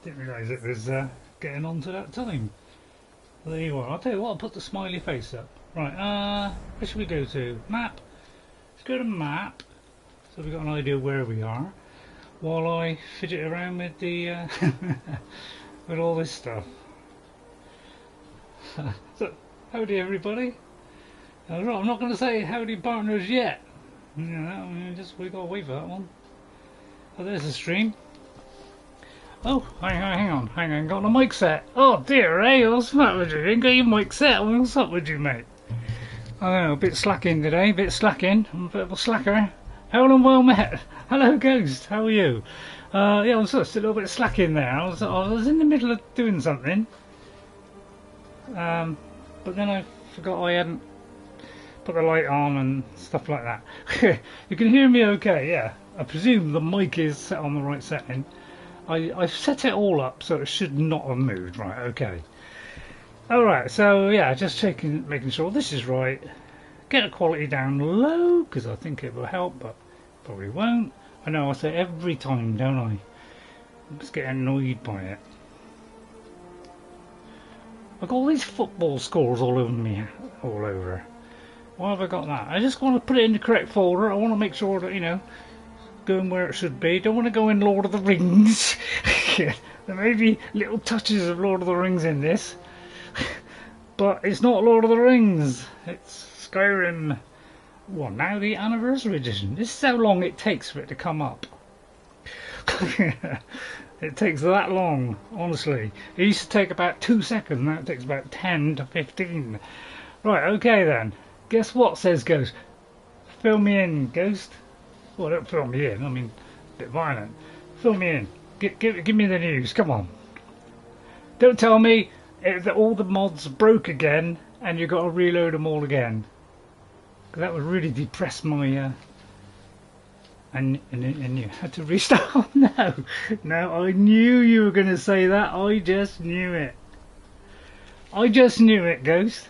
Didn't realise it was getting on to that time. Well, there you are. I'll tell you what, I'll put the smiley face up. Right, where should we go to? Map. Let's go to map. So we've got an idea where we are. While I fidget around with the with all this stuff. So, howdy everybody. I'm not going to say howdy partners yet. You know, I mean, we got to wait for that one. Oh, there's the stream. Oh, hang on, got the mic set. Oh dear, hey, what's up with you? Ain't got your mic set. What's up with you, mate? I don't know, a bit slacking today, I'm a bit of a slacker. Hello and well met. Hello, Ghost, how are you? Yeah, I was just a little bit slacking there. I was in the middle of doing something. But then I forgot I hadn't put the light on and stuff like that. You can hear me okay, yeah. I presume the mic is set on the right setting. I've set it all up so it should not have moved. Right, okay. Alright, so yeah, just making sure this is right. Get the quality down low, because I think it will help, but probably won't. I know I say every time, don't I? I'm just getting annoyed by it. I've got all these football scores all over me, all over. Why have I got that? I just want to put it in the correct folder. I want to make sure that, you know, going where it should be. Don't want to go in Lord of the Rings. There may be little touches of Lord of the Rings in this, but it's not Lord of the Rings. It's Skyrim. Well, now the anniversary edition. This is how long it takes for it to come up. It takes that long, honestly. It used to take about 2 seconds. Now it takes about 10 to 15. Right, okay then. Guess what, says Ghost? Fill me in, Ghost. Well, don't fill me in. I mean, a bit violent. Fill me in. Give me the news. Come on. Don't tell me that all the mods broke again and you've got to reload them all again. Because that would really depress my... And you had to restart. Oh, no, I knew you were going to say that. I just knew it. I just knew it, Ghost.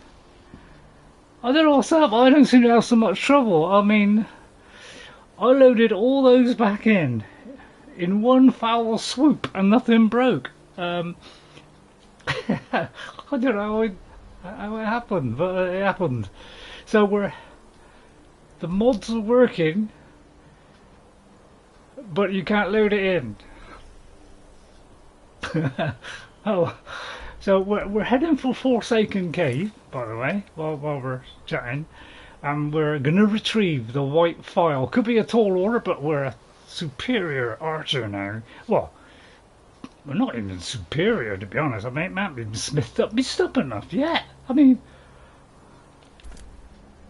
I don't know what's up. I don't seem to have so much trouble. I mean, I loaded all those back in one foul swoop and nothing broke. I don't know how it happened, but it happened. So the mods are working, but you can't load it in. Oh, so we're heading for Forsaken Cave, by the way, while we're chatting, and we're going to retrieve the White Phial. Could be a tall order, but we're a superior archer now. Well, we're not even superior, to be honest. I mean, it might be smithed up, be stuff enough yet. I mean,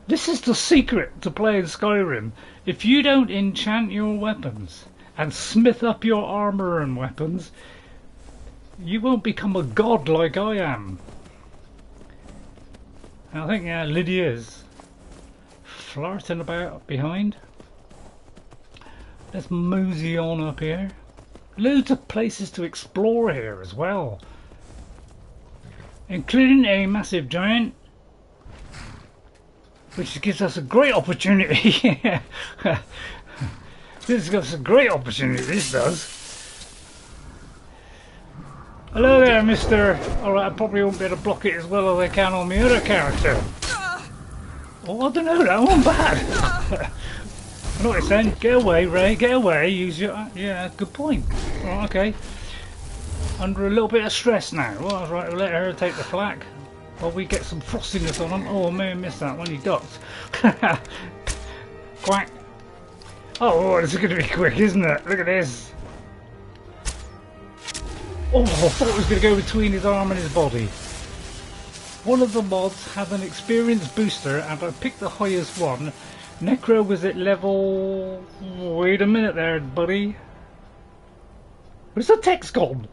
this is the secret to playing Skyrim. If you don't enchant your weapons and smith up your armor and weapons, you won't become a god like I am. And I think Lydia's flirting about behind. Let's mosey on up here. Loads of places to explore here as well, including a massive giant, which gives us a great opportunity. This gives us a great opportunity, this does. Hello there, mister. Alright, I probably won't be able to block it as well as I can on my other character. Oh, I don't know, that one bad. I know what it's saying. Get away, Ray, get away. Use your... Yeah, good point. Right, okay. Under a little bit of stress now. Well, right, we'll let her take the flak while we get some frostiness on him. Oh, I may have missed that when he ducked. Quack. Oh, this is going to be quick, isn't it? Look at this. Oh, I thought it was going to go between his arm and his body. One of the mods had an experience booster and I picked the highest one. Necro was at level... Wait a minute there, buddy. Where's the text gone?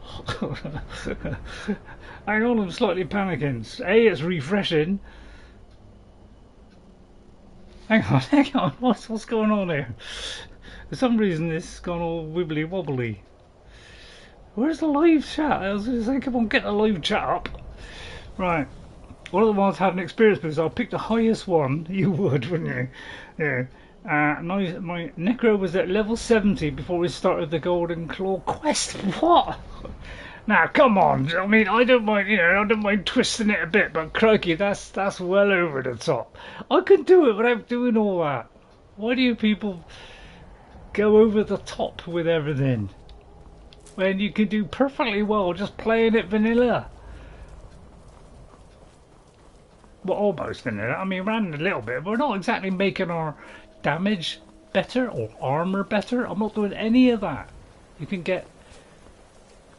Hang on, I'm slightly panicking. A, it's refreshing. Hang on, what's going on here? For some reason this has gone all wibbly wobbly. Where's the live chat? I was going to say, come on, get the live chat up. Right. One of the ones had an experience boost. I'll pick the highest one. You would, wouldn't you? Yeah. My Necro was at level 70 before we started the Golden Claw quest. What? Now, come on. I mean, I don't mind, I don't mind twisting it a bit, but crikey, that's well over the top. I could do it without doing all that. Why do you people go over the top with everything when you could do perfectly well just playing it vanilla? Well, almost vanilla. I mean, ran a little bit, but we're not exactly making our damage better or armor better. I'm not doing any of that. You can get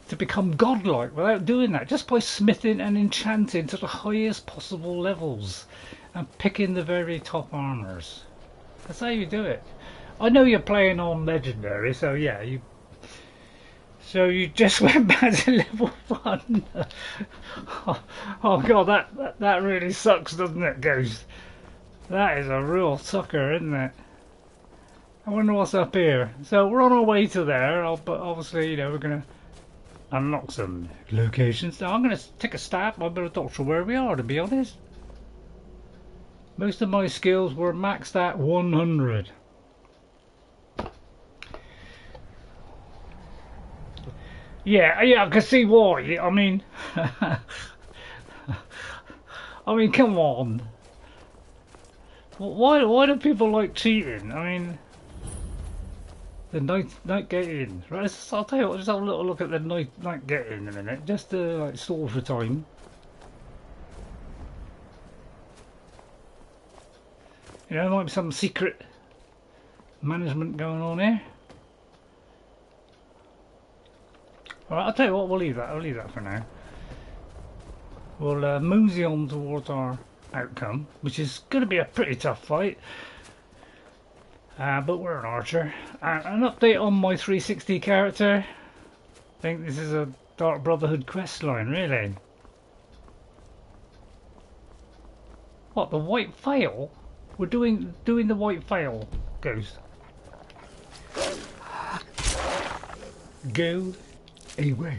to become godlike without doing that, just by smithing and enchanting to the highest possible levels and picking the very top armors. That's how you do it. I know you're playing on legendary, so yeah, you just went back to level 1. oh god, that really sucks, doesn't it, Ghost? That is a real sucker, isn't it? I wonder what's up here. So we're on our way to there, but obviously, we're gonna unlock some locations. Now I'm gonna take a stab. I'm not sure where we are, to be honest. Most of my skills were maxed at 100. Yeah, I can see why. I mean, come on. Why do people like cheating? I mean, the Nightingale Inn, right? I'll tell you what, just have a little look at the Nightingale Inn in a minute, just to like stall for time. There might be some secret management going on here. Alright, I'll tell you what, we'll leave that. I'll leave that for now. We'll mosey on towards our outcome, which is going to be a pretty tough fight. But we're an archer. An update on my 360 character. I think this is a Dark Brotherhood quest line, really. What, the White Phial? We're doing the White Phial, Ghost. Go away.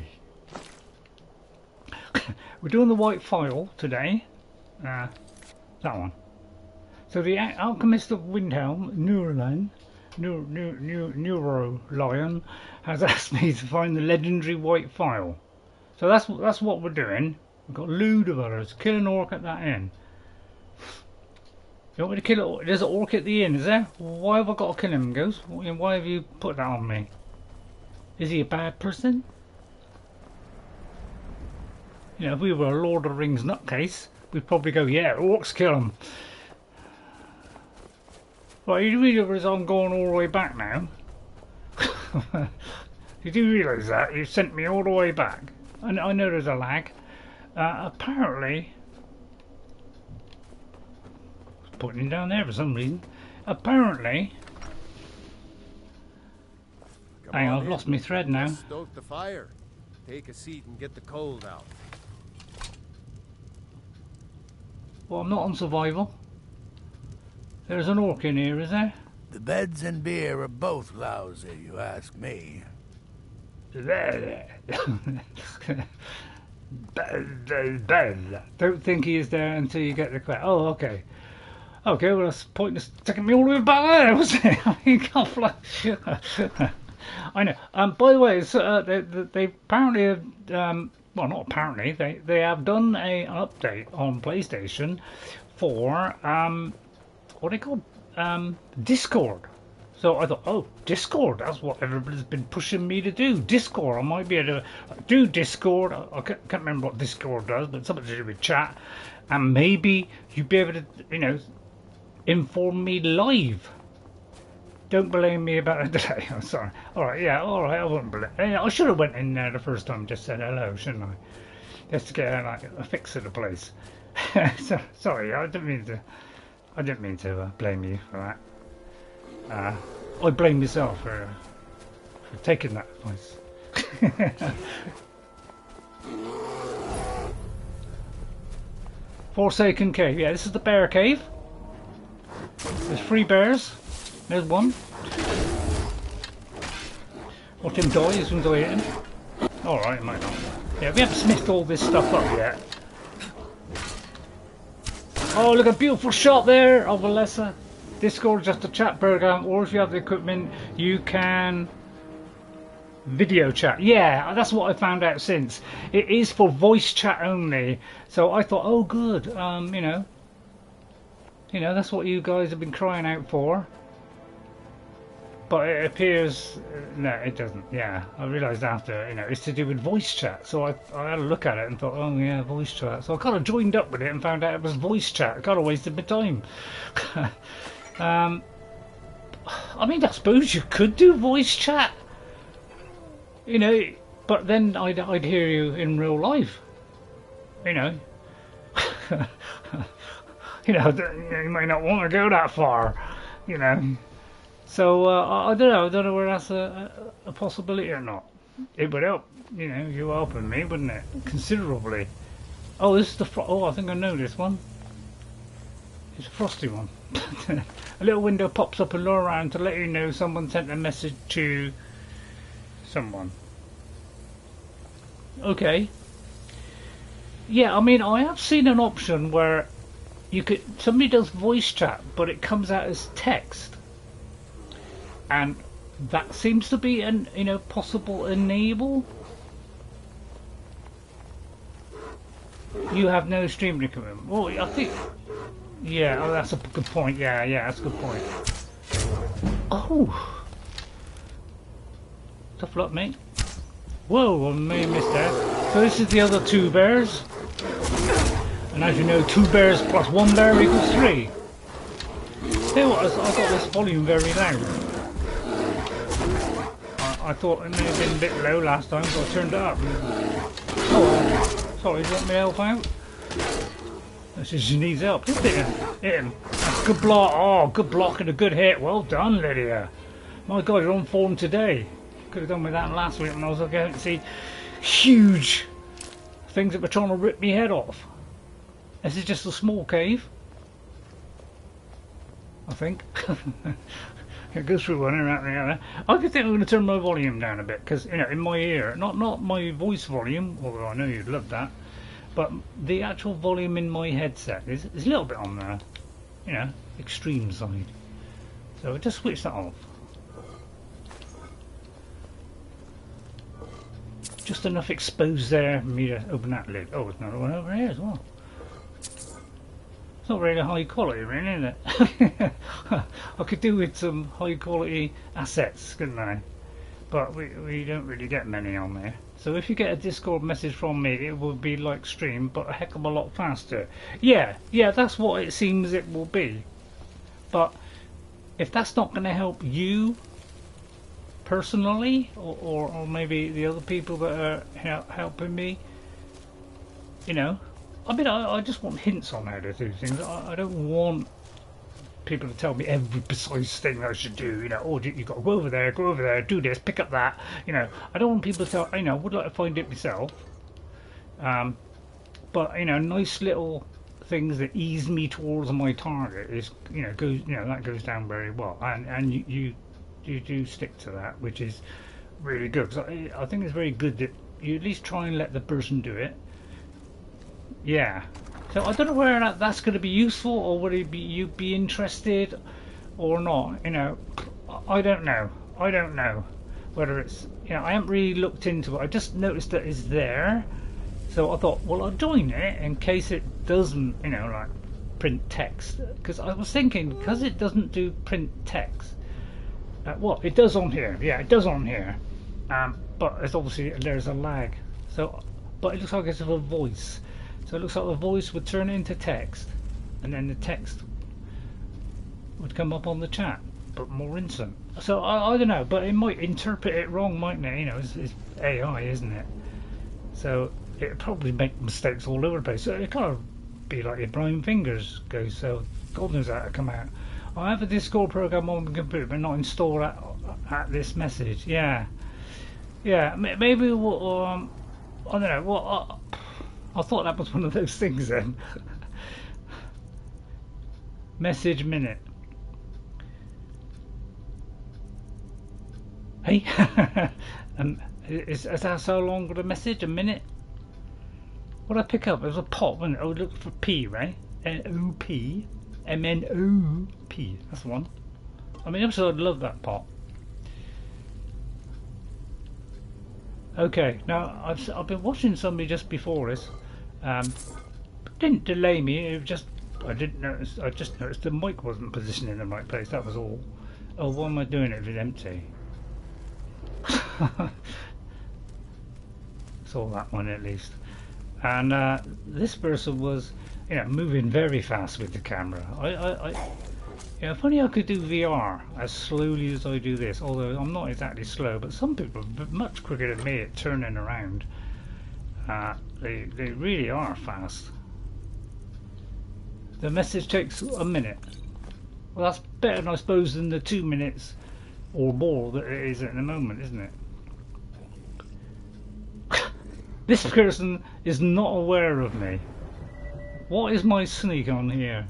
We're doing the White Phial today. That one. So the Alchemist of Windhelm, Neurolion, has asked me to find the legendary White Phial. So that's what we're doing. We've got a load of others. Kill an orc at that inn. You want me to kill it? There's an orc at the inn, is there? Why have I got to kill him, Ghost? Why have you put that on me? Is he a bad person? If we were a Lord of the Rings nutcase, we'd probably go, yeah, orcs, kill them. Right, you realise I'm going all the way back now? You do realise that? You sent me all the way back. I know there's a lag. Apparently... I was putting him down there for some reason. Apparently... Hang on, I've lost my thread now. Stoke the fire. Take a seat and get the cold out. Well, I'm not on survival. There's an orc in here, is there? The beds and beer are both lousy, you ask me. Don't think he is there until you get the quest. Oh, okay. Okay, well, that's pointless taking me all the way back there, wasn't it? I mean, can't fly. I know. By the way, they apparently have, well, not apparently, they have done an update on PlayStation for what they call Discord. So I thought, oh, Discord, that's what everybody's been pushing me to do. Discord, I might be able to do Discord. I can't remember what Discord does, but something to do with chat. And maybe you'd be able to, inform me live. Don't blame me about a delay. I'm sorry. Alright, yeah, alright, I wouldn't blame. I should have went in there the first time and just said hello, shouldn't I? Just to get a fix of the place. Sorry, I didn't mean to blame you for that. I blame myself for taking that advice. Forsaken Cave. Yeah, this is the bear cave. There's 3 bears. There's one. Watch him die, this one's die hitting. Alright, might not. Yeah, we haven't smithed all this stuff up yet. Oh, look, a beautiful shot there of Elessa. Discord just a chat program, or if you have the equipment, you can video chat. Yeah, that's what I found out since. It is for voice chat only. So I thought, oh good, you know, that's what you guys have been crying out for. But it appears, no, it doesn't. Yeah, I realised after, it's to do with voice chat. So I had a look at it and thought, oh yeah, voice chat. So I kind of joined up with it and found out it was voice chat. I kind of wasted my time. I mean, I suppose you could do voice chat, but then I'd hear you in real life, you may not want to go that far, So I don't know whether that's a possibility or not. It would help, you helping me, wouldn't it? Considerably. Oh, this is the I think I know this one. It's a frosty one. A little window pops up and lure around to let you know someone sent a message to someone. Okay. Yeah, I mean, I have seen an option where somebody does voice chat, but it comes out as text. And that seems to be an possible enable. You have no streaming equipment. Well, I think, yeah, that's a good point. Yeah, that's a good point. Oh, tough luck, mate. Whoa, I may have missed that. So this is the other 2 bears, and as you know, 2 bears plus 1 bear equals 3. Tell you what, I got this volume very loud. I thought it may have been a bit low last time, so I turned it up. Oh, sorry, do you want me to help out? This is, she needs help. Just hit him. That's a good block. Oh, good block and a good hit. Well done, Lydia. My God, you're on form today. Could have done with that last week when I was going to see huge things that were trying to rip me head off. This is just a small cave, I think. It goes through one and out the other. I think I'm going to turn my volume down a bit because, in my ear, not my voice volume, although I know you'd love that, but the actual volume in my headset is a little bit on the, extreme side. So I just switch that off. Just enough exposed there for me to open that lid. Oh, there's another one over here as well. It's not really high quality, really, is it? I could do with some high quality assets, couldn't I? But we don't really get many on there. So if you get a Discord message from me, it will be like stream, but a heck of a lot faster. Yeah, that's what it seems it will be. But if that's not going to help you personally, or maybe the other people that are helping me, I mean, I just want hints on how to do things. I don't want people to tell me every precise thing I should do. Oh, you've got to go over there, do this, pick up that. I don't want people to tell. I would like to find it myself. But nice little things that ease me towards my target is, that goes down very well, and you do stick to that, which is really good. So I think it's very good that you at least try and let the person do it. Yeah. So I don't know whether that's going to be useful, or would it be you'd be interested or not. I don't know. I don't know whether it's. I haven't really looked into it. I just noticed that it's there. So I thought, well, I'll join it in case it doesn't, like print text. Because I was thinking, because it doesn't do print text. Well, it does on here. Yeah, it does on here. But it's obviously there's a lag. So, but it looks like it's a voice. So it looks like the voice would turn into text, and then the text would come up on the chat, but more instant. So I don't know, but it might interpret it wrong, mightn't it? It's AI, isn't it? So it probably make mistakes all over the place. So it kind of be like your Brian Fingers goes. So God knows how to come out. I have a Discord program on the computer, but not installed at this message. Yeah. Maybe we'll, I don't know. Well, I thought that was one of those things then. Message minute. Hey, is that so long with a message? A minute? What did I pick up? It was a pop, wasn't it? Oh, look for P, right? N-O-P. MNOP. That's the one. I mean, obviously, I'd love that pot. Okay, now I've been watching somebody just before this. Didn't delay me. It was just I didn't notice. I just noticed the mic wasn't positioned in the right place. That was all. Oh, why am I doing it if it's empty? Saw that one at least. And this person was, moving very fast with the camera. If only I could do VR as slowly as I do this. Although I'm not exactly slow, but some people are much quicker than me at turning around. They really are fast. The message takes a minute. Well, that's better, I suppose, than the 2 minutes or more that it is at the moment, isn't it? This person is not aware of me. What is my sneak on here?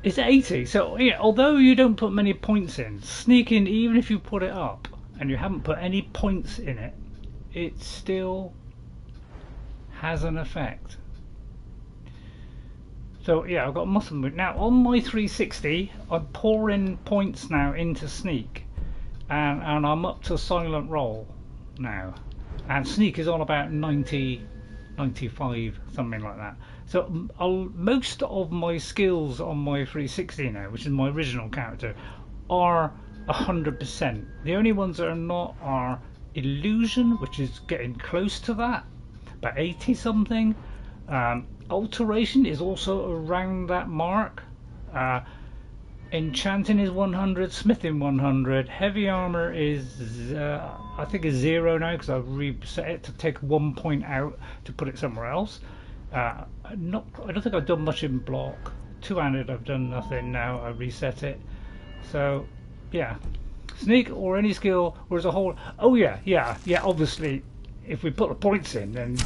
It's 80, so although you don't put many points in, sneaking, even if you put it up and you haven't put any points in it, it still has an effect. So yeah, I've got muscle move. Now on my 360, I'm pouring points now into sneak, and I'm up to silent roll now, and sneak is on about 90, 95, something like that. So most of my skills on my 360 now, which is my original character, are 100%. The only ones that are not are illusion, which is getting close to that, about 80 something. Alteration is also around that mark. Enchanting is 100, smithing 100, heavy armor is I think is 0 now because I've reset it to take 1 point out to put it somewhere else. I don't think I've done much in block. Two-handed I've done nothing now. I reset it. So yeah, sneak or any skill or as a whole. Oh yeah. Obviously, if we put the points in, then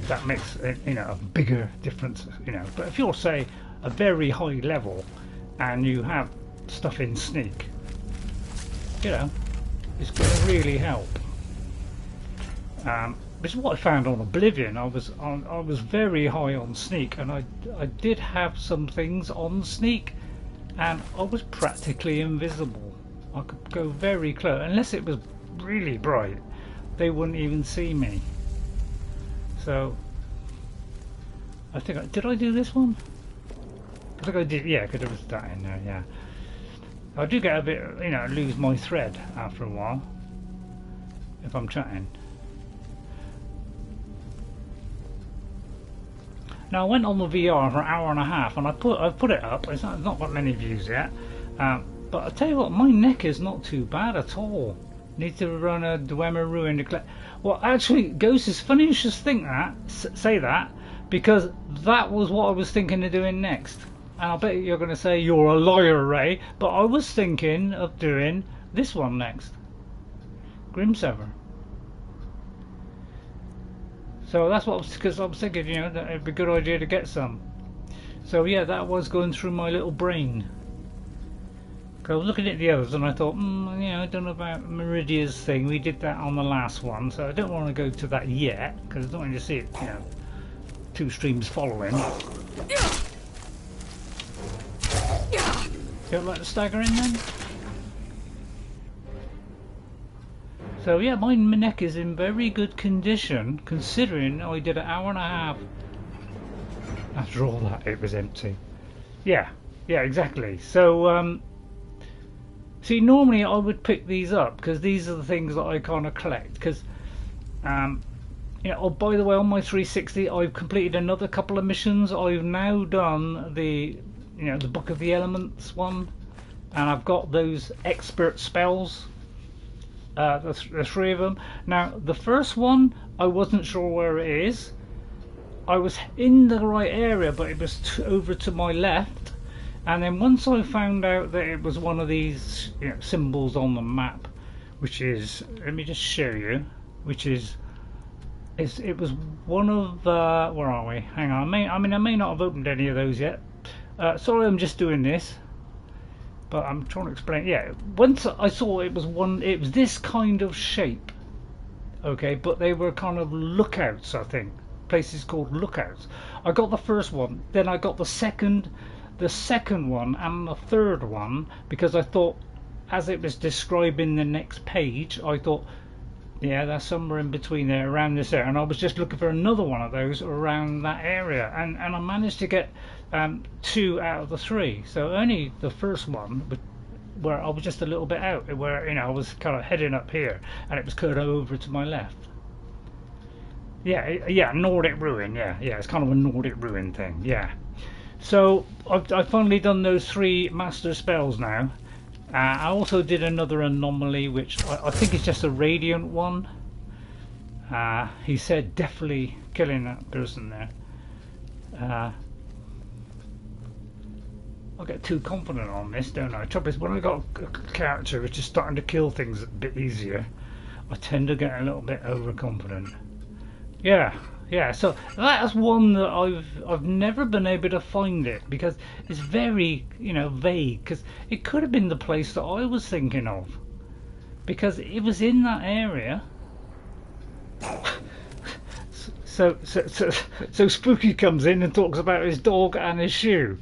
that makes a bigger difference. But if you're say a very high level and you have stuff in sneak, it's going to really help. Which is what I found on Oblivion. I was very high on sneak, and I did have some things on sneak, and I was practically invisible. I could go very close, unless it was really bright. They wouldn't even see me. So I think did I do this one? I think I did. Yeah, because there was that in there. Yeah, I do get a bit, lose my thread after a while if I'm chatting. Now I went on the VR for an hour and a half, and I've put it up. It's not got many views yet, but I tell you what, my neck is not too bad at all. Need to run a Dwemer Ruin to collect. Well, actually, Ghost, is funny you should say that, because that was what I was thinking of doing next. And I bet you're going to say you're a liar, Ray, but I was thinking of doing this one next, Grimsever. So that's what, because I was thinking, that it'd be a good idea to get some. So yeah, that was going through my little brain. I was looking at the others and I thought, I don't know about Meridia's thing. We did that on the last one, so I don't want to go to that yet because I don't want you to see it, 2 streams following. Don't like the stagger in then? So yeah, my neck is in very good condition considering I did an hour and a half. After all that, it was empty. Yeah, exactly. So see, normally I would pick these up because these are the things that I kind of collect. Because oh, by the way, on my 360, I've completed another couple of missions. I've now done the the Book of the Elements one, and I've got those expert spells. The 3 of them. Now, the first one, I wasn't sure where it is. I was in the right area, but it was over to my left. And then once I found out that it was one of these symbols on the map, which is, let me just show you, which is, it was one of, where are we? Hang on, I may not have opened any of those yet. Sorry, I'm just doing this. But I'm trying to explain. Yeah, once I saw it was this kind of shape. Okay, but they were kind of lookouts, I think. places called lookouts. I got the first one, then I got the second one and the third one, because I thought, as it was describing the next page, I thought, yeah, that's somewhere in between there, around this area, and I was just looking for another one of those around that area, and I managed to get 2 out of the 3. So only the first one, where I was just a little bit out, where I was kind of heading up here, and it was cut over to my left. Yeah, Nordic Ruin. Yeah, it's kind of a Nordic Ruin thing. Yeah. So I've finally done those 3 master spells now. I also did another anomaly, which I think is just a radiant one. He said definitely killing that person there. I get too confident on this, don't I? Trouble is, when I got a character which is starting to kill things a bit easier, I tend to get a little bit overconfident. Yeah. So that's one that I've never been able to find it, because it's very vague. Because it could have been the place that I was thinking of, because it was in that area. So Spooky comes in and talks about his dog and his shoe.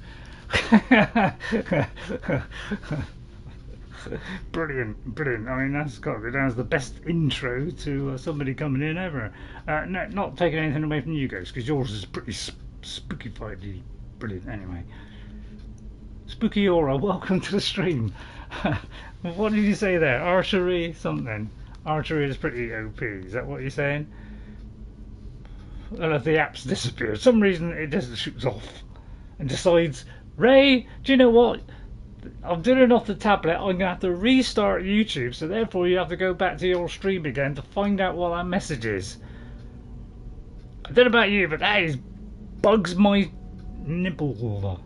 Brilliant. I mean, that's got to be down as the best intro to somebody coming in ever. No, not taking anything away from you guys, because yours is pretty spooky-fiedly brilliant anyway. Spooky Aura, welcome to the stream. What did you say there? Archery something. Archery is pretty OP, is that what you're saying? Well, if the app's disappeared, for some reason it just shoots off and decides, Ray, do you know what? I'm doing it off the tablet. I'm going to have to restart YouTube, so therefore you have to go back to your stream again to find out what that message is. I don't know about you, but that bugs my nipple.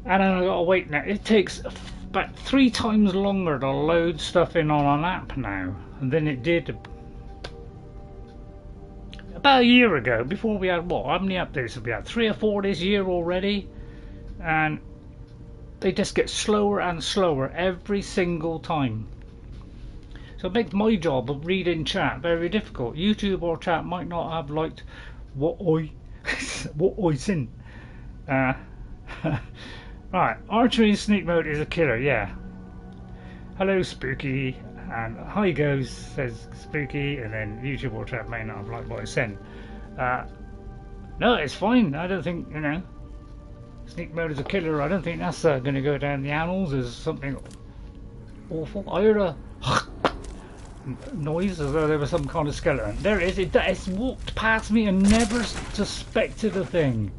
And I gotta wait now. It takes about 3 times longer to load stuff in on an app now than it did about a year ago. Before we had what? How many updates have we had? 3 or 4 this year already? And they just get slower and slower every single time. So it makes my job of reading chat very difficult. YouTube or chat might not have liked what I sent. Right, archery in sneak mode is a killer, yeah. Hello Spooky, and hi goes, says Spooky, and then YouTube or chat may not have liked what I sent. No, it's fine. I don't think, sneak mode is a killer. I don't think that's going to go down the annals as something awful. I heard a noise as though there was some kind of skeleton. There it is. It's walked past me and never suspected a thing.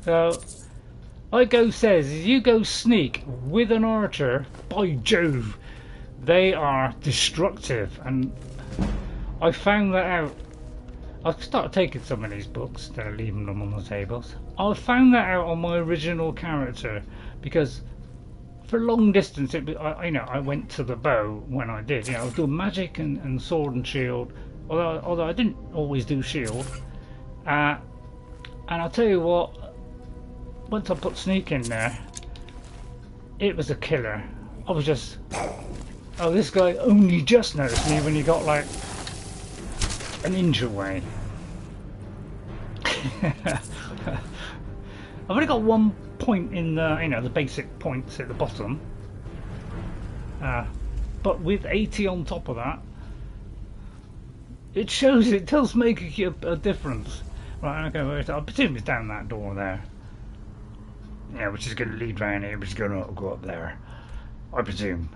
So, like Go says, if you go sneak with an archer, by Jove, they are destructive. And I found that out. I've started taking some of these books instead of leaving them on the tables. I found that out on my original character, because for long distance, I went to the bow when I did. I was doing magic and sword and shield, although I didn't always do shield. And I'll tell you what, once I put sneak in there, it was a killer. I was just, oh, this guy only just noticed me when he got like an inch away. I've only got 1 point in the the basic points at the bottom, but with 80 on top of that, it does make a difference. Right, okay, I presume it's down that door there. Yeah, which is going to lead round here, which is going to go up there, I presume.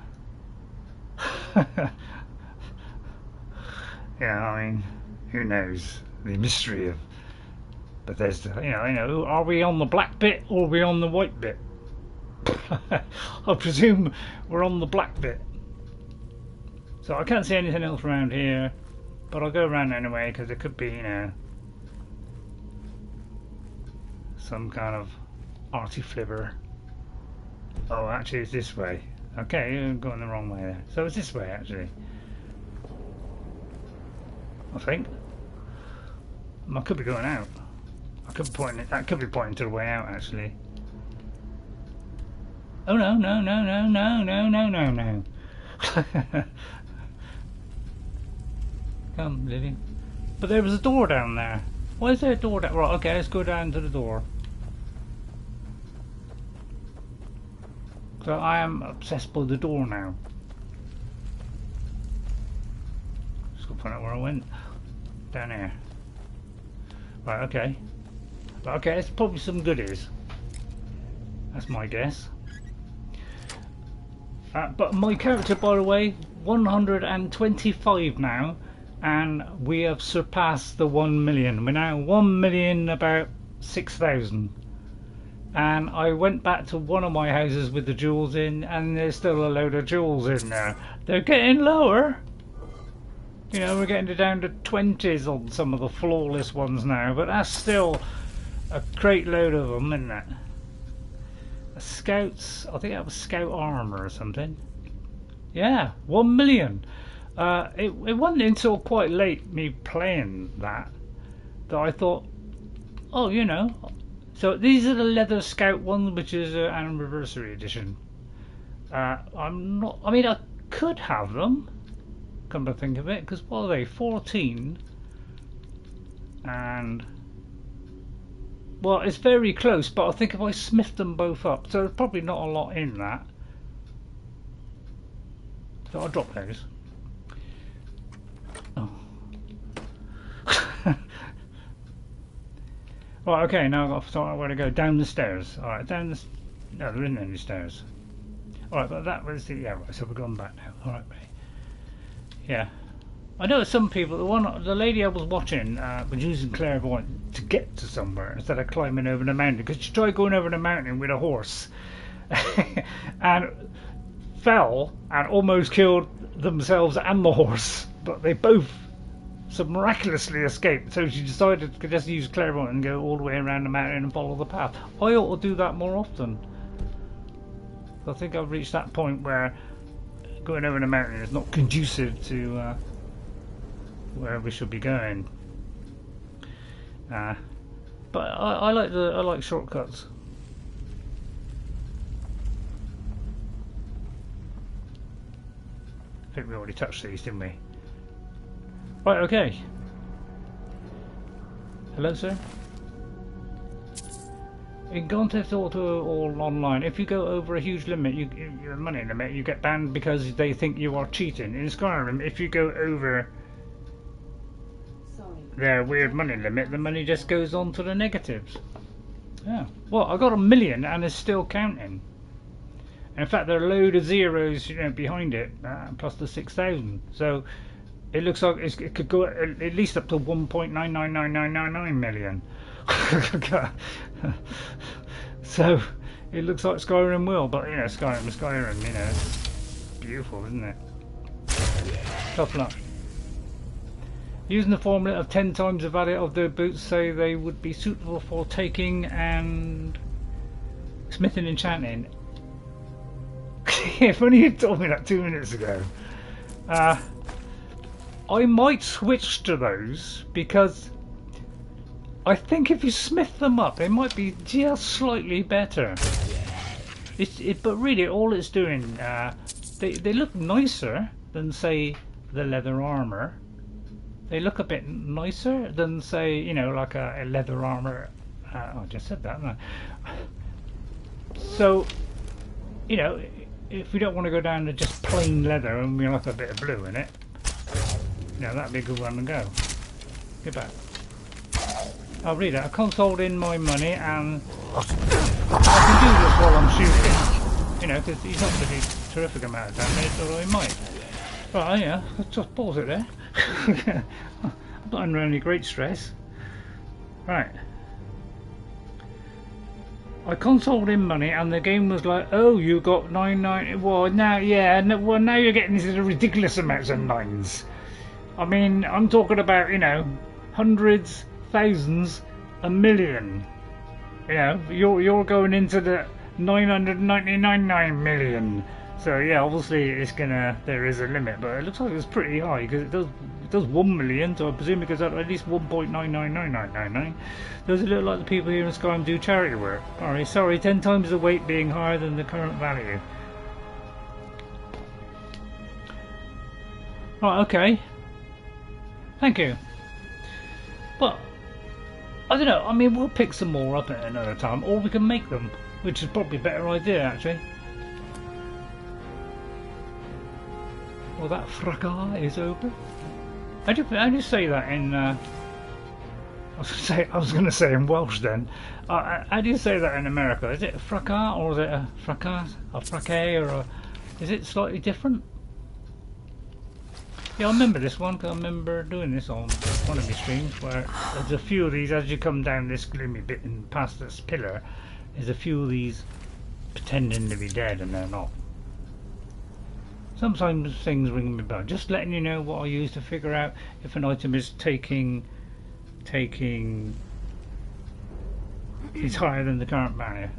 Yeah, I mean, who knows the mystery of Bethesda? Are we on the black bit or are we on the white bit? I presume we're on the black bit. So I can't see anything else around here, but I'll go around anyway, because it could be, some kind of arty flivver. Oh, actually it's this way. Okay, you're going the wrong way there. So it's this way actually, I think. I could be going out. That could be pointing to the way out actually. Oh no. Come, Lily. But there was a door down there. Why is there a door down? Right, okay, let's go down to the door. So I am obsessed with the door now. Just gotta find out where I went. Down here. Right, okay. Okay, it's probably some goodies. That's my guess. But my character, by the way, 125 now, and we have surpassed the 1 million. We're now 1 million about 6,000. And I went back to one of my houses with the jewels in, and there's still a load of jewels in there. They're getting lower. You know, we're getting down to 20s on some of the flawless ones now, but that's still a great load of them, isn't it? A Scouts, I think that was Scout armor or something. Yeah, 1 million. It wasn't until quite late me playing that I thought, oh, you know. So these are the leather Scout ones, which is an anniversary edition. I mean, I could have them. Come to think of it, because what are they? 14, and well, it's very close. But I think if I smith them both up, so there's probably not a lot in that. So I'll drop those. Oh. Right, okay. Now I've got to start where to go. Down the stairs. All right, down the. No, there isn't any stairs. All right, but that was the. Yeah, right. So we're going back now. All right, mate. Yeah, I know some people. The lady I was watching was using clairvoyant to get to somewhere instead of climbing over the mountain, because she tried going over the mountain with a horse and fell and almost killed themselves and the horse. But they both miraculously escaped. So she decided to just use clairvoyant and go all the way around the mountain and follow the path. I ought to do that more often. I think I've reached that point where going over the mountain is not conducive to where we should be going. But I like shortcuts. I think we already touched these, didn't we? Right, okay. Hello, sir. In Grand Theft Auto or online, if you go over a huge limit, your money limit, you get banned because they think you are cheating. In Skyrim, if you go over their weird money limit, the money just goes on to the negatives. Yeah. Well, I got 1 million and it's still counting. In fact, there are a load of zeros, you know, behind it, plus the 6,000. So it looks like it could go at least up to 1.999999 million. So it looks like Skyrim will, but you know, Skyrim, you know, it's beautiful, isn't it? Tough luck. Using the formula of 10 times the value of the boots, say they would be suitable for taking and smithing and enchanting. If only you told me that 2 minutes ago. I might switch to those because I think if you smith them up, they might be just slightly better. But really, all it's doing, they look nicer than, say, the leather armor. They look a bit nicer than, say, you know, like a leather armor. I just said that, didn't I? So, you know, if we don't want to go down to just plain leather and we like a bit of blue in it, you know, that'd be a good one to go. Get back. I'll read it. I consoled in my money and I can do this while I'm shooting. You know, because he's not doing a terrific amount of damage, although he might. Right, yeah, let's just pause it there. I'm not under any great stress. Right. I consoled in money and the game was like, oh, you got 990. Well, now, yeah, well, now you're getting these ridiculous amounts of nines. I mean, I'm talking about, you know, hundreds, thousands, a million. You know, you're going into the 999 million. So yeah, obviously it's there is a limit, but it looks like it's pretty high because it does 1 million. So I presume it goes up at least 1.999999. Does it look like the people here in Skyrim do charity work? Alright, sorry, 10 times the weight being higher than the current value. Right, okay. Thank you. But I don't know. I mean, we'll pick some more up at another time, or we can make them, which is probably a better idea, actually. Well, that fracas is open. How do you say that in? I was going to say in Welsh then. How do you say that in America? Is it a fracas or is it a fracas, a fracae, or a, is it slightly different? Yeah, I remember this one because I remember doing this on one of my streams where there's a few of these as you come down this gloomy bit and past this pillar. There's a few of these pretending to be dead and they're not. Sometimes things ring me bell. Just letting you know what I use to figure out if an item is taking is higher than the current value.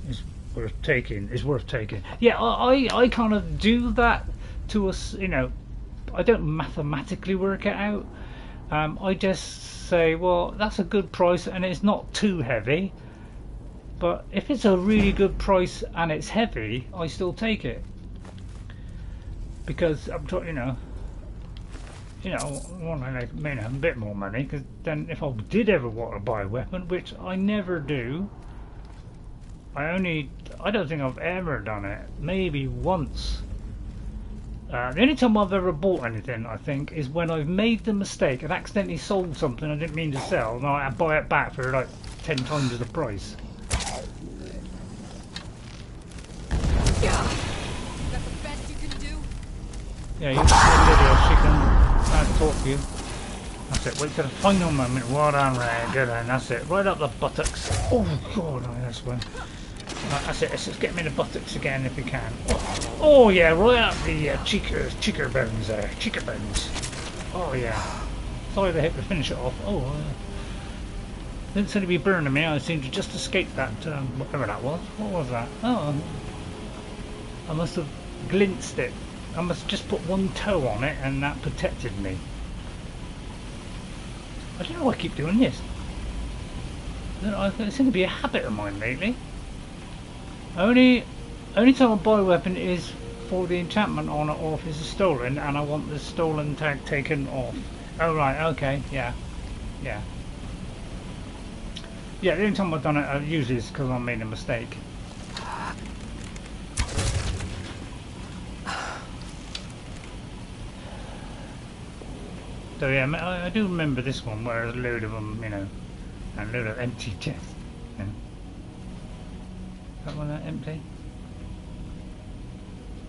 It's worth taking. It's worth taking. Yeah, I kind of do that to us. You know, I don't mathematically work it out. I just say, well, that's a good price and it's not too heavy. But if it's a really good price and it's heavy, I still take it. Because I'm trying, you know, I want to make a bit more money. Because then, if I did ever want to buy a weapon, which I never do, I don't think I've ever done it. Maybe once. The only time I've ever bought anything, I think, is when I've made the mistake and accidentally sold something I didn't mean to sell, and I buy it back for like 10 times the price. Yeah, you can see Lydia, she can talk to you. That's it, wait till the final moment. Well done, Ray, good, and that's it. Right up the buttocks. Oh, God, that's one. Right, that's it, let's just get me the buttocks again if we can. Oh, yeah, right up the cheeker bones there. Cheeker bones. Oh, yeah. Sorry they hit to finish it off. Oh, didn't seem to be burning me. I seemed to just escape that, whatever that was. What was that? Oh, I must have glimpsed it. I must just put one toe on it and that protected me. I don't know why I keep doing this. It seems to be a habit of mine lately. Only time I buy a weapon is for the enchantment on it or if it's stolen and I want the stolen tag taken off. Oh right, okay, yeah. Yeah, the only time I've done it usually is because I made a mistake. So yeah, I do remember this one where there's a load of them, you know, and a load of empty chests. Yeah. That one empty?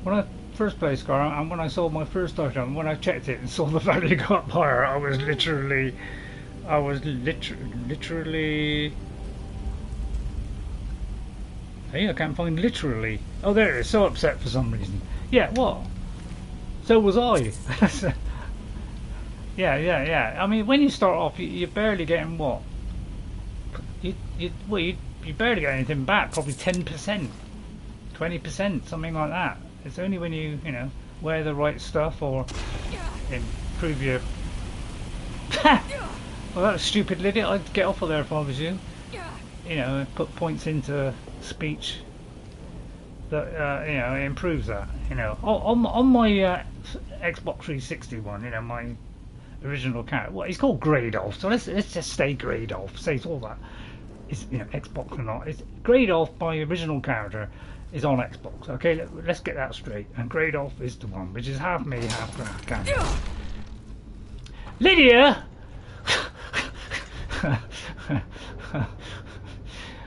When I first played Skyrim, and when I saw my first item, when I checked it and saw the value go up higher, I was literally... Hey, I can't find literally. Oh, there it is. So upset for some reason. Yeah, what? So was I. Yeah. I mean, when you start off, you're barely getting what? You barely get anything back. Probably 10%, 20%, something like that. It's only when you know, wear the right stuff or improve your. Well, that was stupid, Lydia. I'd get off of there if I was you. You know, put points into speech. That you know, it improves that. You know, on my Xbox 360 one, you know, my original character. Well, he's called Gatehouse, so let's just stay Gatehouse. Say all that. It's, you know, Xbox or not. It's Gatehouse. My original character is on Xbox. Okay, let's get that straight. And Gatehouse is the one, which is half me, half Gatehouse. Lydia.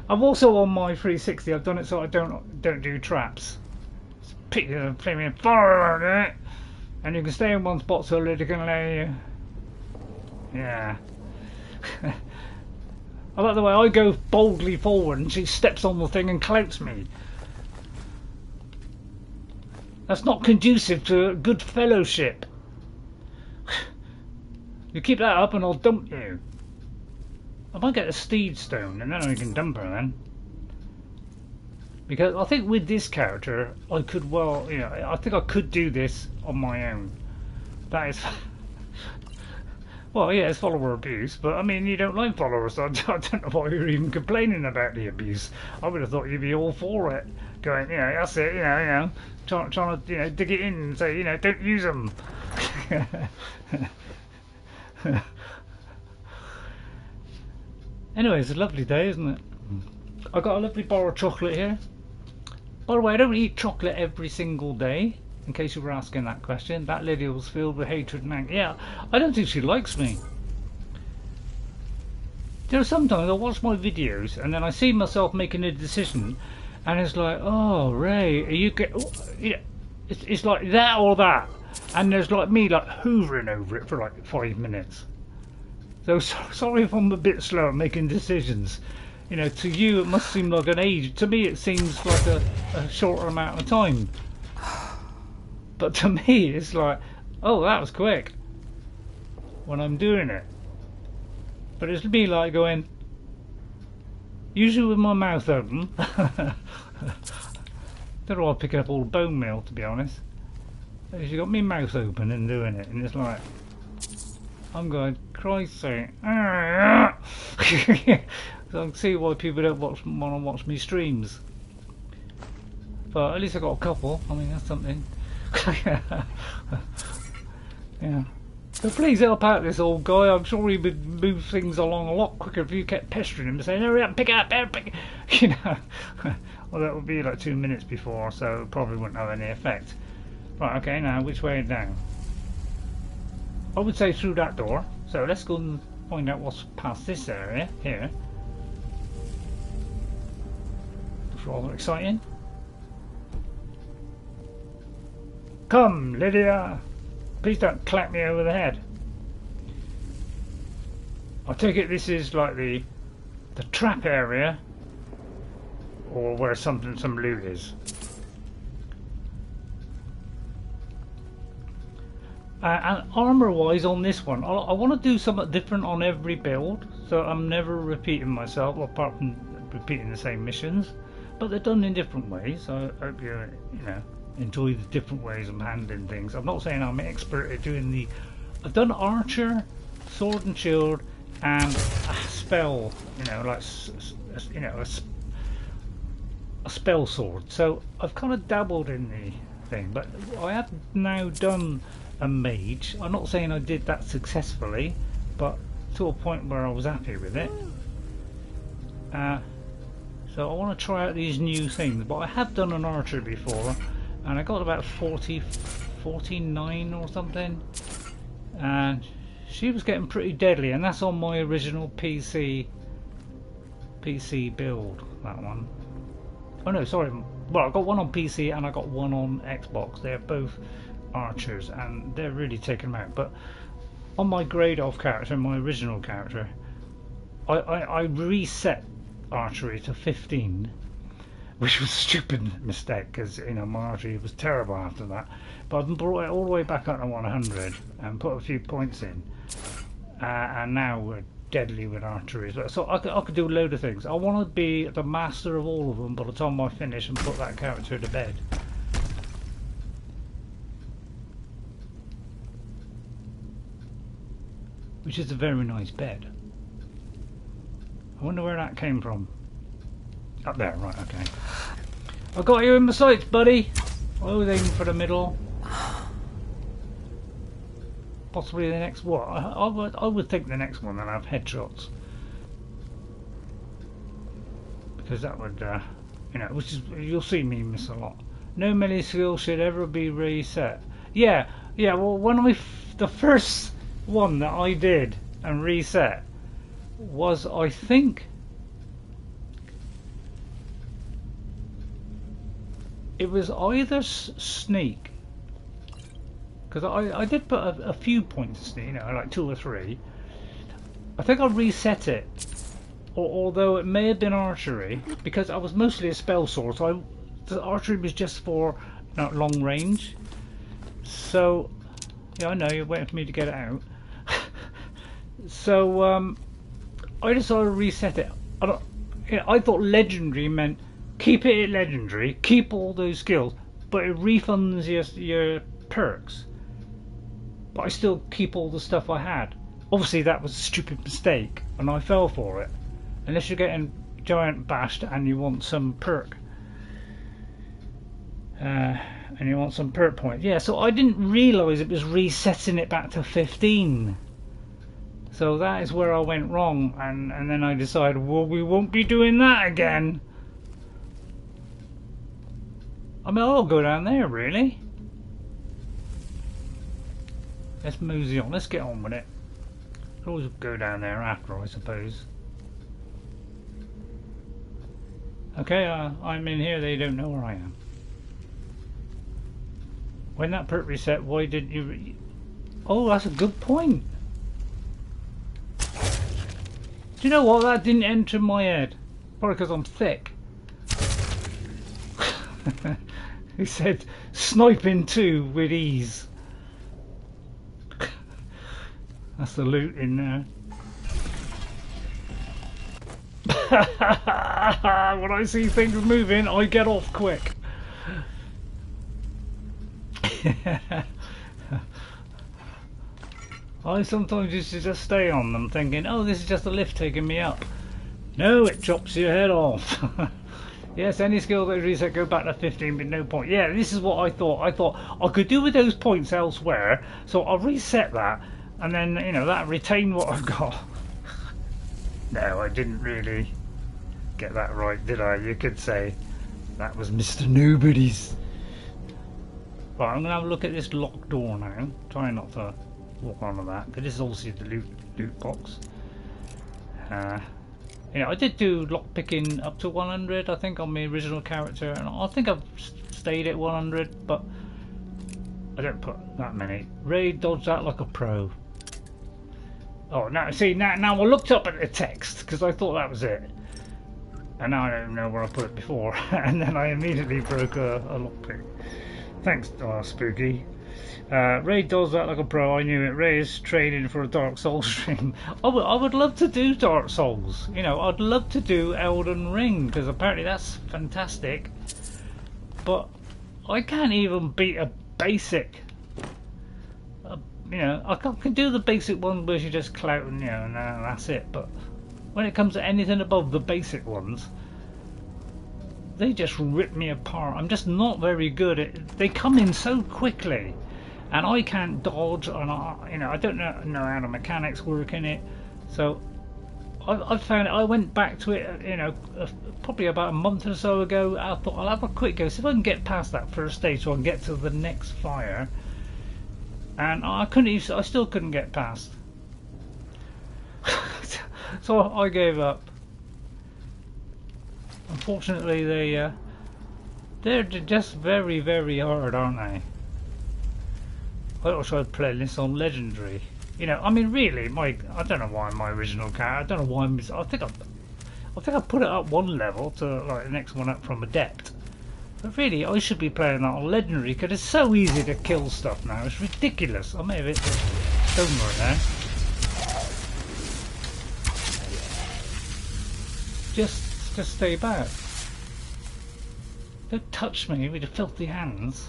I'm also on my 360. I've done it so I don't do traps. Play me in fire, and you can stay in one spot so Lydia can lay you. Yeah. I like the way I go boldly forward and she steps on the thing and clouts me. That's not conducive to good fellowship. You keep that up and I'll dump you. I might get a steed stone and then I can dump her then. Because I think with this character I could, well, you know, I think I could do this on my own. That is... Well, yeah, it's follower abuse, but I mean, you don't like followers, so I don't know why you're even complaining about the abuse. I would have thought you'd be all for it. Going, you know, that's it, you know, trying to, you know, dig it in and say, you know, don't use them. Anyway, it's a lovely day, isn't it? I got a lovely bar of chocolate here. By the way, I don't eat chocolate every single day, in case you were asking that question. That lady was filled with hatred and anger. Yeah, I don't think she likes me. You know, sometimes I watch my videos and then I see myself making a decision, and it's like, oh, Ray, are you get? Yeah, it's like that or that, and there's like me like hoovering over it for like 5 minutes. So sorry if I'm a bit slow at making decisions. You know, to you it must seem like an age. To me it seems like a shorter amount of time. But to me it's like, oh, that was quick when I'm doing it. But it's me like going, usually with my mouth open. Don't know why I pick up all the bone meal, to be honest. You got me mouth open and doing it, and it's like, I'm going, Christ's sake. So I can see why people don't want to watch me streams. But at least I got a couple. I mean, that's something. Yeah. So please help out this old guy. I'm sure he would move things along a lot quicker if you kept pestering him, saying, hurry up, pick it up, pick it. You know. Well, that would be like 2 minutes before, so it probably wouldn't have any effect. Right, okay, now which way down? I would say through that door. So let's go and find out what's past this area here. It's rather exciting. Come, Lydia! Please don't clap me over the head. I take it this is like the trap area, or where some loot is. And armour wise on this one, I want to do something different on every build, so I'm never repeating myself, apart from repeating the same missions, but they're done in different ways. So I hope you know, enjoy the different ways of handling things. I'm not saying I'm an expert at doing the... I've done archer, sword and shield, and a spell, you know, like, you know, a spell sword. So I've kind of dabbled in the thing, but I have now done a mage. I'm not saying I did that successfully, but to a point where I was happy with it. So I want to try out these new things, but I have done an archer before, and I got about 49 or something, and she was getting pretty deadly, and that's on my original PC build, that one. Oh no, sorry, well, I got one on PC and I got one on Xbox. They're both archers and they're really taking them out. But on my grade off character, my original character, I reset archery to 15, which was a stupid mistake because, you know, my archery was terrible after that. But I've brought it all the way back up to 100 and put a few points in, and now we're deadly with archery. So I could do a load of things. I want to be the master of all of them by the time I finish and put that character to bed. Which is a very nice bed. I wonder where that came from. Up there, right, okay. I got you in my sights, buddy. I was aiming for the middle. Possibly the next what? I would think the next one that have headshots, because that would, you know, which is, you'll see me miss a lot. No melee skill should ever be reset. Yeah. Well, when the first one that I did and reset was, I think, it was either sneak. Because I did put a few points, you know, like 2 or 3. I think I reset it, although it may have been archery, because I was mostly a spell sword, so the archery was just for, you know, long range. So, yeah, I know you're waiting for me to get it out. So I decided to reset it. I thought legendary meant keep it at legendary, keep all those skills, but it refunds your perks. But I still keep all the stuff I had. Obviously that was a stupid mistake and I fell for it. Unless you're getting giant bashed and you want some perk. And you want some perk points. Yeah, so I didn't realise it was resetting it back to 15. So that is where I went wrong, and then I decided, well, we won't be doing that again. I mean, I'll go down there, really. Let's mosey on, let's get on with it. I'll always go down there after, I suppose. Okay, I'm in here, they don't know where I am. When that perk reset, why didn't you... Oh, that's a good point. Do you know what? That didn't enter my head. Probably because I'm thick. He said, sniping 2 with ease. That's the loot in there. When I see things moving, I get off quick. I sometimes used to just stay on them thinking, oh, this is just a lift taking me up. No, it chops your head off. Yes, any skill that reset go back to 15 with no point. Yeah, this is what I thought. I thought I could do with those points elsewhere, so I'll reset that, and then, you know, that retain what I've got. No, I didn't really get that right, did I? You could say that was Mr. Nobody's. Right, I'm going to have a look at this locked door now. Try not to walk onto that, because this is obviously the loot box. You know, I did do lockpicking up to 100, I think, on my original character, and I think I've stayed at 100, but I don't put that many. Raid dodged that like a pro. Oh, now see, now I looked up at the text because I thought that was it, and now I don't know where I put it before, and then I immediately broke a lockpick. Thanks, Spooky. Ray does that like a pro, I knew it. Ray is training for a Dark Souls stream. I would love to do Dark Souls. You know, I'd love to do Elden Ring, because apparently that's fantastic. But I can't even beat a basic. You know, I can do the basic one where you just clout and, you know, and that's it. But when it comes to anything above the basic ones, they just rip me apart. I'm just not very good at. They come in so quickly. And I can't dodge, and you know, I don't know how the mechanics work in it. So I found it. I went back to it, you know, probably about a month or so ago. I thought I'll have a quick go, see if I can get past that first stage, so I can get to the next fire. And I still couldn't get past. So I gave up. Unfortunately, they're just very, very hard, aren't they? I ought to try playing this on Legendary. You know, I mean, really, I don't know why my original character. I don't know why I think I put it up one level to like the next one up from Adept. But really, I should be playing that on Legendary because it's so easy to kill stuff now. It's ridiculous. I may have hit the stone right there. Just stay back. Don't touch me with your filthy hands.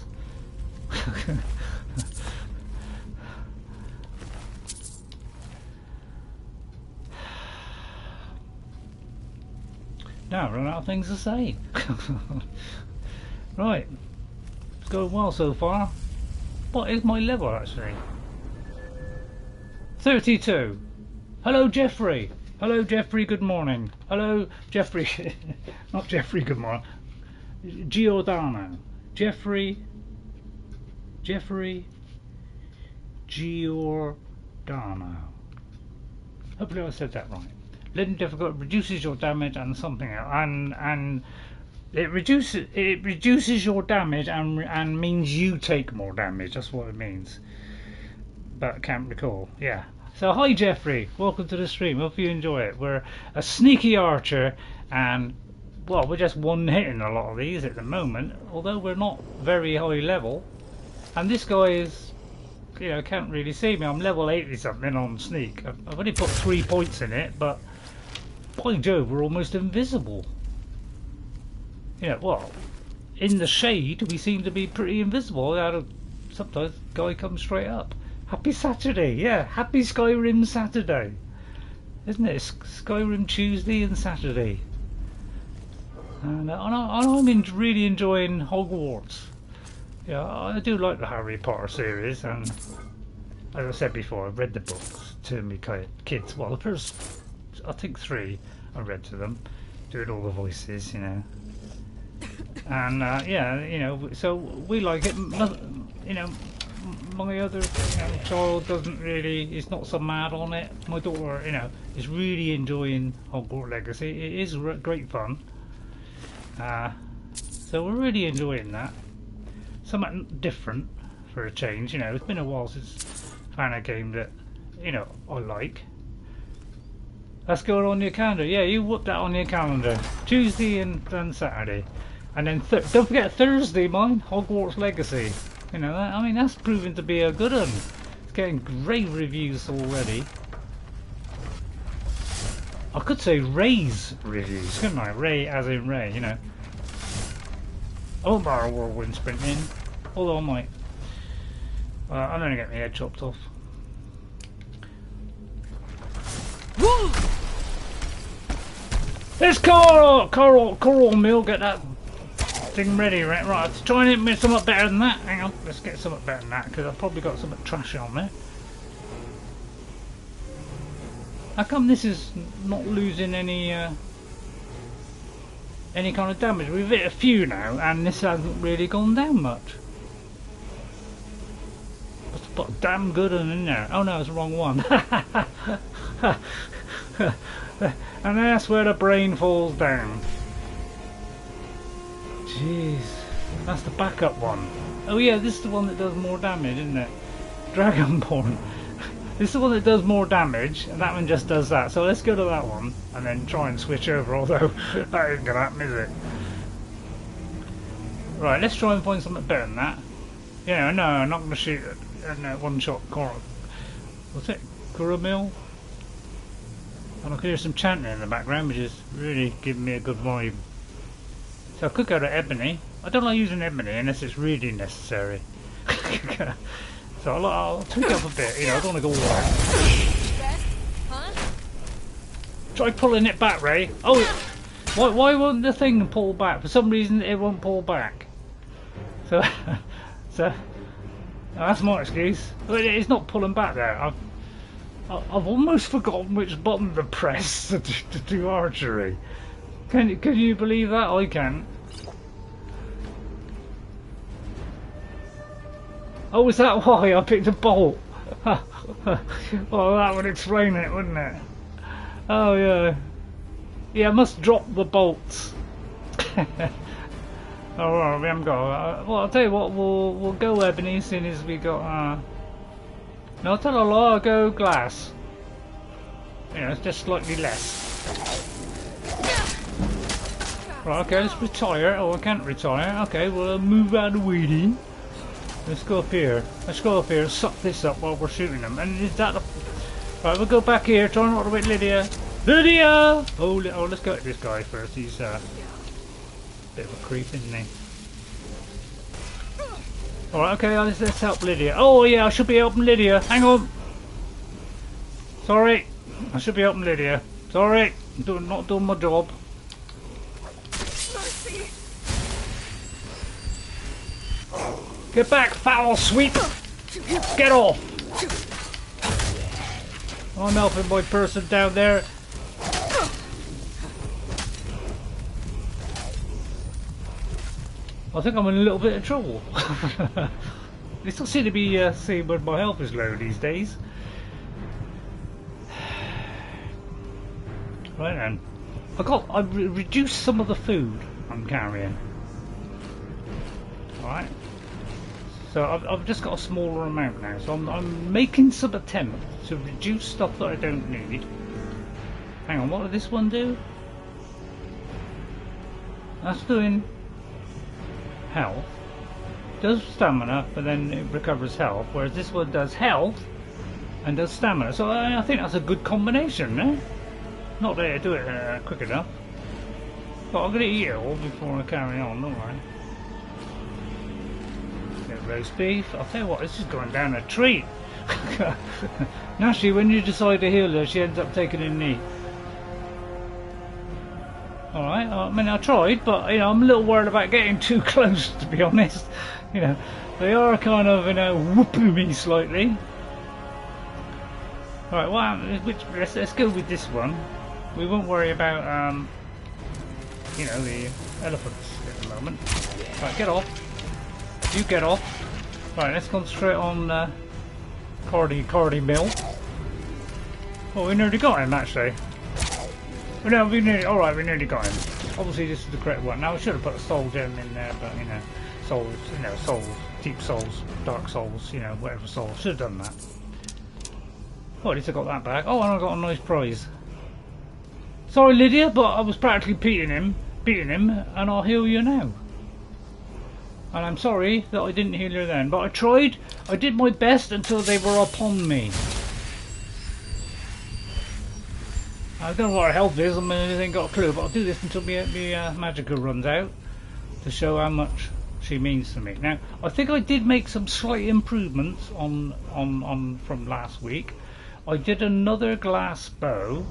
Now I run out of things to say. Right, it's going well so far. What is my level actually? 32. Hello Jeffrey. Hello Jeffrey, good morning. Hello Jeffrey. Not Jeffrey, good morning. Giordano. Jeffrey Giordano. Hopefully I said that right. Legend difficult reduces your damage and something else, and it reduces your damage and means you take more damage. That's what it means. But I can't recall. Yeah. So hi Jeffrey, welcome to the stream. Hope you enjoy it. We're a sneaky archer, and well, we're just one hitting a lot of these at the moment. Although we're not very high level, and this guy is, you know, can't really see me. I'm level 80 something on sneak. I've only put 3 points in it, but by Jove, we're almost invisible. Yeah, well, in the shade we seem to be pretty invisible. Sometimes the guy comes straight up. Happy Saturday, yeah, happy Skyrim Saturday. Isn't it? Skyrim Tuesday and Saturday. And I'm really enjoying Hogwarts. Yeah, I do like the Harry Potter series, and as I said before, I've read the books. to me kids. Well, the first, I think 3, I read to them, doing all the voices, you know. And yeah, you know, so we like it. You know, my other child doesn't really, is not so mad on it. My daughter, you know, is really enjoying Hogwarts Legacy. It is great fun. So we're really enjoying that. Something different for a change, you know. It's been a while since I found a game that, you know, I like. That's going on your calendar. Yeah, you whoop that on your calendar. Tuesday and Saturday. And then don't forget Thursday, mine, Hogwarts Legacy. You know, I mean, that's proving to be a good one. It's getting great reviews already. I could say Ray's reviews, couldn't I? Ray as in Ray, you know. Oh, bar whirlwind sprinting. Although I might. I'm going to get my head chopped off. Woo! Let's Curamil, get that thing ready, right? Right, let's try and hit me something better than that. Hang on, let's get something better than that, because I've probably got something trashy on there. How come this is not losing any kind of damage? We've hit a few now, and this hasn't really gone down much. Let's put a damn good one in there. Oh no, it's the wrong one. And that's where the brain falls down. Jeez, that's the backup one. Oh yeah, this is the one that does more damage, isn't it? Dragonborn. This is the one that does more damage, and that one just does that. So let's go to that one, and then try and switch over, although that ain't gonna happen, is it? Right, let's try and find something better than that. Yeah, no, I'm not gonna shoot a one-shot what's it? Curamil? And I can hear some chanting in the background, which is really giving me a good vibe. So I could go to Ebony. I don't like using Ebony unless it's really necessary. So I'll tweak up a bit, you know, I don't want to go all out. Try pulling it back, Ray. Oh, why won't the thing pull back? For some reason it won't pull back. So, that's my excuse. But it's not pulling back there. I've almost forgotten which button to press to do archery. Can you believe that? I can't. Oh, is that why I picked a bolt? Well, that would explain it, wouldn't it? Oh yeah. Yeah, I must drop the bolts. Oh, well, we haven't got. Well, I'll tell you what. We'll go Ebony as soon as we got. No, I'll tell a lie. I'll go glass. You know, it's just slightly less. Right, okay, let's retire. Oh, I can't retire. Okay, we'll move out of the way then. Let's go up here. Let's go up here and suck this up while we're shooting them. And is that the... Right, we'll go back here. Try not to hit Lydia. Lydia! Oh, let's go at this guy first. He's a bit of a creep, isn't he? Alright, okay, let's help Lydia. Oh, yeah, I should be helping Lydia. Hang on. Sorry. I should be helping Lydia. Sorry. I'm not doing my job. Get back, foul sweep! Get off! I'm helping my person down there. I think I'm in a little bit of trouble. They still seem to be seeing where my health is low these days. Right then. I've reduced some of the food I'm carrying. Alright. So I've just got a smaller amount now, so I'm making some attempt to reduce stuff that I don't need. Hang on, what did this one do? That's doing health. Does stamina, but then it recovers health, whereas this one does health and does stamina. So I think that's a good combination, eh? Not there to do it quick enough. But I'm going to eat it all before I carry on, don't worry. Roast beef. I'll tell you what, this is going down a treat. Naturally, when you decide to heal her, she ends up taking a knee. Alright, I mean, I tried, but you know, I'm a little worried about getting too close, to be honest. You know, they are kind of, you know, whooping me slightly. Right, well, let's go with this one. We won't worry about, you know, the elephants at the moment. Right, get off. You get off. Right, let's concentrate on Curamil. Oh, we nearly got him, actually. Oh, no, we nearly got him. Obviously, this is the correct one. Now, I should have put a soul gem in there, but, you know, souls, deep souls, dark souls, you know, whatever souls. Should have done that. Oh, at least I got that back. Oh, and I got a nice prize. Sorry, Lydia, but I was practically beating him, and I'll heal you now. And I'm sorry that I didn't heal you then, but I tried. I did my best until they were upon me. I don't know what her health is. I mean, I ain't got a clue, but I'll do this until my Magicka runs out to show how much she means to me. Now, I think I did make some slight improvements on from last week. I did another glass bow.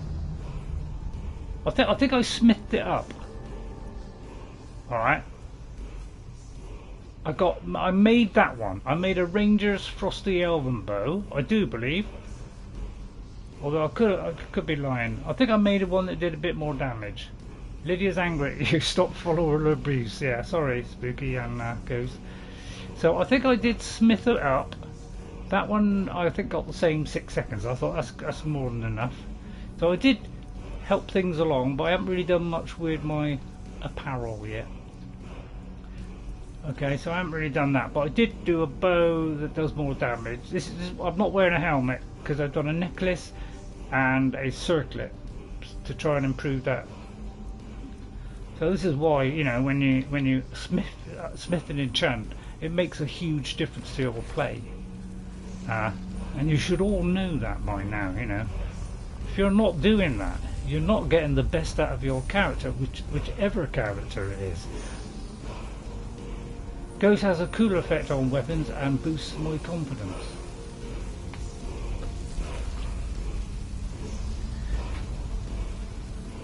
I think I smithed it up. All right. I made that one. I made a Ranger's Frosty Elven bow. I do believe. Although I could be lying. I think I made one that did a bit more damage. Lydia's angry at you. Stop following her briefs. Yeah, sorry, Spooky and Ghost. So I think I did smith it up. That one I think got the same 6 seconds. I thought that's more than enough. So I did help things along, but I haven't really done much with my apparel yet. Okay, so I haven't really done that, but I did do a bow that does more damage. I'm not wearing a helmet because I've done a necklace and a circlet to try and improve that. So this is why, you know, when you smith and enchant, it makes a huge difference to your play. And you should all know that by now, you know. If you're not doing that, you're not getting the best out of your character, whichever character it is. Ghost has a cooler effect on weapons and boosts my confidence.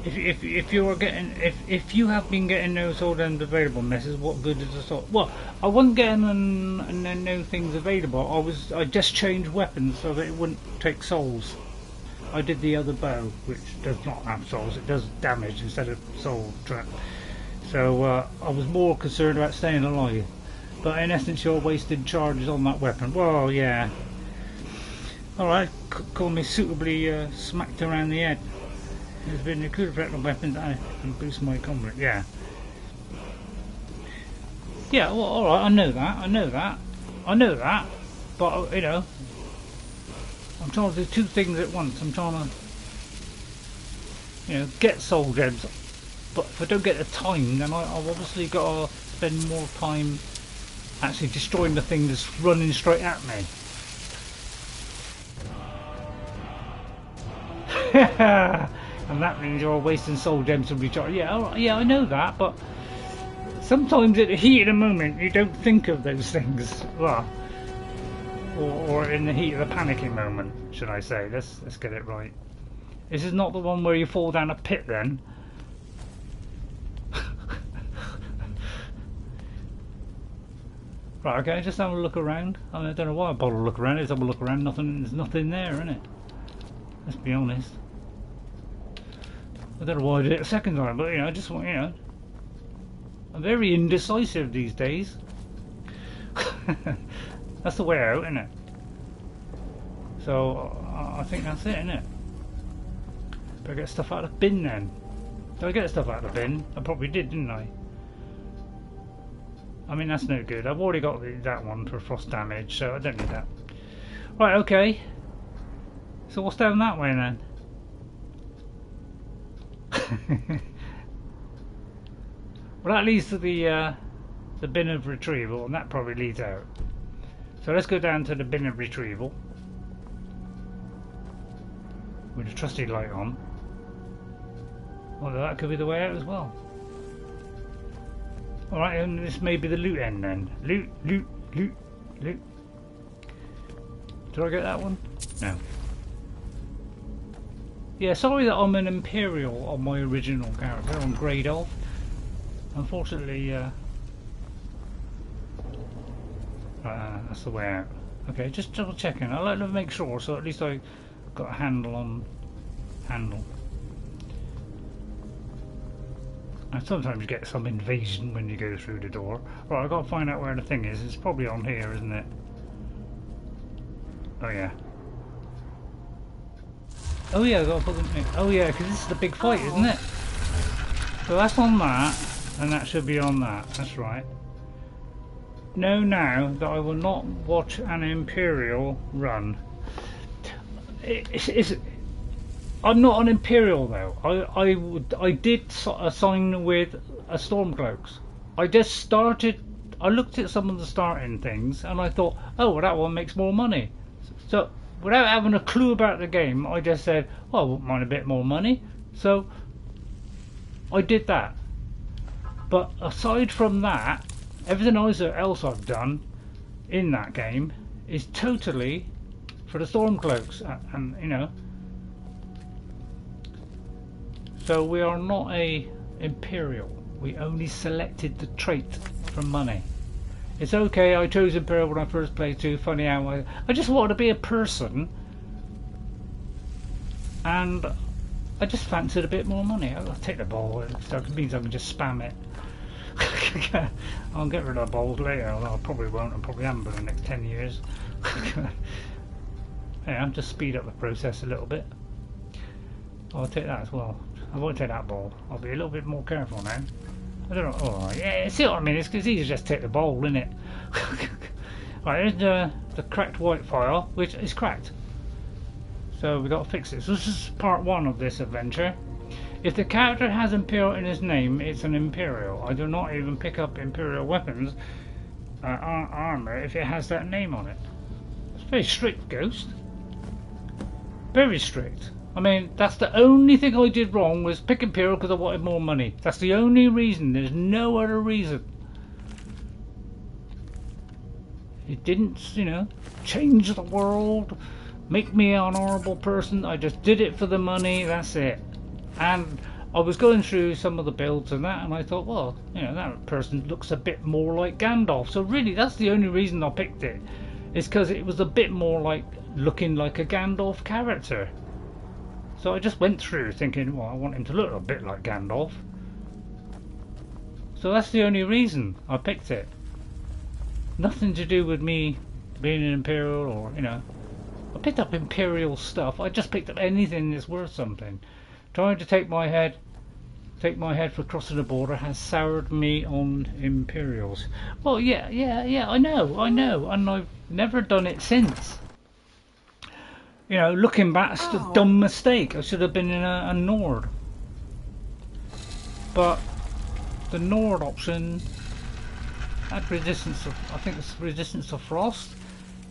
If you have been getting no sword ends available messes, what good is the sword? Well, I wasn't getting no things available. I just changed weapons so that it wouldn't take souls. I did the other bow, which does not have souls. It does damage instead of soul trap. So I was more concerned about staying alive. But in essence, you're wasting charges on that weapon. Well, yeah. All right, call me suitably smacked around the head. There's been a cool effect on weapons and boost my confidence. Yeah. Yeah, well, alright, I know that. But, you know, I'm trying to do two things at once. I'm trying to, you know, get soul gems. But if I don't get the time, then I've obviously got to spend more time actually destroying the thing that's running straight at me. And that means you're wasting soul gems to recharge. Yeah, yeah, I know that, but sometimes at the heat of the moment you don't think of those things. Well, or in the heat of the panicking moment, should I say? Let's get it right. This is not the one where you fall down a pit then. Right, okay, just have a look around. I mean, I don't know why I bother to look around. Let's have a look around. There's nothing there, isn't it? Let's be honest. I don't know why I did it a second time, but you know, I just want, you know, I'm very indecisive these days. That's the way out, isn't it? So I think that's it, isn't it? Better get stuff out of the bin then. Did I get stuff out of the bin? I probably did, didn't I? I mean, that's no good. I've already got that one for frost damage, so I don't need that. Right, okay. So what's down that way then? Well, that leads to the bin of retrieval, and that probably leads out. So let's go down to the bin of retrieval with the trusty light on. Well, that could be the way out as well. Alright, and this may be the loot end then. Loot, loot, loot, loot. Did I get that one? No. Yeah, sorry that I'm an Imperial on my original character, on Grade Elf. Unfortunately, that's the way out. Okay, just double checking. I like to make sure, so at least I got a handle on handle. And sometimes you get some invasion when you go through the door. Right, I've got to find out where the thing is. It's probably on here, isn't it? Oh yeah. Oh yeah, I've got to put them in. Oh yeah, because this is the big fight, isn't it? So that's on that, and that should be on that. That's right. Know now that I will not watch an Imperial run. I'm not an Imperial though. I did sign with a Stormcloaks. I just started. I looked at some of the starting things and I thought, oh, well, that one makes more money. So without having a clue about the game, I just said, well, I wouldn't mind a bit more money. So I did that. But aside from that, everything else I've done in that game is totally for the Stormcloaks, and you know. So we are not a Imperial. We only selected the trait from money. It's okay, I chose Imperial when I first played too. Funny how I just wanted to be a person, and I just fancied a bit more money. I'll take the ball. It means I can just spam it. I'll get rid of the balls later, although I probably won't. I probably haven't for the next 10 years. Yeah, just speed up the process a little bit. I'll take that as well. I won't take that ball. I'll be a little bit more careful now. I don't know. Oh, yeah, see what I mean? It's easy to just take the ball, isn't it? Right, here's the cracked White Phial, which is cracked. So we've got to fix it. So this is part 1 of this adventure. If the character has Imperial in his name, it's an Imperial. I do not even pick up Imperial weapons armor if it has that name on it. It's very strict, Ghost. Very strict. I mean, that's the only thing I did wrong, was pick Imperial because I wanted more money. That's the only reason. There's no other reason. It didn't, you know, change the world, make me an honourable person. I just did it for the money, that's it. And I was going through some of the builds and that, and I thought, well, you know, that person looks a bit more like Gandalf. So really, that's the only reason I picked it. Is because it was a bit more like looking like a Gandalf character. So I just went through thinking, well, I want him to look a bit like Gandalf. So that's the only reason I picked it. Nothing to do with me being an Imperial, or, you know. I picked up Imperial stuff. I just picked up anything that's worth something. Trying to take my head for crossing the border has soured me on Imperials. Well, yeah, I know, and I've never done it since. You know, looking back, it's a dumb mistake. I should have been in a Nord. But the Nord option had resistance of, I think it's resistance to frost,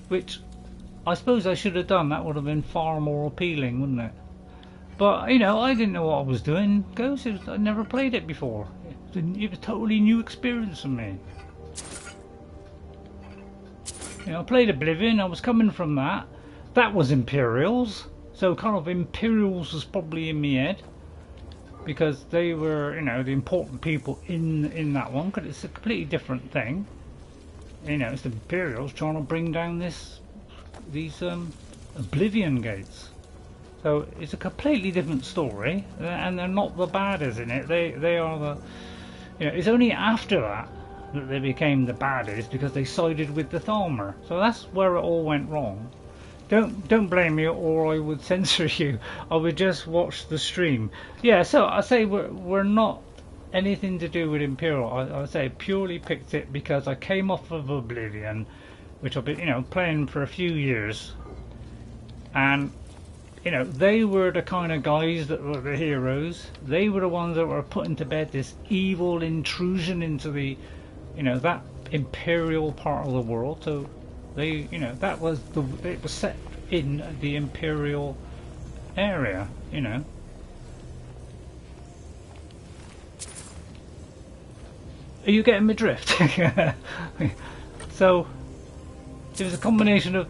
which I suppose I should have done. That would have been far more appealing, wouldn't it? But, you know, I didn't know what I was doing. Ghost, I'd never played it before. It was a totally new experience for me. You know, I played Oblivion. I was coming from that. That was Imperials. So kind of Imperials was probably in my head. Because they were, you know, the important people in that one. Because it's a completely different thing. You know, it's the Imperials trying to bring down these Oblivion gates. So it's a completely different story, and they're not the baddies in it. They are the, you know, it's only after that they became the baddies because they sided with the Falmer. So that's where it all went wrong. Don't blame me, or I would censor you. I would just watch the stream. Yeah. So I say we're not anything to do with Imperial. I say purely picked it because I came off of Oblivion, which I've been, you know, playing for a few years, and you know, they were the kind of guys that were the heroes. They were the ones that were putting to bed this evil intrusion into the, you know, that Imperial part of the world. So they, you know, that was it was set in the Imperial area, you know. Are you getting my drift? So it was a combination of,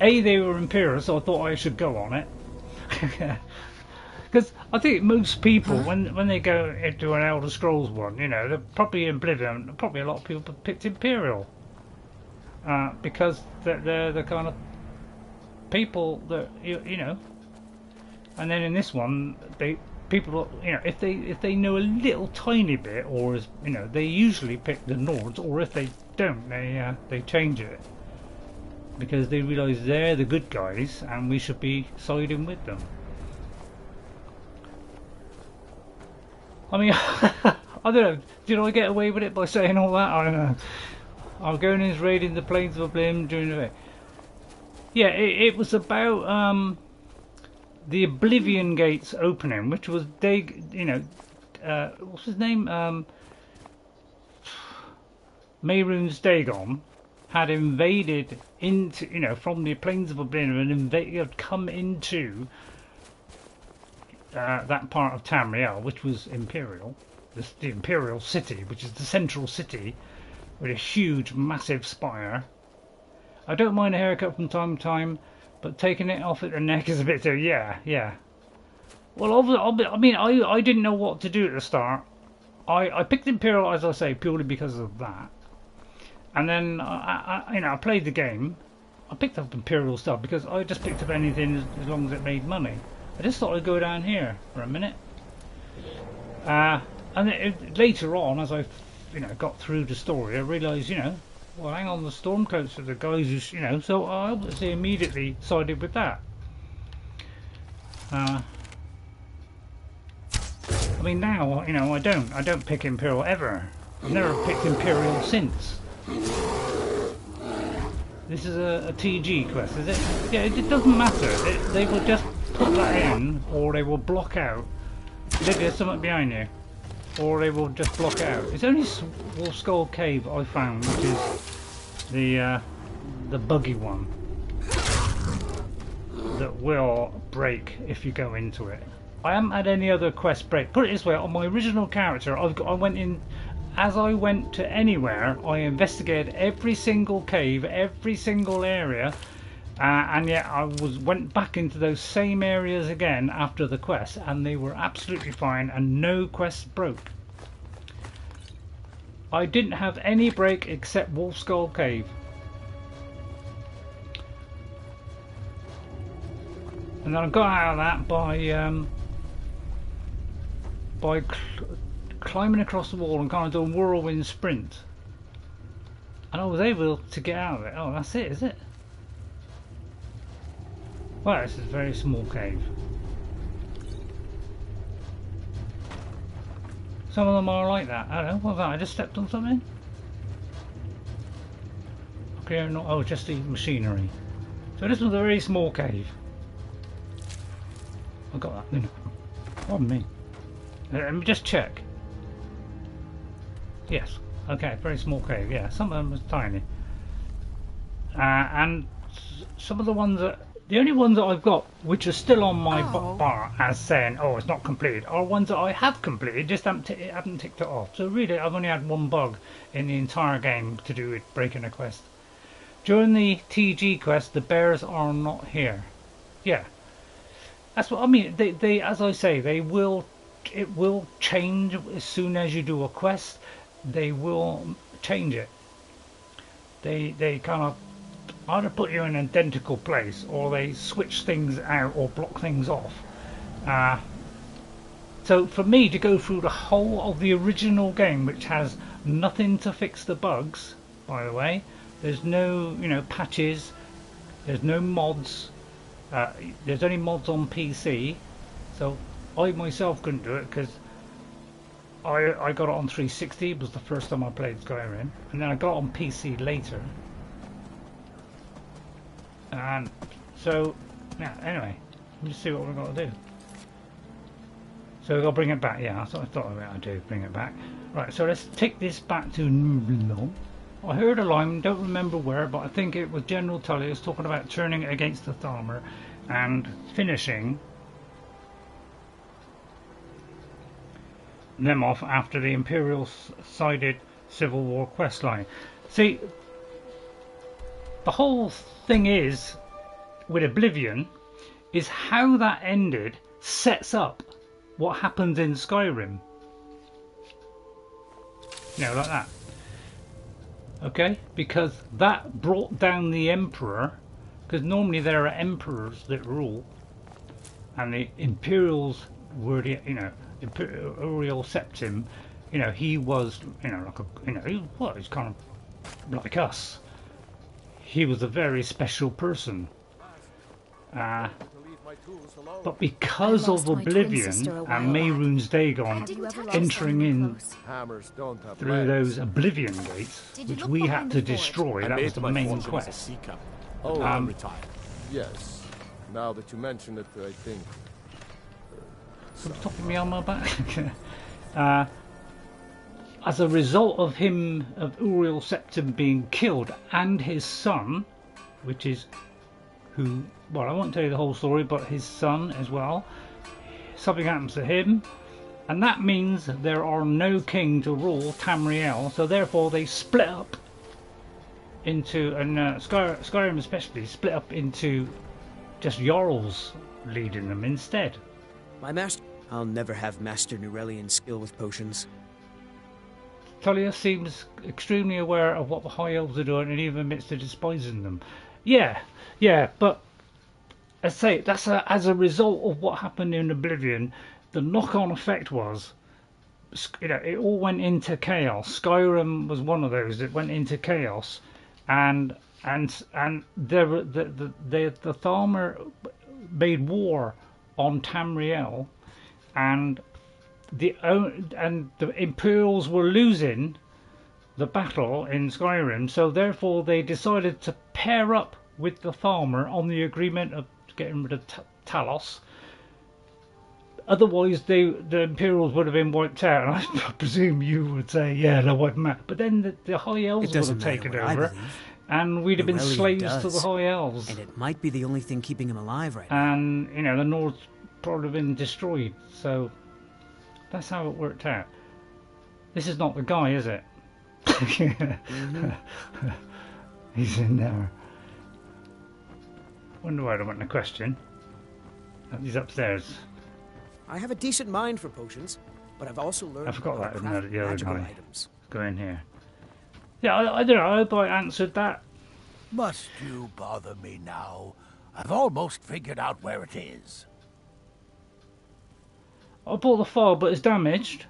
A, they were Imperial, so I thought I should go on it. Because I think most people, when they go into an Elder Scrolls one, you know, they're probably in Oblivion, probably a lot of people picked Imperial. Because they're the kind of people that you know, and then in this one, people, you know, if they know a little tiny bit, or as you know, they usually pick the Nords, or if they don't, they change it because they realise they're the good guys and we should be siding with them. I mean, I don't know. Did I get away with it by saying all that? I don't know. I'm going in raiding the plains of Oblivion during the day. Yeah, it was about the Oblivion Gates opening, which was what's his name? Mehrunes Dagon had invaded into, you know, from the plains of Oblivion, and had come into that part of Tamriel, which was Imperial, the Imperial city, which is the central city with a huge, massive spire. I don't mind a haircut from time to time, but taking it off at the neck is a bit too. Yeah. Well, I mean, I didn't know what to do at the start. I picked Imperial, as I say, purely because of that. And then I played the game. I picked up Imperial stuff because I just picked up anything as long as it made money. I just thought I'd go down here for a minute. And later on, as I got through the story, I realised, well, hang on, the Stormcoats are the guys who, so I obviously immediately sided with that. I mean, now, I don't pick Imperial ever. I've never picked Imperial since. This is a TG quest, is it? Yeah, it doesn't matter. They will just put that in, or they will block out. There's something behind you. Or they will just block out. It's only Wolf Skull Cave I found, which is the buggy one that will break if you go into it. I haven't had any other quest break. Put it this way: on my original character, I went in. As I went to anywhere, I investigated every single cave, every single area, and yet I went back into those same areas again after the quest, and they were absolutely fine, and no quests broke. I didn't have any break except Wolf Skull Cave. And then I got out of that by climbing across the wall and kind of doing a whirlwind sprint, and I was able to get out of it. Oh, that's it, is it? Well, this is a very small cave. Some of them are like that. I don't know, what's that? I just stepped on something? Okay, not, oh, just the machinery. So this was a very small cave. I got that. Pardon me. Let me just check. Yes. Okay, very small cave. Yeah, some of them was tiny. And some of the ones that, the only ones that I've got, which are still on my bar as saying, oh, it's not complete, are ones that I have completed, just haven't ticked it off. So really, I've only had one bug in the entire game to do with breaking a quest. During the TG quest, the bears are not here. Yeah. That's what I mean. They as I say, it will change as soon as you do a quest. They will change it. They kind of either put you in an identical place, or they switch things out or block things off. So for me to go through the whole of the original game, which has nothing to fix the bugs, by the way, there's no patches, there's no mods, there's only mods on PC, so I myself couldn't do it because I got it on 360. It was the first time I played Skyrim, and then I got it on PC later. And so, yeah, anyway, let's see what we've got to do. So we've got to bring it back. Yeah, that's what I thought I'd do, bring it back. Right, so let's take this back to Neugrad. I heard a line, don't remember where, but I think it was General Tullius talking about turning it against the Falmer and finishing them off after the Imperial-sided Civil War questline. See, the whole thing is, with Oblivion, is how that ended sets up what happens in Skyrim. Like that. Okay? Because that brought down the Emperor because normally there are emperors that rule, and the Imperials were the, Imperial Septim. He was, like he's kind of like us. He was a very special person. But because of Oblivion and Mehrunes Dagon entering in through those Oblivion gates, which we had to destroy, that was the main quest. I'm retired. Yes. Now that you mention it, I think... Top of me on my back. As a result of Uriel Septim being killed, and his son, which is who, well, I won't tell you the whole story, but his son as well, something happens to him, and that means there are no king to rule Tamriel, so therefore they split up into, and Skyrim especially, split up into just Jarls leading them instead. My master... I'll never have Master Nurelian's skill with potions. Tullius seems extremely aware of what the High Elves are doing and even admits to despising them. Yeah, but I say that's as a result of what happened in Oblivion. The knock-on effect was, it all went into chaos. Skyrim was one of those that went into chaos, and there were the Falmer made war on Tamriel, and the Imperials were losing the battle in Skyrim, so therefore they decided to pair up with the Falmer on the agreement of getting rid of Talos. Otherwise, the Imperials would have been wiped out. And I presume you would say, yeah, they're wiped out. But then the High Elves would have taken over, and we'd have been slaves to the High Elves. And it might be the only thing keeping him alive right now. And, the North's probably been destroyed. So that's how it worked out. This is not the guy, is it? Mm-hmm. He's in there. Wonder why I went in the question. He's upstairs. I have a decent mind for potions, but I've also learned. I forgot that, isn't it? The other guy. Items. Let's go in here. Yeah, I don't know. I hope I answered that. Must you bother me now? I've almost figured out where it is. I bought the file, but it's damaged.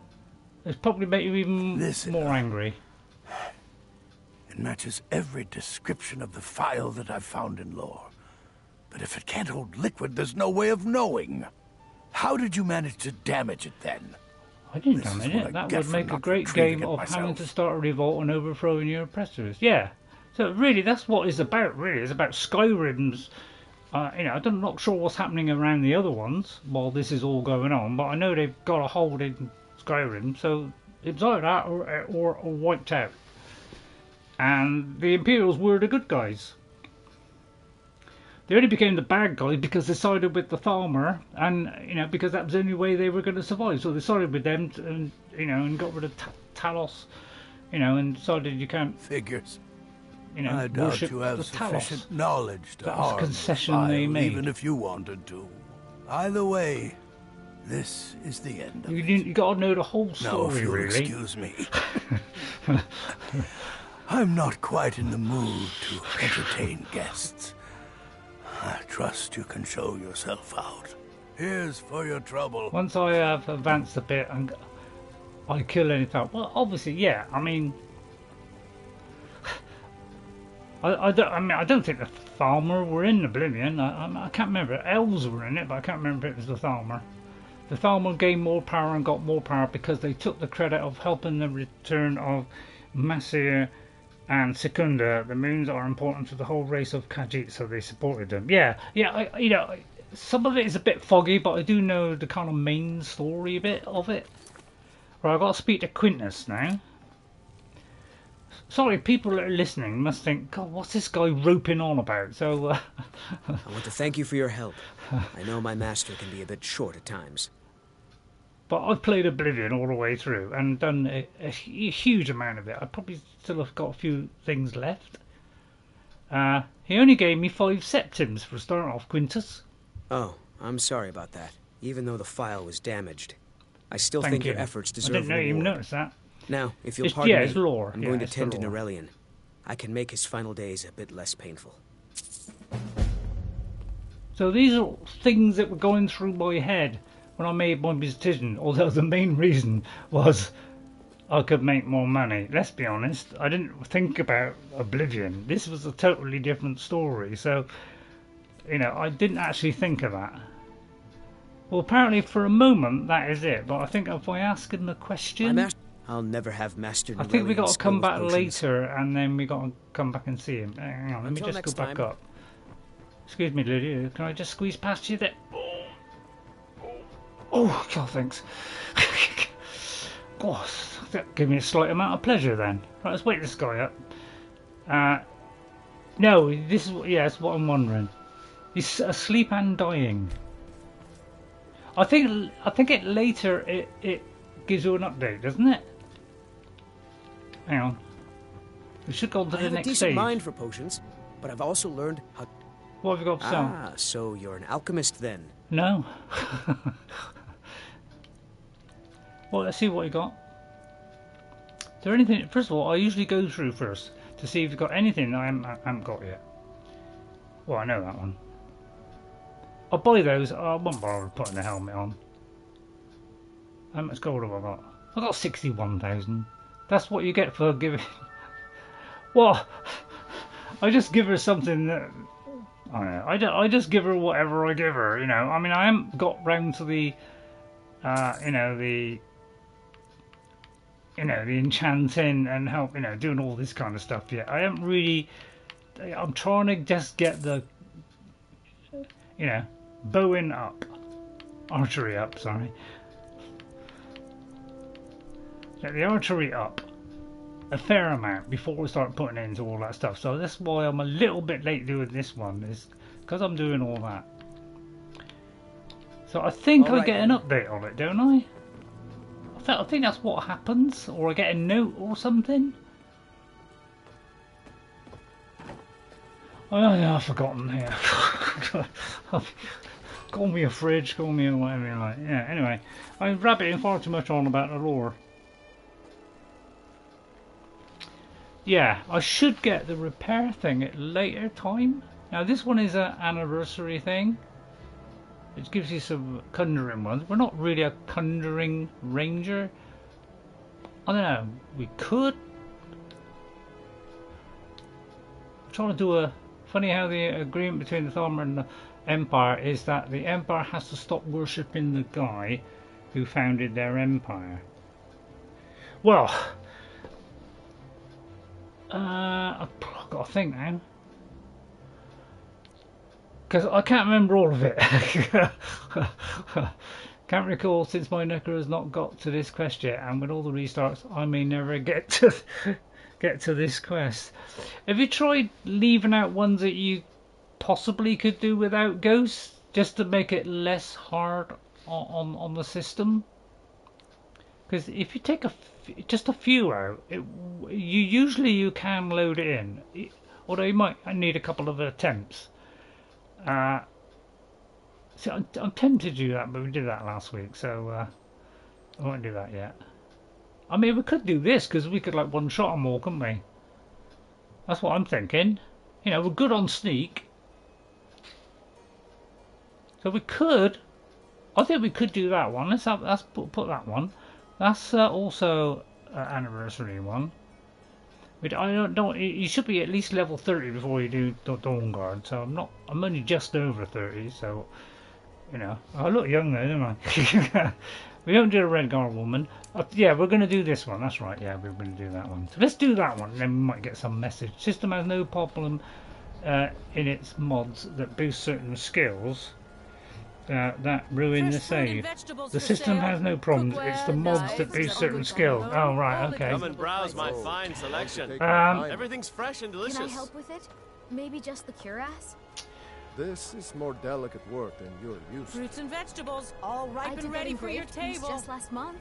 It's probably make you even more angry. It matches every description of the file that I've found in lore. But if it can't hold liquid, there's no way of knowing. How did you manage to damage it then? I didn't damage it. That would make a great game of having to start a revolt and overthrowing your oppressors. Yeah. So really, that's what it's about. Really, it's about Skyrim's. I'm not sure what's happening around the other ones while this is all going on, but I know they've got a hold in Skyrim, so it's either that or wiped out. And the Imperials were the good guys. They only became the bad guys because they sided with the Falmer, and because that was the only way they were going to survive. So they sided with them, and got rid of Talos, and decided you can't. Figures. I doubt you have sufficient knowledge to harm the concession they made, even if you wanted to. Either way, this is the end of it. You got to know the whole story, now, if you'll really. Excuse me. I'm not quite in the mood to entertain guests. I trust you can show yourself out. Here's for your trouble. Once I have advanced a bit and I kill anything, well, obviously, yeah. I mean, I don't think the Falmer were in Oblivion. I can't remember. Elves were in it, but I can't remember if it was the Falmer. The Falmer gained more power and got more power because they took the credit of helping the return of Masir and Secunda. The moons are important to the whole race of Khajiit, so they supported them. Yeah. Some of it is a bit foggy, but I do know the kind of main story a bit of it. Right, I've got to speak to Quintus now. Sorry, people that are listening must think, God, what's this guy roping on about? So, I want to thank you for your help. I know my master can be a bit short at times. But I've played Oblivion all the way through and done a huge amount of it. I probably still have got a few things left. He only gave me 5 septims for a start off, Quintus. Oh, I'm sorry about that. Even though the file was damaged, I still think your efforts deserve I didn't know reward. you noticed that. Now, if you'll pardon me, it's lore. I'm going to tend to Nurelian. I can make his final days a bit less painful. So these are things that were going through my head when I made my decision, although the main reason was I could make more money. Let's be honest, I didn't think about Oblivion. This was a totally different story, so, you know, I didn't actually think of that. Well, apparently for a moment that is it, but I think if I ask him a question... I'll never have mastered. I think we got to come back later, and then we got to come back and see him. Hang on, let me just go back up. Excuse me, Lydia, can I just squeeze past you there? Oh, God, thanks. God, that gave me a slight amount of pleasure then. Right, let's wake this guy up. No, this is, yeah, that's what I'm wondering. He's asleep and dying. I think it later it gives you an update, doesn't it? Hang on. We should go on to the next stage. I have a decent mind for potions, but I've also learned how... What have you got to sell? Ah, so you're an alchemist then? No. Well, let's see what you got. Is there anything... First of all, I usually go through first to see if you've got anything that I haven't got yet. Well, I know that one. I'll buy those. I won't bother putting the helmet on. How much gold have I got? I got 61,000. That's what you get for giving... Well, I just give her something that... I don't know. I just give her whatever I give her, you know. I mean, I haven't got round to the... you know, the enchanting and help, you know, doing all this kind of stuff yet. I haven't really... I'm trying to just get the... You know, bowing up. Archery up, sorry. Get the archery up a fair amount before we start putting into all that stuff. So that's why I'm a little bit late doing this one, is because I'm doing all that. So I think I get an update on it, don't I? I think that's what happens, or I get a note or something. Oh yeah, I've forgotten here. Call me a fridge, call me a whatever you like. Yeah, anyway, I'm rabbiting far too much on about the lore. Yeah, I should get the repair thing at a later time. Now this one is an anniversary thing. It gives you some conjuring ones. We're not really a conjuring ranger. I don't know, we could. I'm trying to do a... Funny how the agreement between the Falmer and the Empire is that the Empire has to stop worshipping the guy who founded their empire. Well... I've got to think now, because I can't remember all of it. Can't recall since my knucker has not got to this quest yet, and with all the restarts I may never get to this quest. Have you tried leaving out ones that you possibly could do without ghosts, just to make it less hard on the system? Because if you take just a few out, usually you can load it in, although you might need a couple of attempts. See, I'm tempted to do that, but we did that last week, so I won't do that yet. I mean, we could do this, because we could like one-shot them all, couldn't we? That's what I'm thinking. You know, we're good on sneak. So we could... I think we could do that one. Let's put that one. That's also an anniversary one. But I don't. You should be at least level 30 before you do Dawn Guard. So I'm only just over 30. So, you know, I look young though, don't I? We don't do a Red Guard woman. Yeah, we're going to do this one. That's right. Yeah, we're going to do that one. So let's do that one, and then we might get some message. System has no problem in its mods that boost certain skills. That ruin the save. The system has no problems. It's the mods that boost certain skills. Oh right, okay. Come and browse my fine selection. Everything's fresh and delicious. Can I help with it? Maybe just the cuirass? This is more delicate work than you're used to. Fruits and vegetables, all ripe and ready for your table. Just last month.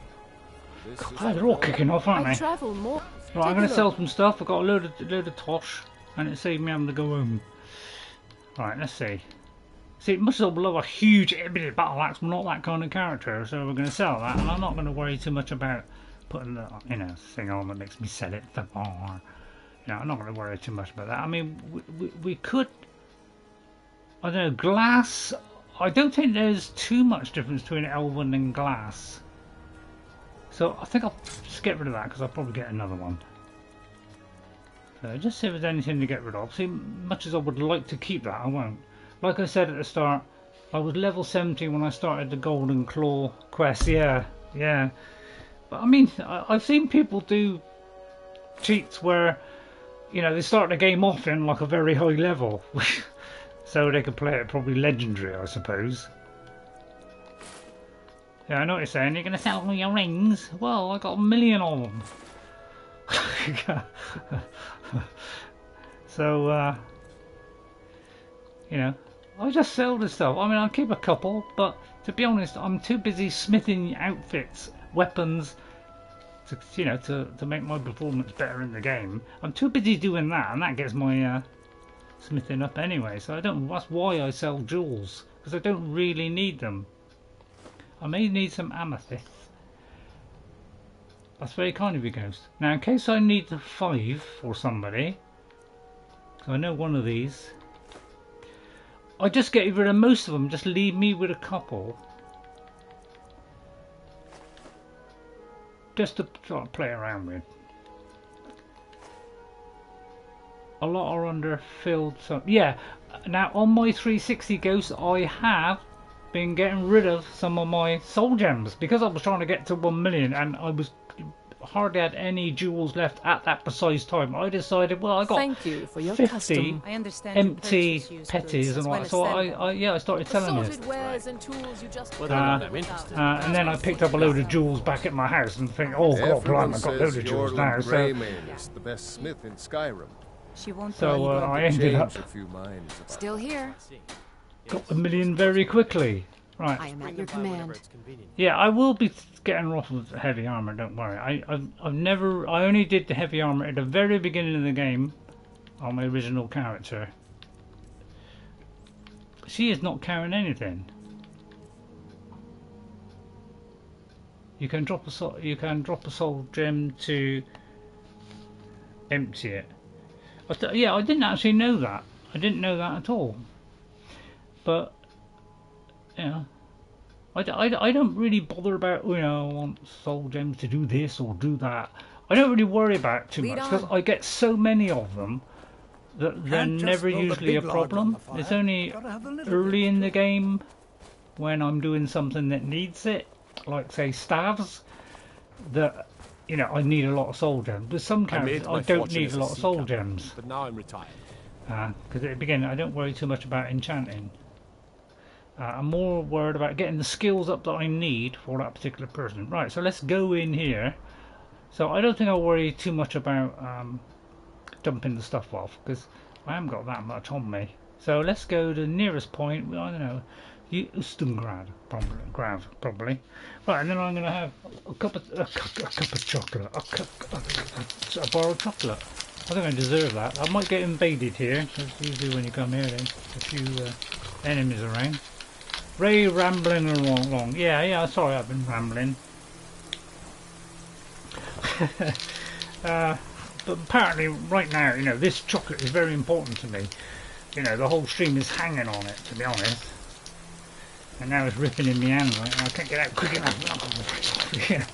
God, they're all kicking off, aren't they? Travel more. Right, I'm going to sell some stuff. I've got a load of tosh, and it saved me having to go home. Right, let's see. See, much as I love a huge battle axe, I'm not that kind of character, so we're going to sell that, and I'm not going to worry too much about putting the, you know, thing on that makes me sell it. You know, I'm not going to worry too much about that. I mean, we could. I don't know, glass. I don't think there's too much difference between elven and glass. So I think I'll just get rid of that because I'll probably get another one. So just see if there's anything to get rid of. See, much as I would like to keep that, I won't. Like I said at the start, I was level 70 when I started the Golden Claw quest. Yeah. But I mean, I've seen people do cheats where, you know, they start the game off in like a very high level. So they could play it probably legendary, I suppose. Yeah, I know what you're saying. You're going to sell all your rings? Well, I got 1 million of them. So, you know, I just sell this stuff. I mean, I'll keep a couple, but to be honest, I'm too busy smithing outfits, weapons, to, you know, to make my performance better in the game. I'm too busy doing that, and that gets my smithing up anyway. So I don't. That's why I sell jewels, because I don't really need them. I may need some amethyst. That's very kind of you, Ghost. Now, in case I need the 5 for somebody, so I know one of these, I just get rid of most of them. Just leave me with a couple, just to sort of play around with. A lot are under filled. So yeah. Now on my 360 Ghost, I have been getting rid of some of my soul gems because I was trying to get to 1 million and I was hardly had any jewels left at that precise time. I decided, well, I got Thank you for your 50 custom. I understand empty petties and all that. So I started selling it. Wares and tools you just and then I picked up a load of jewels back at my house and think, oh god, blimey, I've got a load of jewels now. So is the best smith in Skyrim. She won't. So I ended up Still here. got 1 million very quickly. Right. I am at your command. Yeah, I will be getting off with heavy armor. Don't worry. I've never. I only did the heavy armor at the very beginning of the game on my original character. She is not carrying anything. You can drop a soul. You can drop a soul gem to empty it. Yeah, I didn't actually know that. I didn't know that at all. But yeah, I don't really bother about, you know, I want soul gems to do this or do that. I don't really worry about it too much because I get so many of them that they're never usually a problem. It's only early in the game when I'm doing something that needs it, like say staves, that, you know, I need a lot of soul gems. With some characters, I don't need a lot of soul gems. But now I'm retired. Because at the beginning, I don't worry too much about enchanting. I'm more worried about getting the skills up that I need for that particular person. Right, so let's go in here. So I don't think I'll worry too much about dumping the stuff off, because I haven't got that much on me. So let's go to the nearest point. I don't know, Neugrad, probably. Right, and then I'm going to have a cup of chocolate, a bar of chocolate. I think I deserve that. I might get invaded here, because usually when you come here, there's a few enemies around. Ray rambling along. Yeah, sorry I've been rambling. But apparently right now, you know, this chocolate is very important to me. You know, the whole stream is hanging on it, to be honest. And now it's ripping in my hand, right? And I can't get out quick enough. Yeah.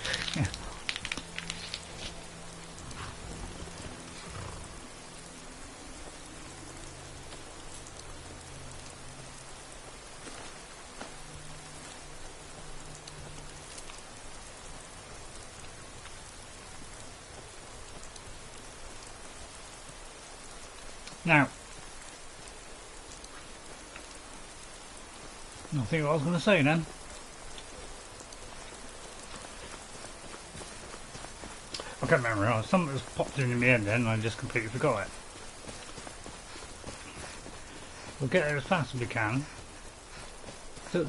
Now, I think what I was going to say then. I can't remember. Something was popped into my head then and I just completely forgot it. We'll get there as fast as we can. So,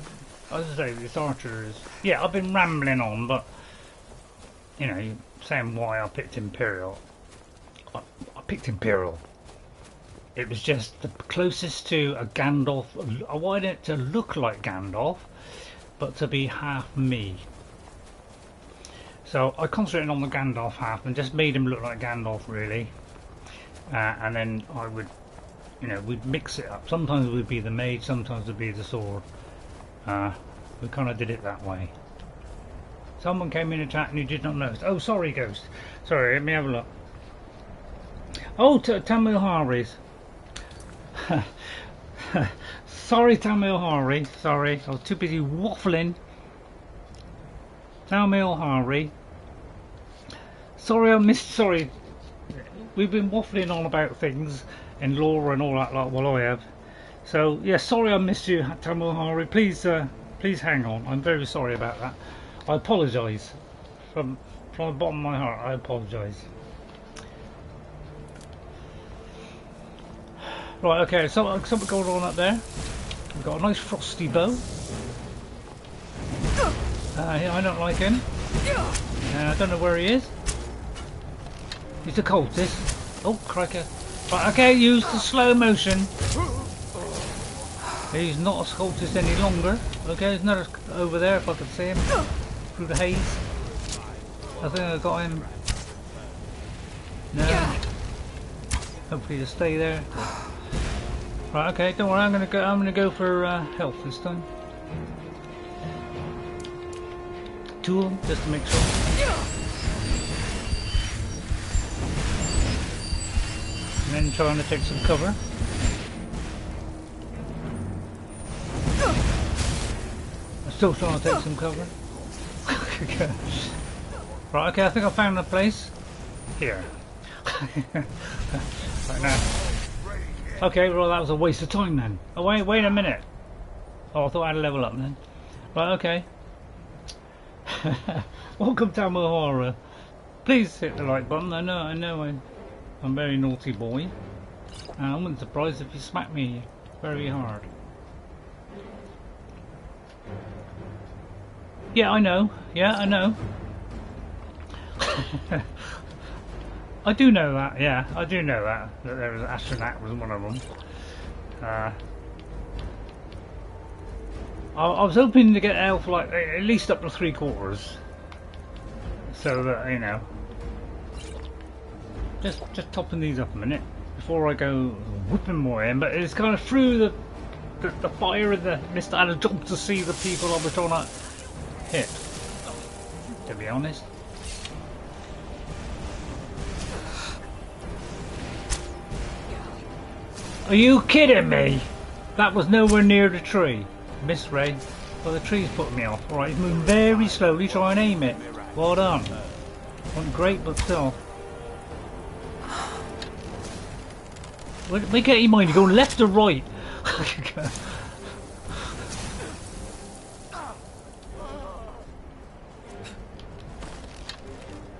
as I say, this archer is... Yeah, I've been rambling on, but... You know, you're saying why I picked Imperial. I picked Imperial. It was just the closest to a Gandalf. I wanted it to look like Gandalf, but to be half me. So I concentrated on the Gandalf half and just made him look like Gandalf, really. And then I would you know, we'd mix it up. Sometimes we'd be the mage, sometimes we'd be the sword. We kind of did it that way. Someone came in and chat and you did not notice. Oh, sorry, Ghost. Sorry, let me have a look. Oh, Tamil Harris. Sorry, Tamil Hari. Sorry, I was too busy waffling. Tamil Hari. Sorry, I missed. Sorry, we've been waffling on about things and lore and all that. Like, well, I have. So yeah, sorry I missed you, Tamil Hari. Please, please hang on. I'm very sorry about that. I apologise from the bottom of my heart. I apologise. Right, okay, so something going on up there. We've got a nice frosty bow. I don't like him. I don't know where he is. He's a cultist. Oh, cracker. Right, okay, use the slow motion. He's not a cultist any longer. Okay, there's another over there if I can see him. Through the haze. I think I got him. No. Hopefully he'll stay there. Right, okay, don't worry, I'm gonna go for health this time. Tool, just to make sure. And then trying to take some cover. I'm still trying to take some cover. Right, okay, I think I found a place. Here. Right now. Okay, well that was a waste of time then. Oh wait a minute. Oh, I thought I had a level up then. Right, okay. Welcome to Mahara. Please hit the like button. I know I'm a very naughty boy. And I wouldn't be surprised if you smack me very hard. Yeah, I know. Yeah, I know. I do know that, yeah, I do know that there was an astronaut was one of them. I was hoping to get health like at least up to 3/4, so that you know. Just topping these up a minute before I go whipping more in, but it's kind of through the fire and the mist. I had a job to see the people I was trying to hit. To be honest. Are you kidding me? That was nowhere near the tree. Miss Ray. Well, the tree's putting me off. Alright, he's moving very slowly. Try and aim it. Well done. Wasn't great, but still. Make it in mind. You're going left or right.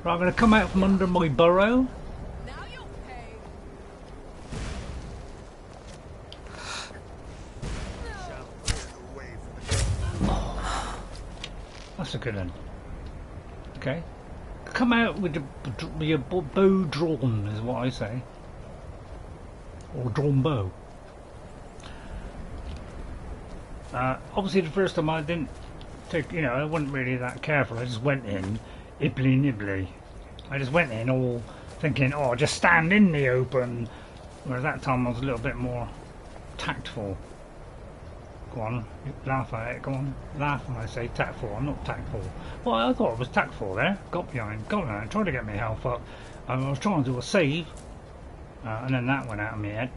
Right, I'm going to come out from under my burrow. That's a good one. Okay. Come out with your bow drawn, is what I say. Or drawn bow. Obviously the first time I didn't take, you know, I wasn't really that careful. I just went in, ibbly nibbly. I just went in all thinking, oh, just stand in the open. Whereas that time I was a little bit more tactful. Go on, laugh at it, go on. Laugh when I say tactful, I'm not tactful. Well, I thought I was tactful there. Got behind, tried to get my health up. I was trying to do a save. And then that went out of my head.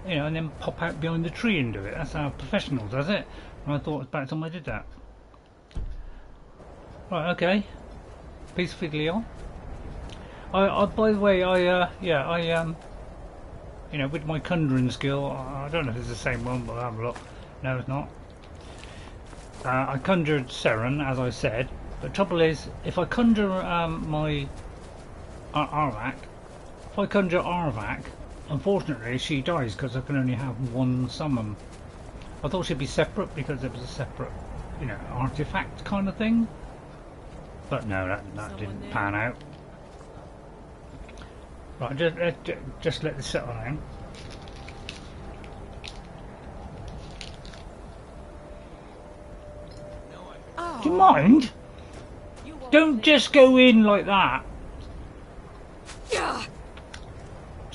You know, and then pop out behind the tree and do it. That's how a professional does it. And I thought it was about time I did that. Right, okay. Peace fiddly on. By the way, you know, with my conjuring skill, I don't know if it's the same one, but I'll have a look. No, it's not. I conjured Seren, as I said, but the trouble is, if I conjure my Arvak, if I conjure Arvak, unfortunately she dies because I can only have one summon. I thought she'd be separate because it was a separate, you know, artifact kind of thing. But no, that didn't pan out. Right, just let this settle down. Oh. Do you mind? Don't just go in like that.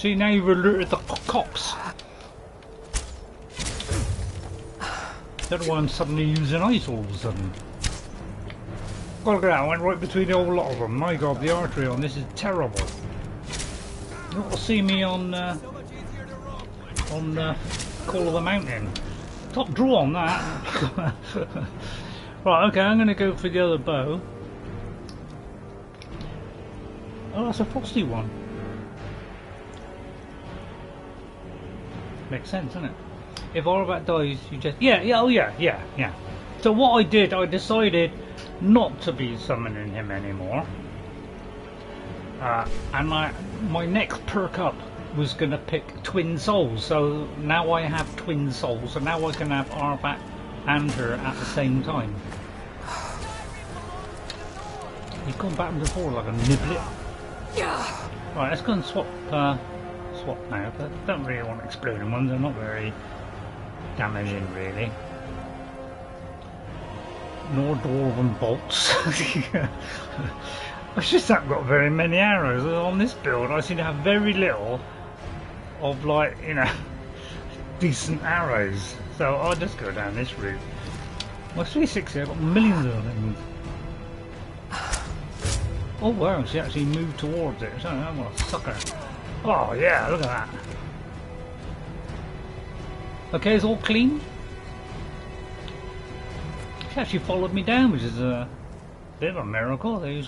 See, now you've alerted the cops. Don't know why I'm suddenly using ice all of a sudden. God, look at that, I went right between the whole lot of them. My God, the artery on this is terrible. You ought to see me on Call of the Mountain. Top draw on that. Right, okay, I'm going to go for the other bow. Oh, that's a frosty one. Makes sense, doesn't it? If Orvat dies, you just... Yeah. So what I did, I decided not to be summoning him anymore. And my next perk up was going to pick Twin Souls. So now I have Twin Souls. So now I can have Orvat and her at the same time. He's gone back and forth like a niblet. Right, let's go and swap now. But I don't really want exploding ones. They're not very damaging, really. Nor dwarven bolts. I just haven't got very many arrows on this build. I seem to have very little of, like, you know, decent arrows. So I'll just go down this route. My 360, I've got millions of them. Oh wow, she actually moved towards it. So I'm a sucker. Oh yeah, look at that. Okay, it's all clean. She actually followed me down, which is a bit of a miracle. I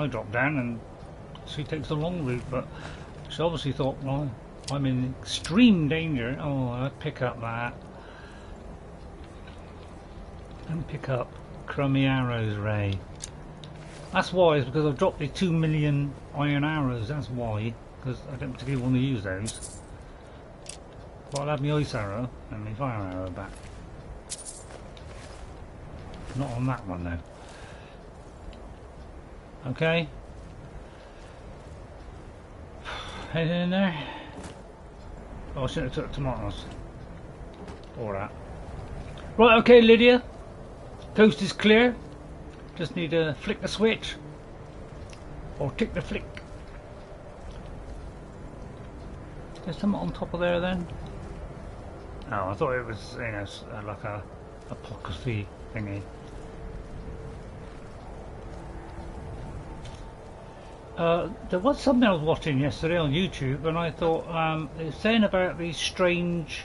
drop down and she takes the long route, but she obviously thought, well, I'm in extreme danger. Oh, I'd pick up that. And pick up crummy arrows, Ray. That's why, it's because I've dropped the 2 million iron arrows, that's why. Because I don't particularly want to use those. But I'll have my ice arrow and my fire arrow back. Not on that one though. Okay. Head in there. Oh, I shouldn't have took tomatoes. All that. Right, okay, Lydia. Coast is clear. Just need to flick the switch. Or tick the flick. There's something on top of there then? Oh, I thought it was, you know, like a apocryphy thingy. There was something I was watching yesterday on YouTube, and I thought it was saying about these strange,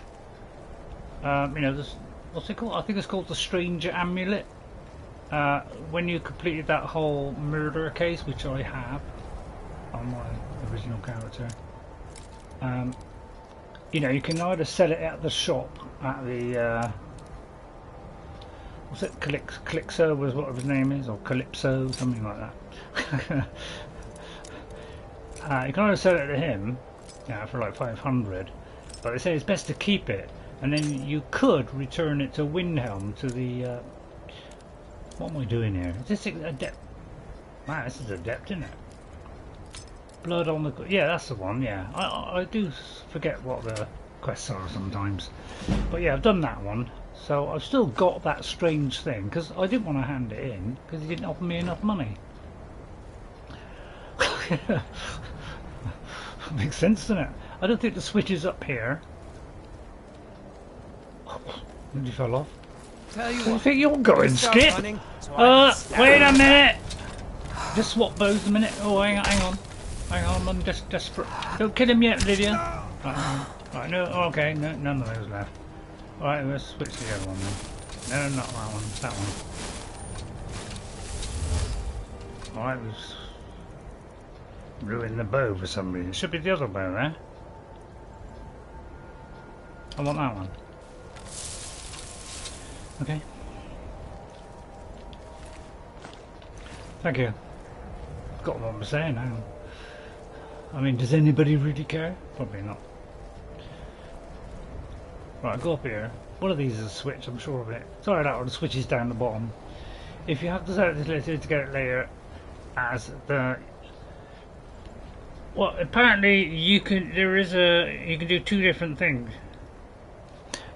you know, this, what's it called? I think it's called the Stranger Amulet. When you completed that whole murder case, which I have on my original character, you know, you can either sell it at the shop at the what's it, Calixo was what his name is, or Calypso, something like that. You can either sell it to him, yeah, for like 500, but they say it's best to keep it, and then you could return it to Windhelm, to the what am I doing here? Is this Adept? Man, this is Adept, isn't it? Blood on the... Yeah, that's the one, yeah. I do forget what the quests are sometimes. But yeah, I've done that one. So I've still got that strange thing, because I didn't want to hand it in, because he didn't offer me enough money. Makes sense, doesn't it? I don't think the switch is up here. When you fell off. Tell you Where do you what, think you're going, Skip? Wait a minute! Just swap bows a minute. Oh, hang on. I'm just desperate. Don't kill him yet, Lydia. Right, no, okay, no, none of those left. Alright, let's switch to the other one then. No, not that one, that one. Alright, we've ruined the bow for some reason. It should be the other bow there. I want that one. Okay. Thank you. Got what I'm saying now. I mean, does anybody really care? Probably not. Right, go up here. One of these is a switch, I'm sure of it. Sorry, that one, the switch is down the bottom. If you have to set this later to get it later as the... Well, apparently you can, you can do two different things.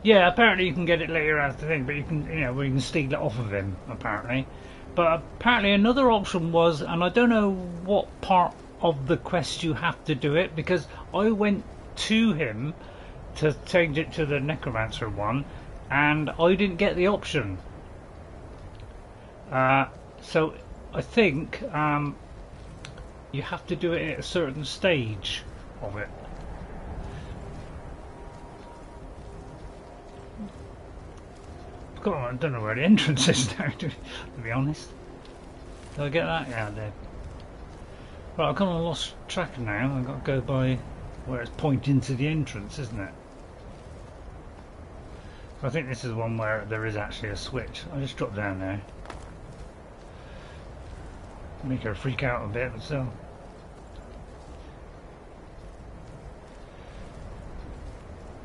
Yeah, apparently you can get it later as the thing, but you can, you know, where you can steal it off of him, apparently. But apparently another option was, and I don't know what part of the quest you have to do it, because I went to him to change it to the Necromancer one and I didn't get the option. So I think you have to do it at a certain stage of it. I don't know where the entrance is now, to be honest. Did I get that? Yeah, I did. Right, I've kind of lost track now. I've got to go by where it's pointing to the entrance, isn't it? I think this is one where there is actually a switch. I'll just drop down there. Make her freak out a bit, so.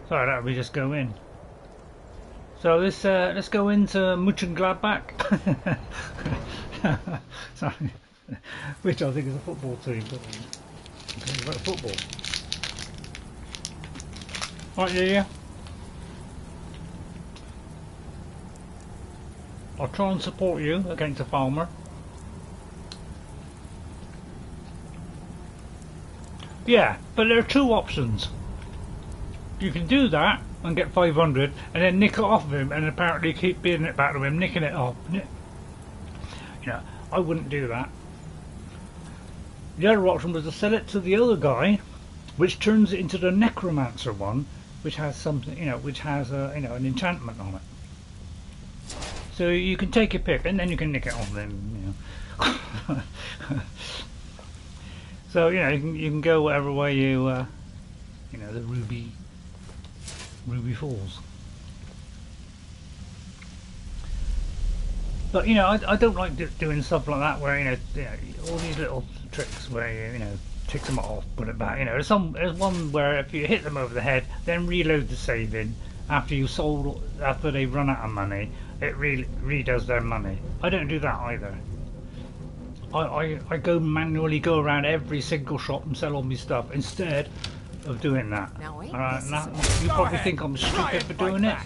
Sorry, that we just go in. So this, let's go into Mönchengladbach. Sorry, which I think is a football team. But okay, about football. Right, yeah. I'll try and support you against a Falmer. Yeah, but there are two options. You can do that and get 500 and then nick it off of him and apparently keep bidding it back to him, nicking it off. You know, I wouldn't do that. The other option was to sell it to the other guy, which turns it into the Necromancer one, which has something, you know, which has a, you know, an enchantment on it. So you can take your pick and then you can nick it off them, you know. So you know, you can go whatever way you know, the Ruby Falls. But you know, I don't like doing stuff like that where you know all these little tricks where you know tick them off, put it back. You know, there's one where if you hit them over the head, then reload the saving after they run out of money, it redoes their money. I don't do that either. I go manually go around every single shop and sell all my stuff instead of doing that. Alright, you probably think I'm stupid for doing it,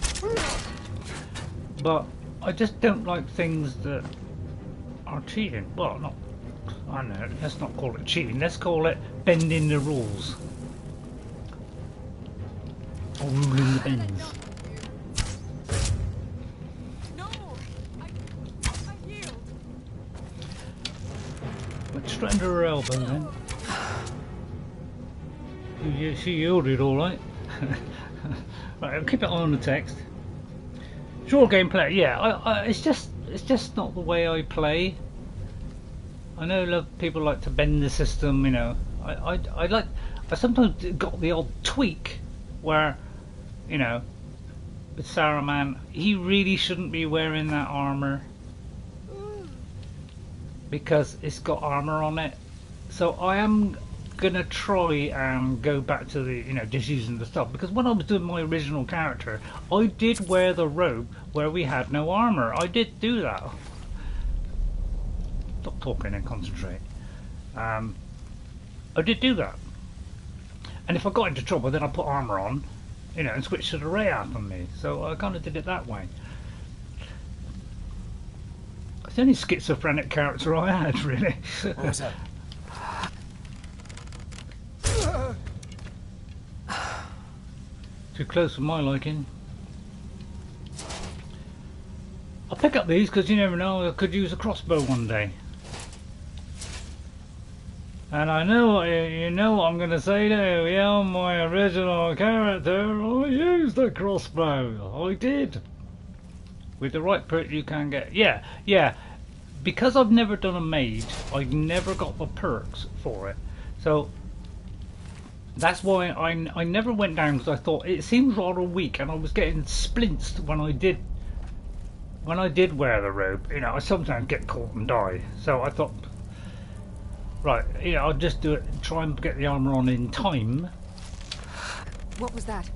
but I just don't like things that are cheating. Well, not, I don't know, let's not call it cheating, let's call it bending the rules. Or ruling the bends. Went straight under her elbow then. She yielded alright. Right, I'll keep it on the text. Short gameplay, yeah, it's just not the way I play. I know people like to bend the system, you know. I sometimes got the odd tweak where, you know, with Saruman, he really shouldn't be wearing that armor because it's got armor on it. So I am gonna try and go back to the, you know, just using the stuff, because when I was doing my original character, I did wear the robe where we had no armor. I did do that. Stop talking and concentrate. I did do that, and if I got into trouble, then I put armor on, you know, and switched to the ray out on me. So I kind of did it that way. It's the only schizophrenic character I had, really. What was that? Too close for my liking. I'll pick up these because you never know, I could use a crossbow one day. And I know, you know what I'm going to say there. Yeah, my original character, I used a crossbow. I did. With the right perk you can get. Yeah. Because I've never done a mage, I've never got the perks for it. So that's why I never went down, because I thought it seems rather weak, and I was getting splints when I did wear the robe. You know, I sometimes get caught and die. So I thought, right, you know, I'll just do it, try and get the armor on in time. What was that?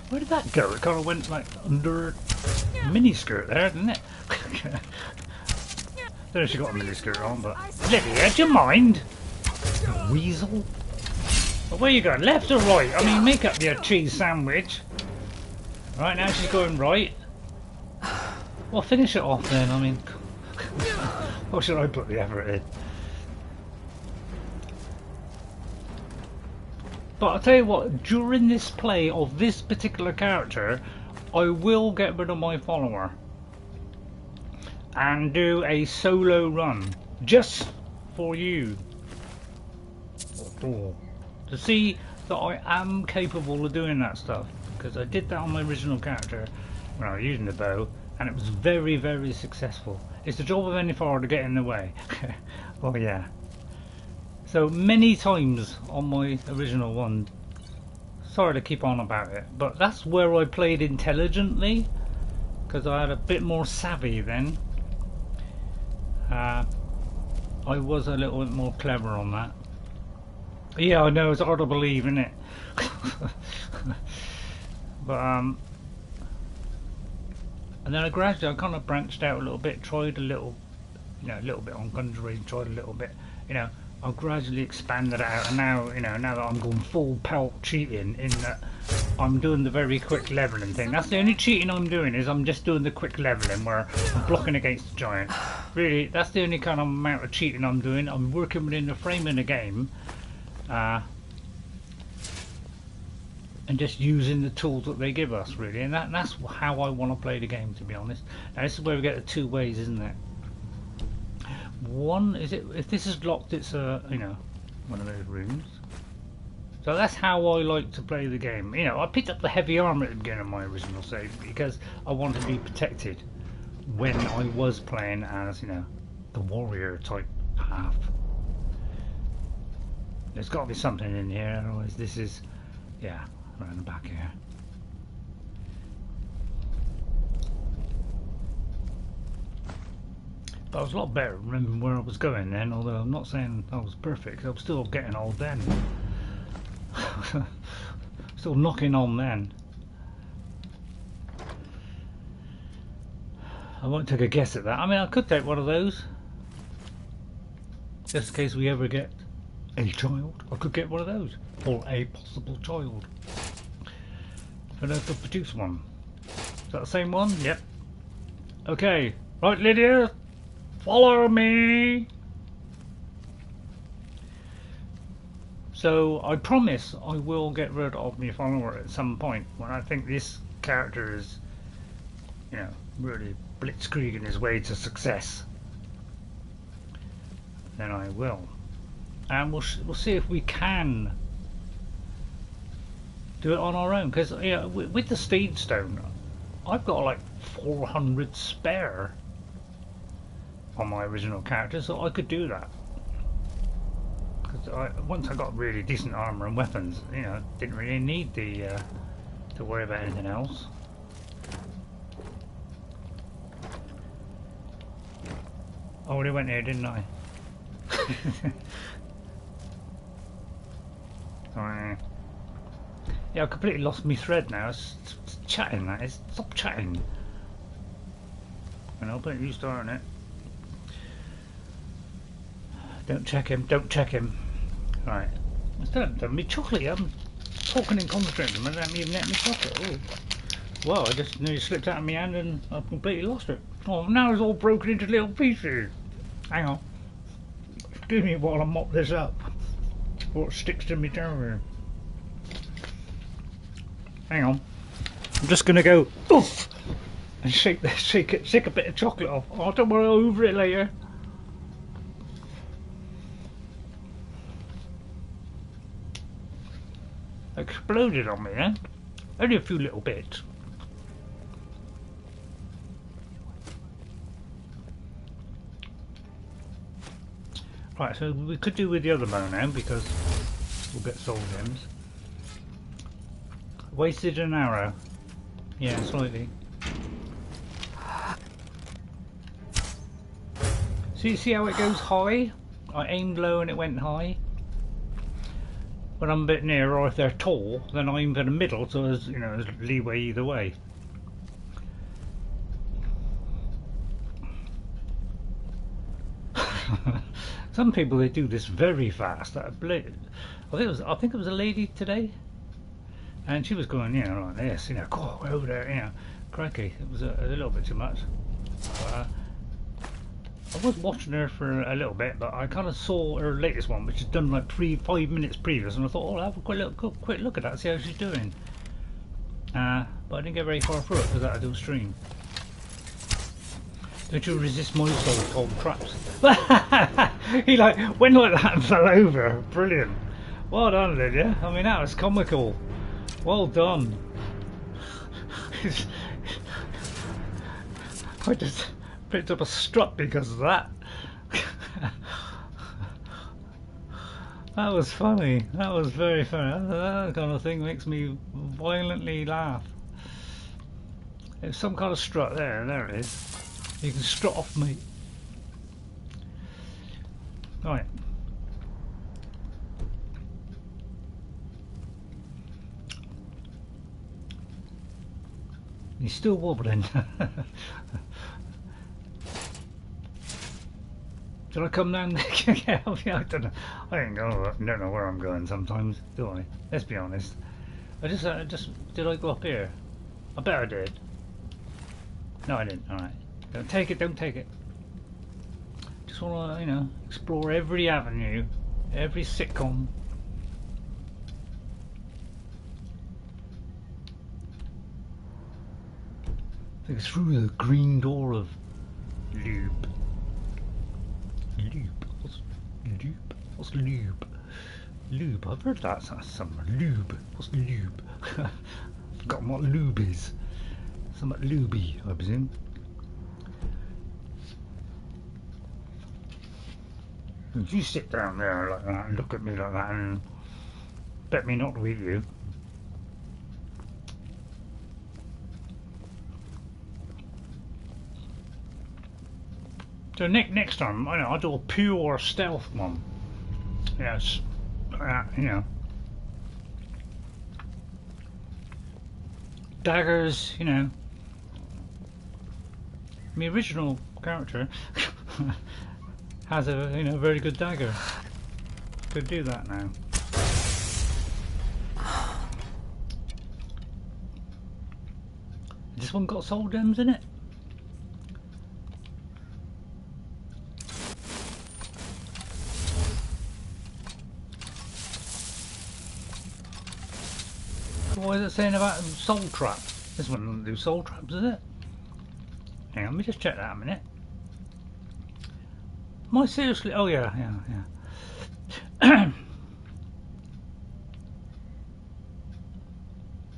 Where did that go? It kind of went like under a miniskirt there, didn't it? Don't know if she got a miniskirt on, but Lydia, do you mind? Weasel? Well, where you going? Left or right? I mean, make up your cheese sandwich. Right, now she's going right. Well, finish it off then. I mean, what should I put the effort in? But I'll tell you what, during this play of this particular character, I will get rid of my follower and do a solo run just for you to see that I am capable of doing that stuff, because I did that on my original character when I was using the bow and it was very, very successful. It's the job of any fire to get in the way. Well, yeah. So many times on my original one, sorry to keep on about it, but that's where I played intelligently, because I had a bit more savvy then. I was a little bit more clever on that. Yeah, I know, it's hard to believe, isn't it? But and then I gradually, I kind of branched out a little bit, tried a little, you know, a little bit on conjuring, tried a little bit, you know. I've gradually expanded it out, and now, you know, now that I'm going full pelt cheating, in that I'm doing the very quick leveling thing. That's the only cheating I'm doing, is I'm just doing the quick leveling where I'm blocking against the giant. Really, that's the only kind of amount of cheating I'm doing. I'm working within the frame of the game, and just using the tools that they give us, really. And that's how I want to play the game, to be honest. Now, this is where we get the two ways, isn't it? One is, it if this is locked, it's a, you know, one of those rooms. So that's how I like to play the game. You know, I picked up the heavy armor at the beginning of my original save because I wanted to be protected when I was playing as, you know, the warrior type half. There's got to be something in here, otherwise this is, yeah, around the back here. But I was a lot better at remembering where I was going then, although I'm not saying I was perfect, I was still getting old then. Still knocking on then. I won't take a guess at that. I mean, I could take one of those. Just in case we ever get a child, I could get one of those. Or a possible child. If I know if I produce one. Is that the same one? Yep. Okay. Right, Lydia. Follow me! So I promise I will get rid of my follower at some point when I think this character is, you know, really blitzkrieging his way to success. Then I will. And we'll see if we can do it on our own, because, you know, with the Steed Stone, I've got like 400 spare on my original character, so I could do that. Because once I got really decent armor and weapons, you know, didn't really need the to worry about anything else. I already went here, didn't I? Sorry. Yeah, I completely lost my thread now. It's chatting, that is. Stop chatting. And I'll put you starting it. Don't check him, don't check him. Right. I still haven't done me chocolate. I'm talking and concentrating, and I haven't even had me chocolate. Oh. Well, I just nearly slipped out of my hand and I've completely lost it. Oh, now it's all broken into little pieces. Hang on. Excuse me while I mop this up before it sticks to my tongue. Hang on. I'm just going to go oof and shake a bit of chocolate off. Oh, don't worry, I'll over it later. Exploded on me, eh? Only a few little bits. Right, so we could do with the other bow now, because we'll get soul gems. Wasted an arrow. Yeah, slightly. See how it goes high? I aimed low and it went high. When I'm a bit near, or if they're tall, then I aim for the middle, so there's, you know, there's leeway either way. Some people, they do this very fast. I think it was a lady today, and she was going, you know, like this, you know, go over there, you know, crikey, it was a little bit too much. I was watching her for a little bit, but I kind of saw her latest one, which is done like 5 minutes previous, and I thought, oh, I'll have a quick look at that, see how she's doing. But I didn't get very far through it because I had to do a stream. Don't you resist my soul cold traps? He like went like that and fell over. Brilliant. Well done, Lydia. I mean, that was comical. Well done. I just picked up a strut because of that. That was funny. That was very funny. That kind of thing makes me violently laugh. There's some kind of strut there. There it is. You can strut off me. Right. He's still wobbling. Should I come down there? Yeah, I don't know. I don't know where I'm going sometimes, do I? Let's be honest. I just did I go up here? I bet I did. No, I didn't. All right. Don't take it. Don't take it. Just want to, you know, explore every avenue, every sitcom. I think it's through the green door of lube. Lube. What's lube? What's lube? Lube. I've heard that somewhere. Lube. What's lube? I've forgotten what lube is. Something lubey, I presume. If you sit down there like that and look at me like that and bet me not to eat you. So next time, I know I'll do a pure stealth one. Yes, you know, daggers. You know, my original character has a very good dagger. Could do that now. This one got soul gems in it. What is it saying about soul traps? This one doesn't do soul traps, is it? Hang on, let me just check that a minute. Am I seriously? Oh yeah.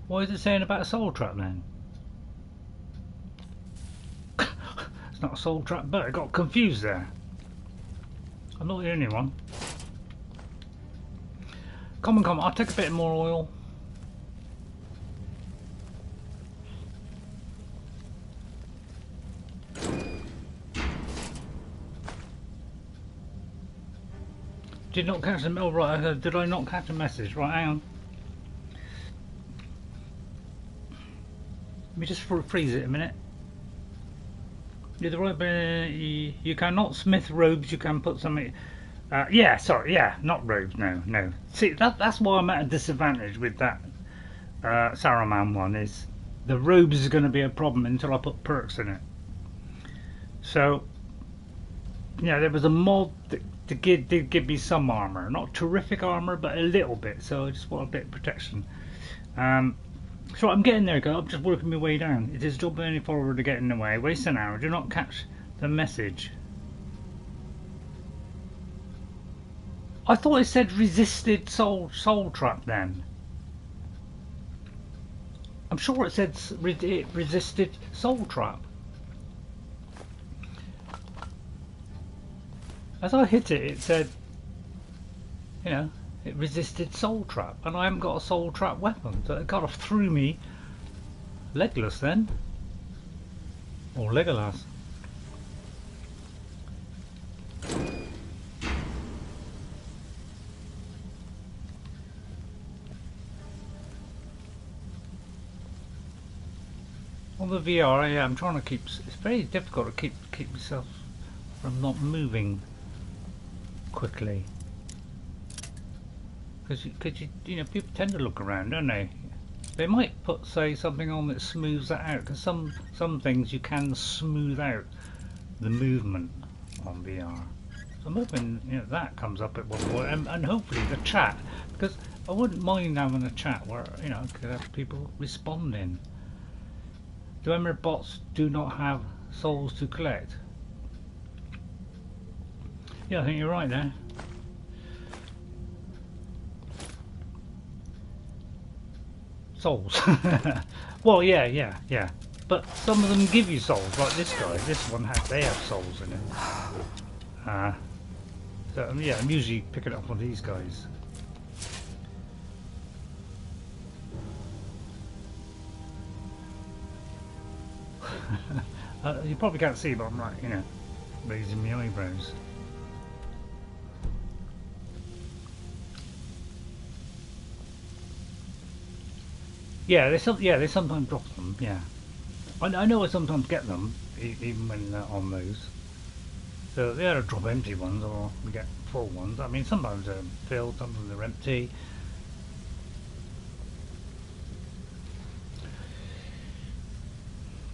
What is it saying about a soul trap then? It's not a soul trap, but I got confused there. I'm not the only one. Come on, I'll take a bit more oil. Did not catch the... Oh, right, did I not catch a message? Right, hang on. Let me just freeze it a minute. You're the right... you cannot smith robes, you can put something... yeah, sorry, yeah, not robes, no. See, that's why I'm at a disadvantage with that Saruman one, is the robes is going to be a problem until I put perks in it. So, yeah, there was a mod that did give me some armour, not terrific armour, but a little bit, so I just want a bit of protection. So I'm getting there, I'm just working my way down. It is job any forward to get in the way. Waste an hour, do not catch the message. I thought it said resisted soul trap then. I'm sure it said it resisted soul trap. As I hit it, it said, you know, it resisted soul trap, and I haven't got a soul trap weapon, so it kind of threw me legless then, or Legolas. On the VR, yeah, I'm trying to keep. It's very difficult to keep yourself from not moving quickly, because you know, people tend to look around, don't they? They might put, say, something on that smooths that out, because some things you can smooth out the movement on VR. So I'm hoping that comes up at one point, and hopefully the chat, because I wouldn't mind having a chat where I could have people responding. Dwemer bots do not have souls to collect. Yeah, I think you're right there. Souls. Well, yeah. But some of them give you souls, like this guy. This one they have souls in it. So yeah, I'm usually picking up on these guys. You probably can't see, but I'm like, raising my eyebrows. Yeah, they sometimes drop them. Yeah, I know I sometimes get them, even when on those. So they either drop empty ones or we get full ones. I mean, sometimes they're filled, sometimes they're empty.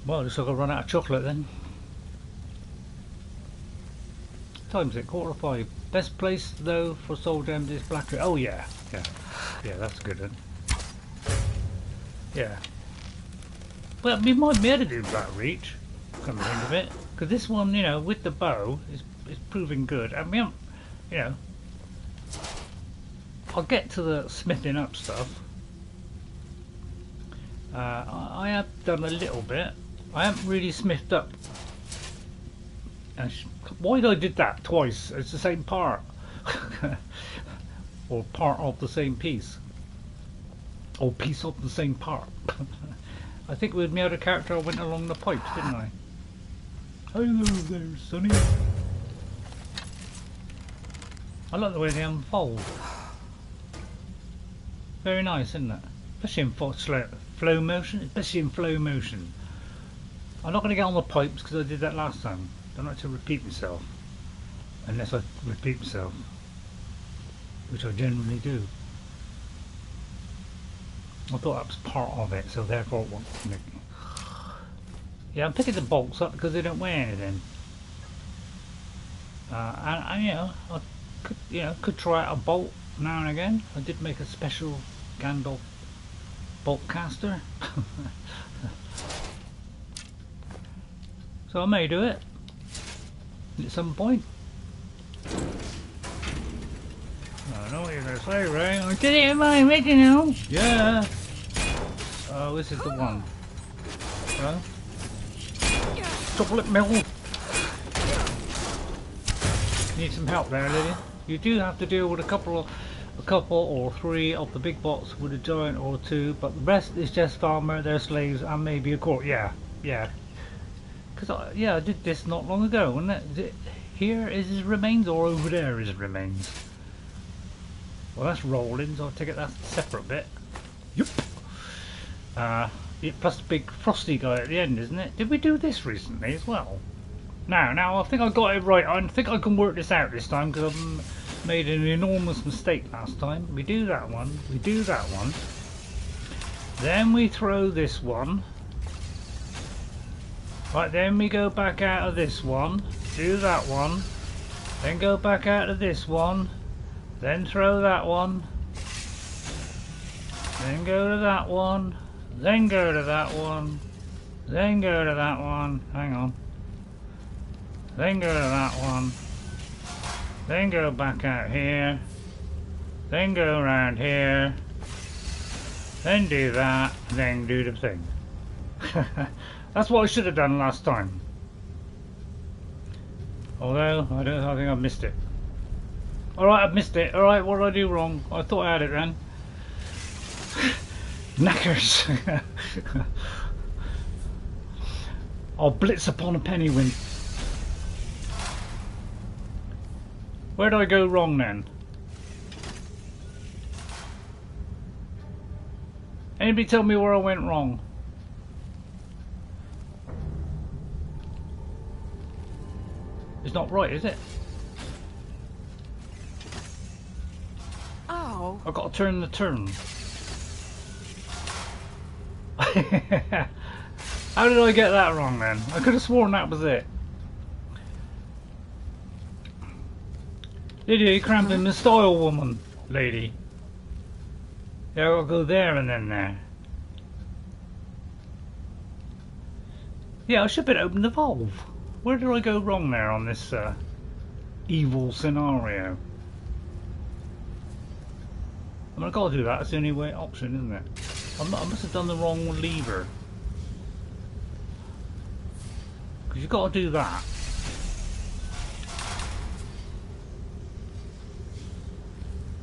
Well, looks like I'll run out of chocolate then. Time's it? 4:45. Best place though for soul gems is Black. Oh yeah, that's a good one. Yeah. Well, we might be able to do Black Reach, come to think of it, because this one, with the bow is proving good. And we haven't, I'll get to the smithing up stuff. I have done a little bit. I haven't really smithed up. Why did I did that twice? It's the same part. Or part of the same piece. Or piece of the same part. I think with my other character I went along the pipes, didn't I? Hello there, Sonny. I like the way they unfold. Very nice, isn't it? Especially in flow motion. Especially in flow motion. I'm not going to get on the pipes because I did that last time. Don't like to repeat myself. Unless I repeat myself. Which I generally do. I thought that was part of it, so therefore it won't. Yeah, I'm picking the bolts up because they don't weigh anything. And I could try out a bolt now and again. I did make a special Gandalf bolt caster. So I may do it at some point. I know what you're going to say, Ray. I did it in my original. Yeah. Oh, this is the one. Hello? Chocolate milk. Need some help there, Lydia. You do have to deal with a couple or three of the big bots with a giant or two, but the rest is just Falmer, their slaves, and maybe a court. Yeah. Because I did this not long ago, wasn't it? Here is his remains, or over there is his remains. Well, that's rolling, so I take it that's a separate bit. Yup. Plus the big frosty guy at the end, isn't it? Did we do this recently as well? Now I think I got it right. I think I can work this out this time because I've made an enormous mistake last time. We do that one. We do that one. Then we throw this one. Right, then we go back out of this one. Do that one. Then go back out of this one. Then throw that one. Then go to that one. Then go to that one. Then go to that one. Hang on. Then go to that one. Then go back out here. Then go around here. Then do that. Then do the thing. That's what I should have done last time. Although, I think I missed it. Alright, I've missed it. Alright, what did I do wrong? I thought I had it then. Knackers. I'll blitz upon a penny win. Where did I go wrong then? Anybody tell me where I went wrong? It's not right, is it? Oh. I've got to turn the turn. How did I get that wrong then? I could have sworn that was it. Did you cramp in the style woman, lady? Yeah, I'll go there and then there. Yeah, I should have opened the valve. Where did I go wrong there on this evil scenario? I mean, I've got to do that. It's the only way option, isn't it? I must have done the wrong lever. Because you've got to do that.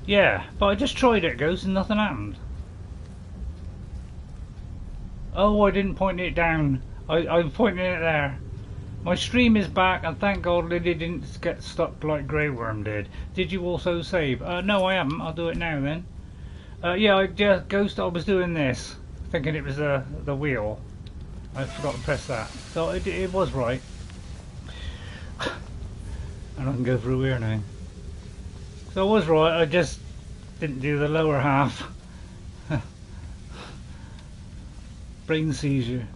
Yeah, but I just tried it, Ghost, and nothing happened. Oh, I didn't point it down. I'm pointing it there. My stream is back, and thank God Lily didn't get stuck like Grey Worm did. Did you also save? No, I haven't. I'll do it now then. Yeah, Ghost, I was doing this, thinking it was the wheel. I forgot to press that. So it was right. And I can go through here now. So I was right, I just didn't do the lower half. Brain seizure.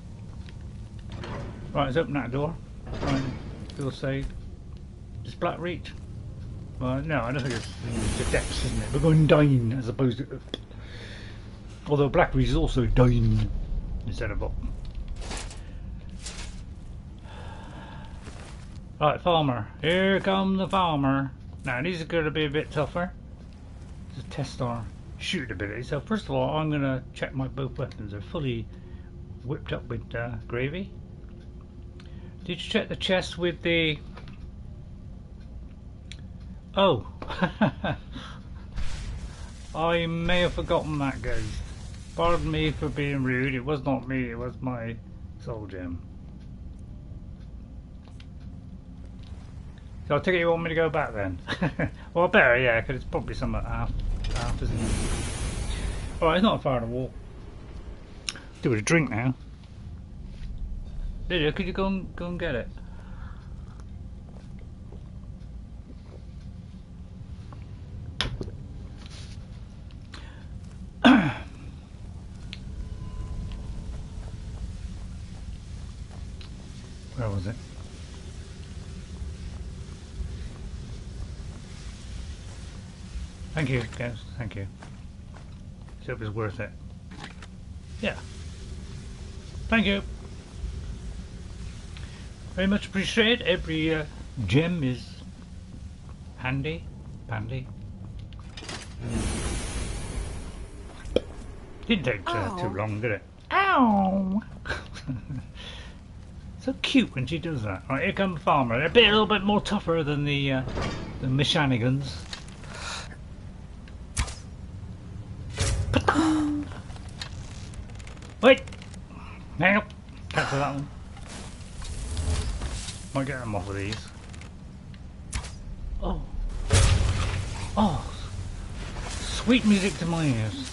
Right, let's open that door. Right, feel safe. Is Black Reach? Well, no, I don't think it's the depths, isn't it? We're going down as opposed to... Although Black Reach is also down instead of up. Right, Falmer. Here come the Falmer. Now, these are going to be a bit tougher. Just test our shooting ability. So, first of all, I'm going to check my both weapons are fully whipped up with gravy. Did you check the chest with the... Oh! I may have forgotten that, Ghost. Pardon me for being rude. It was not me, it was my soul gem. So I take it you want me to go back then? Well, better, yeah, because it's probably some half, isn't it? Alright, it's not far to walk. Do it a drink now. Lydia, could you go and get it? Where was it? Thank you, guys. Thank you. So it was worth it. Yeah. Thank you. Very much appreciate. Every gem is handy, pandy. Didn't take too long, did it? Ow! So cute when she does that. Right, here comes Falmer. They're a little bit more tougher than the Mishanigans. Wait! Now! Cancel that one. Might get them off of these. Oh! Oh! Sweet music to my ears.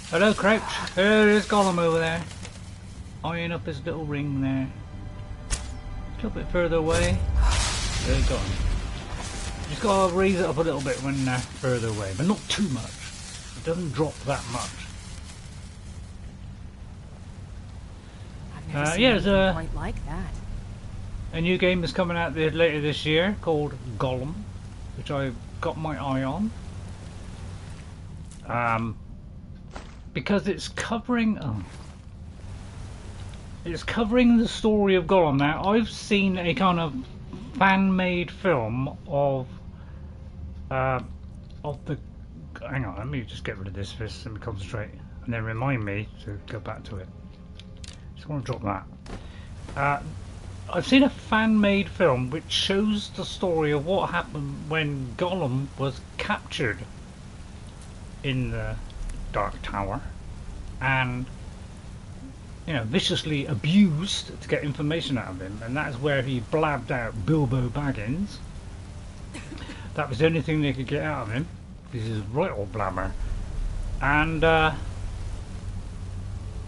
Hello, Crypt. There's Gollum over there. Eyeing up his little ring there. A little bit further away. There he's gone. Just gotta raise it up a little bit when further away, but not too much. It doesn't drop that much. Yeah, there's quite like that. A new game is coming out later this year called Gollum, which I've got my eye on. Because it's covering the story of Gollum. Now, I've seen a kind of fan-made film of the... Hang on, let me just get rid of this first, let me concentrate, and then remind me to go back to it. Just want to drop that. I've seen a fan-made film which shows the story of what happened when Gollum was captured in the Dark Tower and, you know, viciously abused to get information out of him, and that's where he blabbed out Bilbo Baggins. That was the only thing they could get out of him. This is right old blabber. And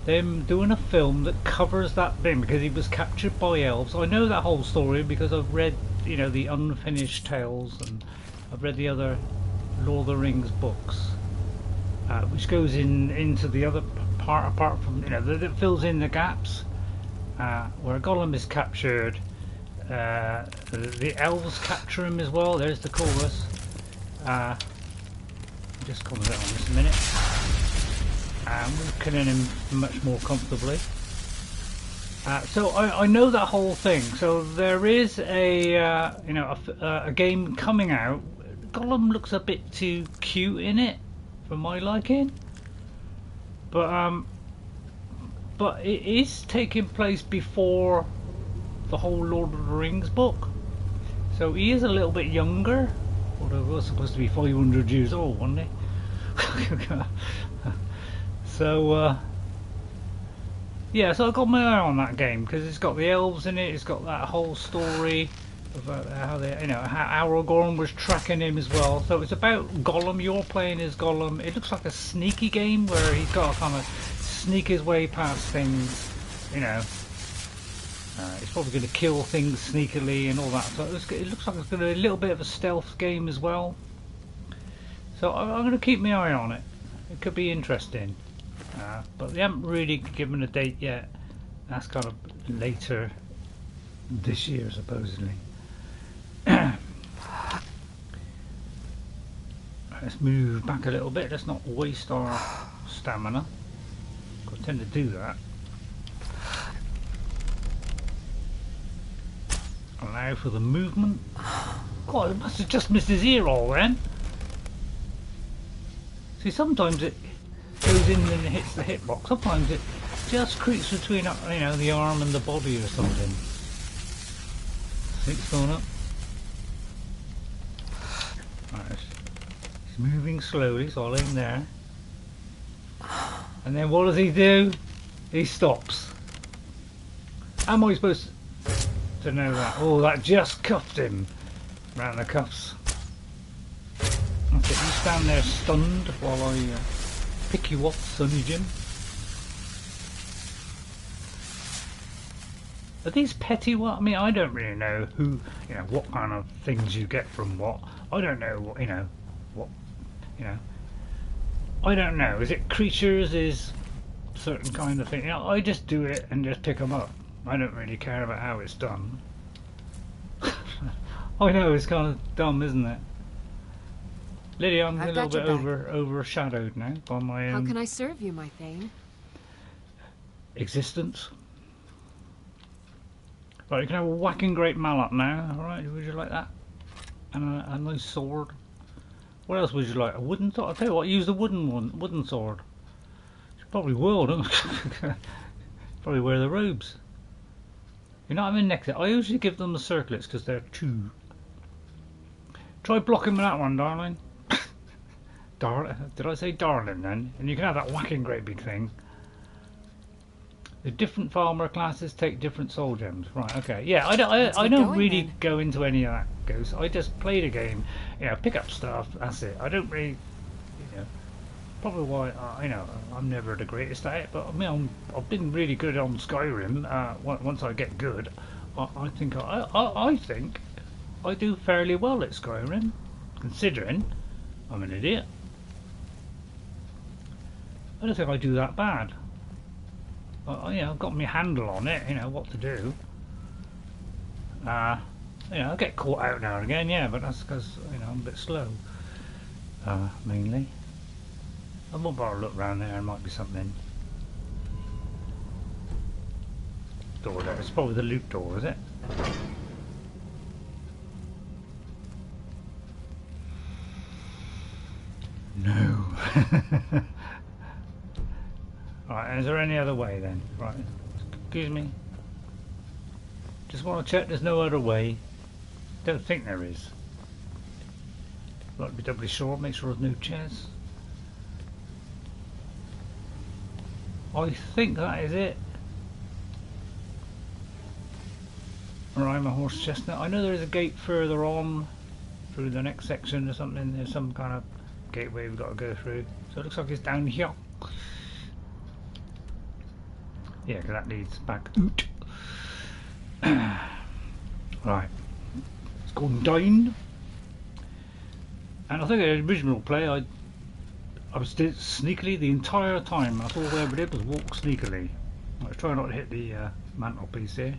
them doing a film that covers that thing because he was captured by elves. I know that whole story because I've read, you know, the Unfinished Tales, and I've read the other Lord of the Rings books, which goes into the other part, apart from, you know, that fills in the gaps where Gollum is captured. the elves capture him as well. There's the chorus. Just comment on this a minute. We're killing him much more comfortably. So I know that whole thing. So there is a you know, a game coming out. Gollum looks a bit too cute in it for my liking, but it is taking place before the whole Lord of the Rings book. So he is a little bit younger. Although he was supposed to be 500 years old, wasn't he? So yeah, so I got my eye on that game because it's got the elves in it. It's got that whole story about how they, you know, how Aragorn was tracking him as well. So it's about Gollum. You're playing as Gollum. It looks like a sneaky game where he's got to kind of sneak his way past things. You know, he's probably going to kill things sneakily and all that. So it looks like it's going to be a little bit of a stealth game as well. So I'm going to keep my eye on it. It could be interesting. But they haven't really given a date yet. That's kind of later this year, supposedly. Let's move back a little bit. Let's not waste our stamina. I tend to do that. Allow for the movement. God, it must have just missed his ear all then. See, sometimes it goes in and hits the hitbox. Sometimes it just creeps between, you know, the arm and the body or something. See, it's going up. Right, it's moving slowly, so I'll aim there. And then what does he do? He stops. How am I supposed to know that? Oh, that just cuffed him around the cuffs. Okay, you stand there stunned while I pick you up, Sonny Jim. Are these petty what? I mean, I don't really know who, you know, what kind of things you get from what. I don't know what, you know, what, you know. I don't know. Is it creatures? Is certain kind of thing? You know, I just do it and just pick them up. I don't really care about how it's done. I know, it's kind of dumb, isn't it? Lydia, I'm a little bit overshadowed now by my How can I serve you, my Thane? Existence. Right, you can have a whacking great mallet now. Alright, would you like that? And a nice sword. What else would you like? A wooden sword? I'll tell you what, use the wooden sword. You probably will, don't you? Probably wear the robes. You're not having neck. I usually give them the circlets because they're two. Try blocking with that one, darling. Did I say darling then? And you can have that whacking great big thing. The different Falmer classes take different soul gems. Right, okay. Yeah, I don't really go into any of that, Ghost. I just play the game, you know, pick up stuff, that's it. I don't really, you know, probably why, you know, I'm never the greatest at it, but I mean, I've been really good on Skyrim. Once I get good, I think I do fairly well at Skyrim, considering I'm an idiot. I don't think I do that bad. You know, I've got my handle on it, you know, what to do. You know, I get caught out now and again, yeah, but that's because, you know, I'm a bit slow. Mainly. I won't bother look around there, there might be something. Door there, it's probably the loot door, is it? No. Right, is there any other way then? Right, excuse me. Just want to check there's no other way. Don't think there is. Like to be doubly sure, make sure there's no chairs. I think that is it. Alright, my horse chestnut. I know there is a gate further on through the next section or something. There's some kind of gateway we've got to go through. So it looks like it's down here. Yeah, because that leads back out. Right, it's going down. And I think in the original play, I was sneakily the entire time. That's all I ever did was walk sneakily. I was trying not to hit the mantelpiece here.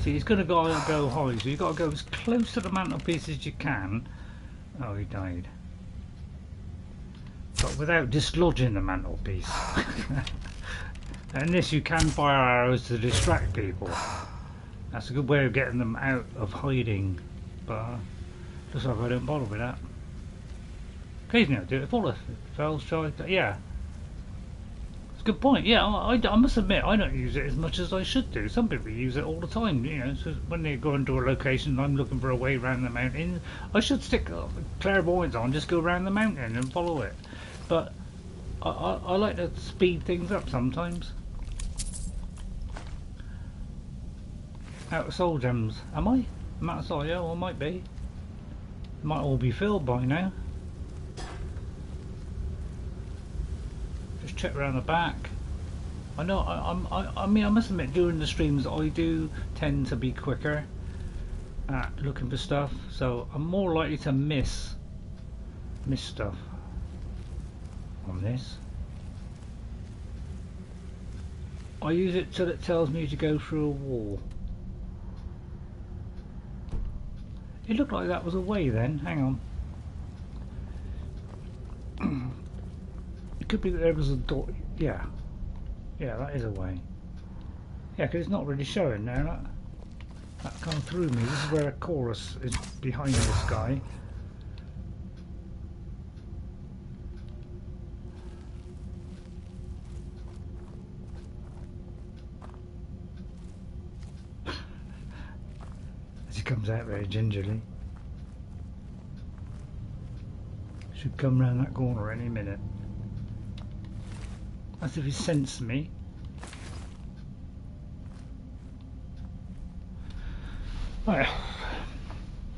See, he's going to go high, so you've got to go as close to the mantelpiece as you can. Oh, he died. But without dislodging the mantelpiece. And this, you can fire arrows to distract people. That's a good way of getting them out of hiding. But looks like I don't bother with that. Occasionally I do it if all the fells try. Yeah. It's a good point. Yeah, I must admit I don't use it as much as I should do. Some people use it all the time, you know. So when they go into a location and I'm looking for a way around the mountain, I should stick clairvoyance on, just go around the mountain and follow it. But I like to speed things up sometimes. Out of soul gems. Am I? I'm out of soul, yeah, well, might be. Might all be filled by now. Just check around the back. I know, I mean, I must admit, during the streams I do tend to be quicker at looking for stuff, so I'm more likely to miss stuff on this. I use it till it tells me to go through a wall. It looked like that was a way then. Hang on. It could be that there was a door. Yeah. Yeah, that is a way. Yeah, because it's not really showing now. That come through me. This is where a chorus is behind this guy. Comes out very gingerly. Should come round that corner any minute. As if he sensed me. Well,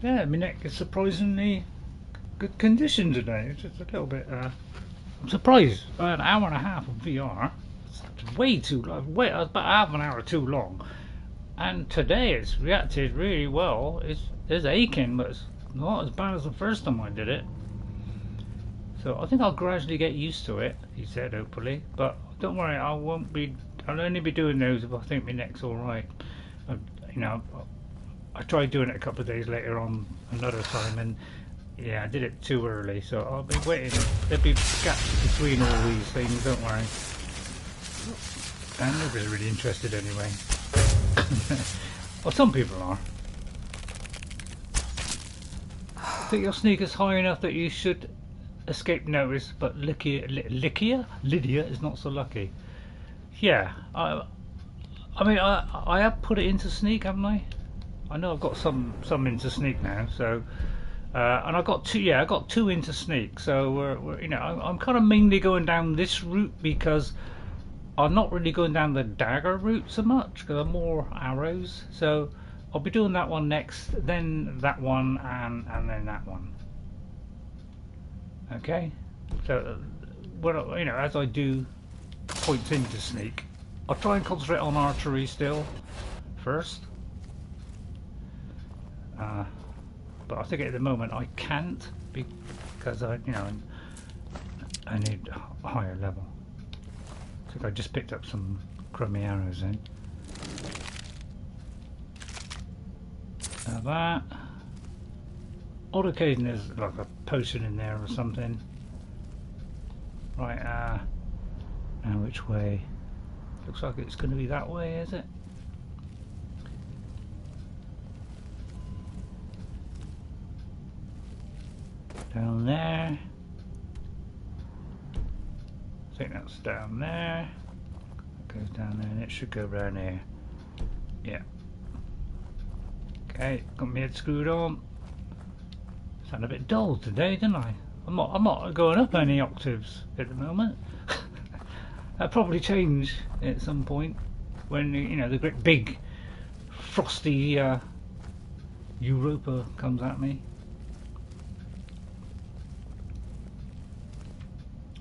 yeah, my neck is surprisingly good condition today. It's just a little bit. I'm surprised. An hour and a half of VR. It's way too long. About half an hour too long. And today it's reacted really well. It's aching, but it's not as bad as the first time I did it. So I think I'll gradually get used to it, he said, hopefully. But don't worry, I'll only be doing those if I think my neck's alright. You know, I tried doing it a couple of days later on another time, and yeah, I did it too early. So I'll be waiting. There'll be gaps between all these things, don't worry. And nobody's really interested anyway. Well, some people are. I think your sneak is high enough that you should escape notice, but Lydia is not so lucky. Yeah, I mean, I have put it into sneak, haven't I? I know I've got some into sneak now, so and I got two. Yeah, I got 2 into sneak. So we're you know, I'm kind of mainly going down this route because I'm not really going down the dagger route so much because I'm more arrows. So I'll be doing that one next, then that one, and then that one. Okay. So you know, as I do points into sneak, I'll try and concentrate on archery still first. But I think at the moment I can't because I need a higher level. I think I just picked up some crummy arrows then. Now that. Odd occasion there's like a potion in there or something. Right, now which way? Looks like it's going to be that way, is it? Down there. I think that's down there. It goes down there and it should go round here. Yeah. Okay, got my head screwed on. Sound a bit dull today, didn't I? I'm not going up any octaves at the moment. That'll probably change at some point when the great big frosty Europa comes at me.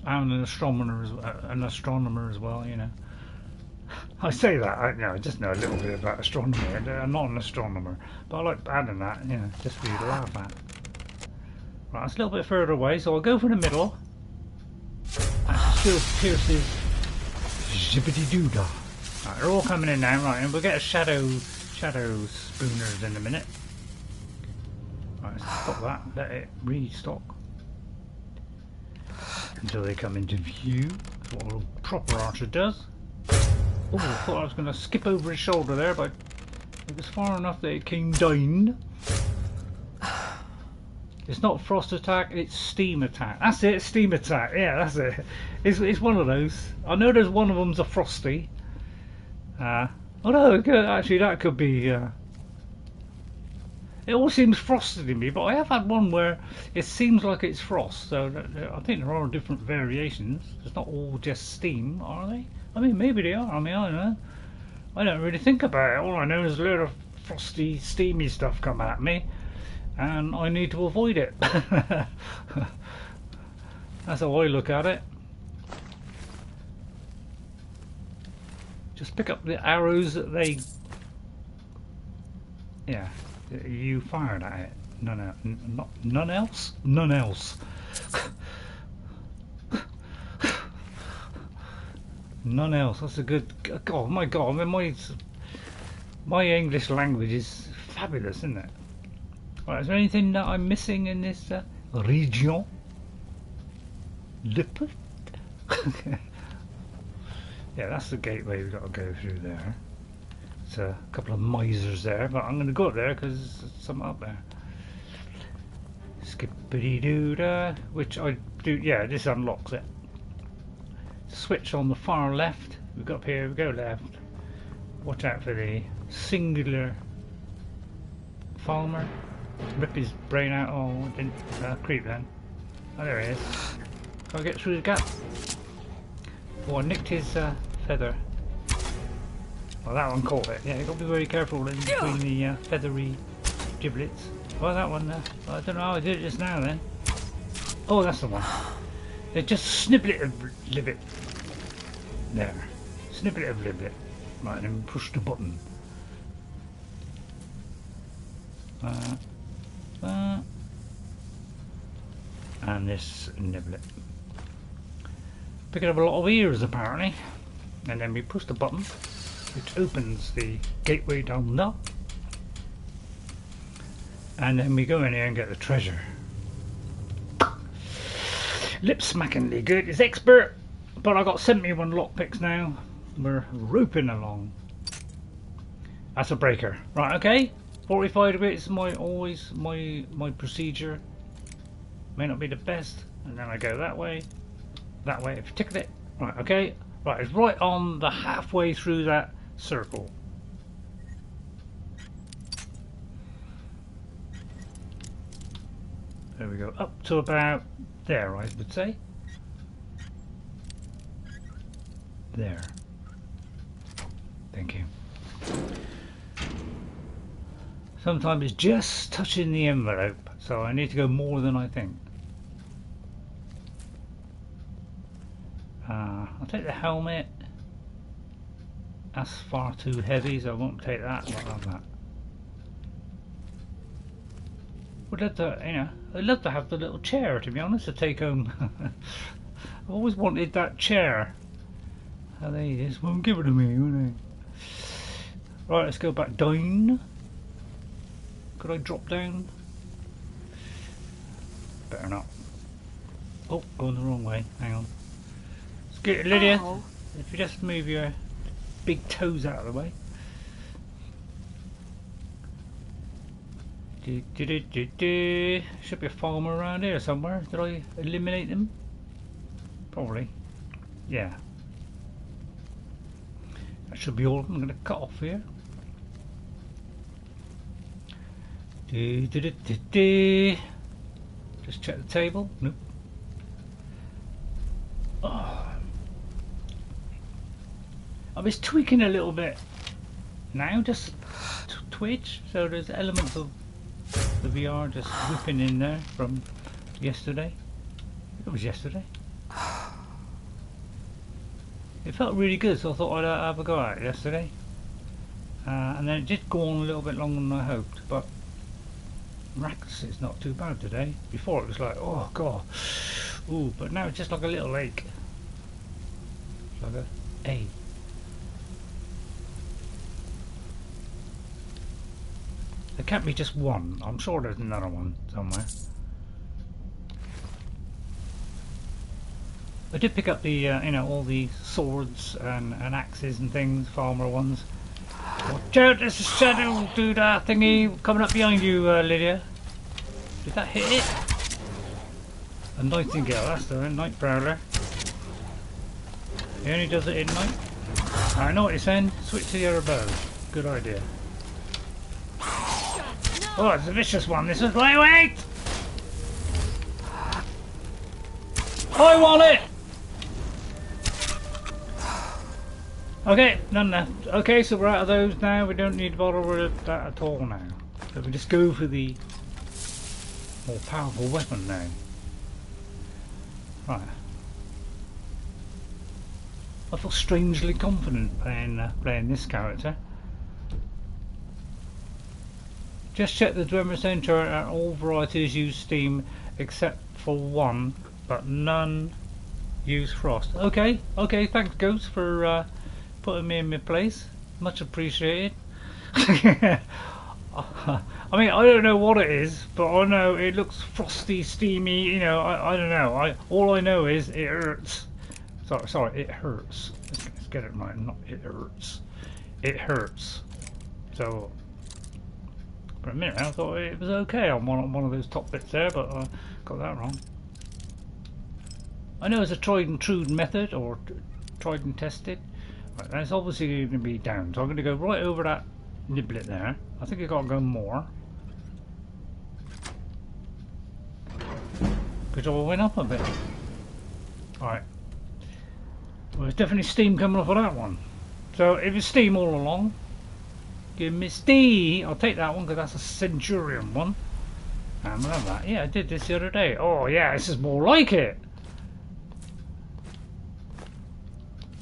I'm an astronomer as well, you know. I say that, I just know a little bit about astronomy. I'm not an astronomer, but I like adding that, just for you to laugh at. Right, it's a little bit further away, so I'll go for the middle. That still pierces zippity-doo-dah. Right, they're all coming in now, right, and we'll get a shadow shadow spooners in a minute. Right, let's stop that. Let it restock until they come into view. That's what a proper archer does. Oh, I thought I was going to skip over his shoulder there, but it was far enough that it came down. It's not frost attack, it's steam attack. That's it, steam attack. Yeah, that's it. It's one of those. I know there's one of them's a frosty. Oh no, actually that could be... it all seems frosted in me, but I have had one where it seems like it's frost. So I think there are different variations. It's not all just steam, are they? I mean, maybe they are. I mean, I don't know. I don't really think about it. All I know is a load of frosty, steamy stuff come at me. And I need to avoid it. That's how I look at it. Just pick up the arrows that they... Yeah, you fired at it. None else? None else. None else. That's a good... Oh my god, I mean, my English language is fabulous, isn't it? Right, is there anything that I'm missing in this region? Lippert? Yeah, that's the gateway we've got to go through there. It's a couple of misers there, but I'm going to go up there because there's something up there. Skippity-doo-dah, which I do, yeah, this unlocks it. Switch on the far left. We go up here, we go left. Watch out for the singular Falmer. Rip his brain out. Oh, I didn't creep then. Oh, there he is. Can I get through the gap? Oh, I nicked his feather. Well, that one caught it. Yeah, you got to be very careful in between the feathery giblets. Well, that one there. I don't know how I did it just now then. Oh, that's the one. They just snibble it a little bit. There. Snibble it a little bit. Right, then push the button. And this niblet. Picking up a lot of ears apparently. And then we push the button, which opens the gateway down there. And then we go in here and get the treasure. Lip smackingly good. It's expert, but I got 71 lockpicks now. We're roping along. That's a breaker. Right, okay. 45 bits is always my procedure. May not be the best, and then I go that way if you ticket it. Right, okay. Right, it's right on the halfway through that circle. There we go, up to about there, I would say. There. Thank you. Sometimes it's just touching the envelope, so I need to go more than I think. I'll take the helmet. That's far too heavy, so I won't take that. I'll have that. Would love to, you know, I'd love to have the little chair, to be honest, to take home. I've always wanted that chair. Oh, they just won't give it to me, will they? Right, let's go back down. Could I drop down? Better not. Oh, going the wrong way. Hang on. Let's get it, Lydia. Ow. If you just move your big toes out of the way. Should be a Falmer around here somewhere. Did I eliminate them? Probably. Yeah. That should be all. I'm going to cut off here. Just check the table. Nope. Oh. I was tweaking a little bit now, just twitch. So there's elements of the VR just whipping in there from yesterday. I think it was yesterday. It felt really good, so I thought I'd have a go at it yesterday. And then it did go on a little bit longer than I hoped, but miraculously it's not too bad today. Before it was like, oh god, ooh, but now it's just like a little lake. It's like a. can't be just one. I'm sure there's another one somewhere. I did pick up the, you know, all the swords and axes and things, Falmer ones. Watch out, there's a shadow dude thingy coming up behind you, Lydia. Did that hit it? A Nightingale, that's the night prowler. He only does it at night. I know what you're saying. Switch to the other bow. Good idea. Oh, it's a vicious one. This is. Wait! I want it! Okay, none left. Okay, so we're out of those now. We don't need to bother with that at all now. So we just go for the more powerful weapon now. Right. I feel strangely confident playing this character. Just check the Dwemer Centurion and all varieties use steam except for one, but none use frost. Okay, thanks Ghost for putting me in my place. Much appreciated. I mean, I don't know what it is, but I know it looks frosty, steamy, you know, I don't know. All I know is it hurts. Sorry, it hurts. Let's get it right, not it hurts. It hurts. So, for a minute I thought it was okay on one of those top bits there, but I got that wrong. I know it's a tried and true method, or tried and tested. Right, that's obviously going to be down, so I'm going to go right over that niblet there. I think I've got to go more. Because I went up a bit. Alright. Well, there's definitely steam coming off of that one. So if it's steam all along, give me steam. I'll take that one because that's a Centurion one. And we'll have that. Yeah, I did this the other day. Oh yeah, this is more like it.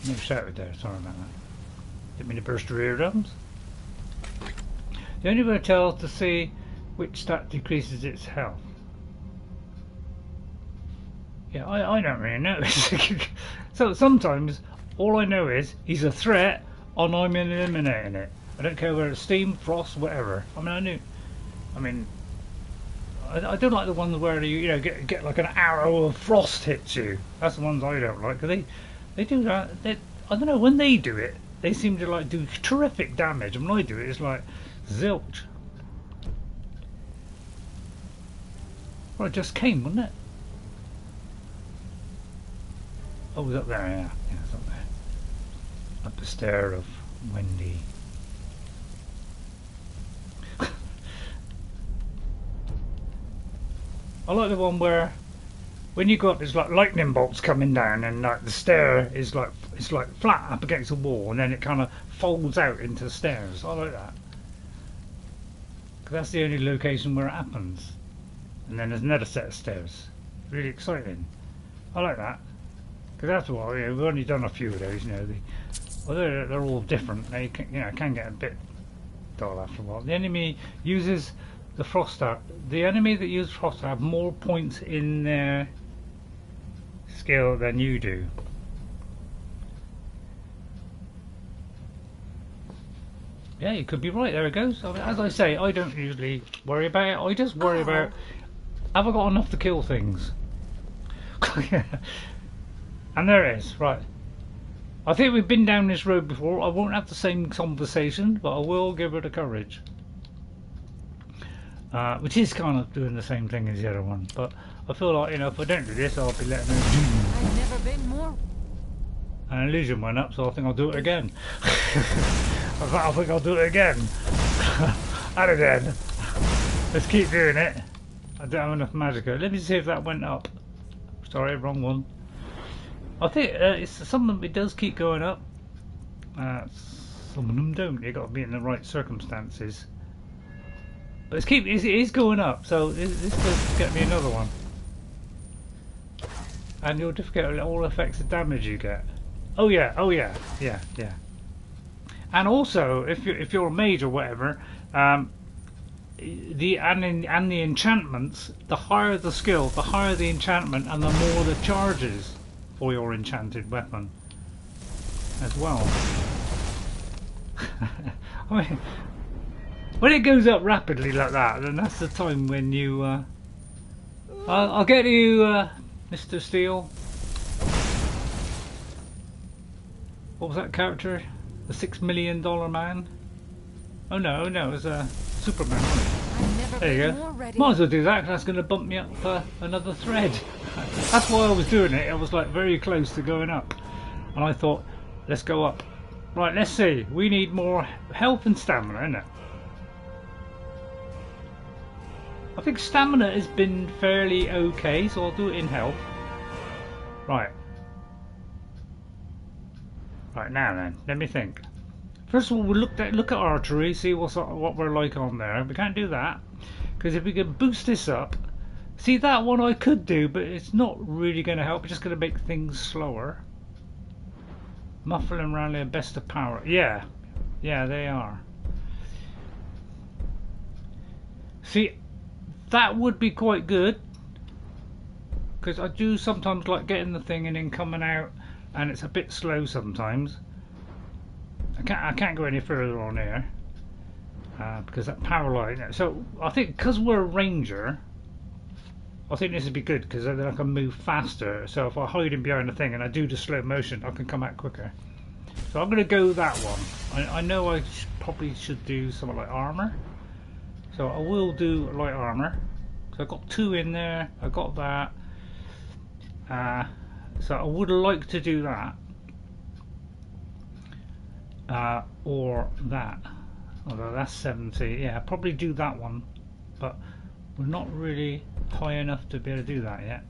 No shouted there, sorry about that. Didn't mean to burst your eardrums. The only way to tell to see which stat decreases its health. Yeah, I don't really know. So sometimes all I know is he's a threat and I'm eliminating it. I don't care whether it's steam, frost, whatever. I don't like the ones where you know get like an arrow of frost hits you. That's the ones I don't like because they do that. I don't know, when they do it, they seem to like do terrific damage, and when I do it, it's like zilch. Well, it just came, wasn't it? Oh, it was up there, yeah. Yeah, it's up there. Up the stair of Wendy. I like the one where when you go up, there's like lightning bolts coming down, and like the stair is like flat up against the wall, and then it kind of folds out into the stairs. I like that because that's the only location where it happens. And then there's another set of stairs. Really exciting. I like that because after a while, you know, we've only done a few of those. You know, although they're all different, they can, you know, can get a bit dull after a while. The enemy uses the frost art. The enemy that uses frost have more points in their skill than you do. Yeah, you could be right. There it goes. I mean, as I say, I don't usually worry about it. I just worry about, have I got enough to kill things? And there it is. Right. I think we've been down this road before. I won't have the same conversation, but I will give her the courage. Which is kind of doing the same thing as the other one. But I feel like, you know, if I don't do this, I'll be letting her. I've never been more. An illusion went up, so I think I'll do it again. I think I'll do it again. And again. Let's keep doing it. I don't have enough magicka. Let me see if that went up. Sorry, wrong one. I think some of them, it does keep going up. Some of them don't. You've got to be in the right circumstances. But it is going up, so this does get me another one. And your difficulty all affects the damage you get. Oh yeah. And also, if you're a mage or whatever, the enchantments, the higher the skill, the higher the enchantment, and the more the charges for your enchanted weapon as well. I mean, when it goes up rapidly like that, then that's the time when you... I'll get to you, Mr. Steele. What was that character? The $6 million man? Oh no, it was Superman, wasn't it? There you go. Might as well do that, because that's going to bump me up another thread. That's why I was doing it. I was like very close to going up. And I thought, let's go up. Right, let's see. We need more health and stamina, innit? I think stamina has been fairly okay, so I'll do it in health. Right. Right, now then, let me think. First of all, we'll look at archery, see what we're like on there. We can't do that, because if we can boost this up... See, that one I could do, but it's not really going to help. It's just going to make things slower. Muffle and rally and best of power. Yeah, they are. See, that would be quite good, because I do sometimes like getting the thing and then coming out, and it's a bit slow sometimes. I can't go any further on here because that power line. So I think because we're a ranger, I think this would be good, because then I can move faster. So if I hide in behind the thing and I do the slow motion, I can come out quicker. So I'm going to go that one. I know I probably should do something like armor. So I will do light armor. So I've got 2 in there. I got that. So I would like to do that. Or that. Although that's 70. Yeah, I'll probably do that one. But we're not really high enough to be able to do that yet.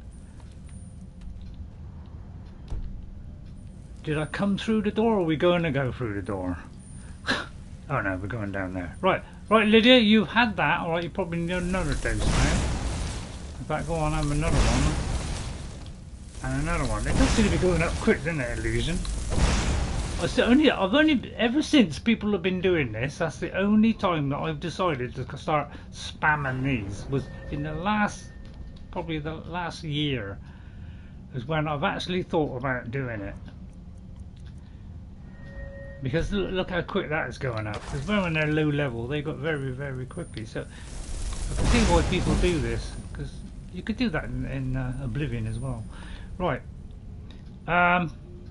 Did I come through the door, or are we going to go through the door? Oh no, we're going down there. Right, Lydia, you've had that. Alright, you probably need another dose now. In fact, go on, have another one. And another one. It does seem to be going up quick, doesn't it, Illusion? I've only ever since people have been doing this, that's the only time that I've decided to start spamming these, was in the probably the last year, is when I've actually thought about doing it. Because look how quick that is going up. Because when they're low level, they got very, very quickly. So I can see why people do this, because you could do that in Oblivion as well. Right.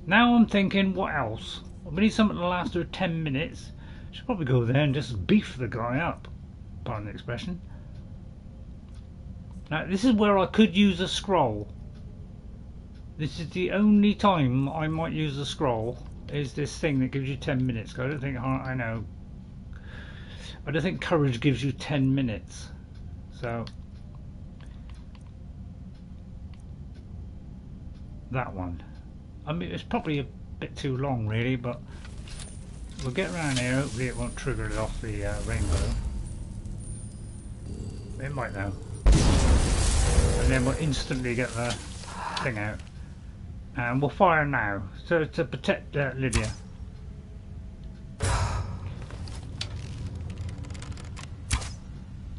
Now I'm thinking, what else? We need something to last her 10 minutes. Should probably go there and just beef the guy up. Pardon the expression. Now this is where I could use a scroll. This is the only time I might use a scroll. Is this thing that gives you 10 minutes. I don't think I don't think courage gives you 10 minutes. So that one. I mean, it's probably a bit too long, really, but we'll get around here. Hopefully, it won't trigger it off the rainbow. It might though, and then we'll instantly get the thing out, and we'll fire now. So to protect Lydia.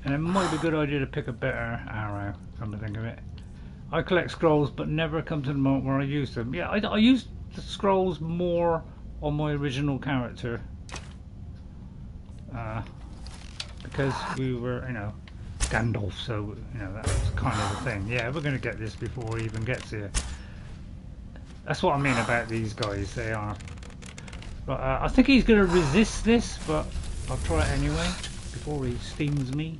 And it might be a good idea to pick a better arrow. Come to think of it. I collect scrolls, but never come to the moment where I use them. Yeah, I use the scrolls more on my original character. Because we were, Gandalf, so, that was kind of the thing. Yeah, we're going to get this before he even gets here. That's what I mean about these guys, they are. But I think he's going to resist this, but I'll try it anyway, before he stings me.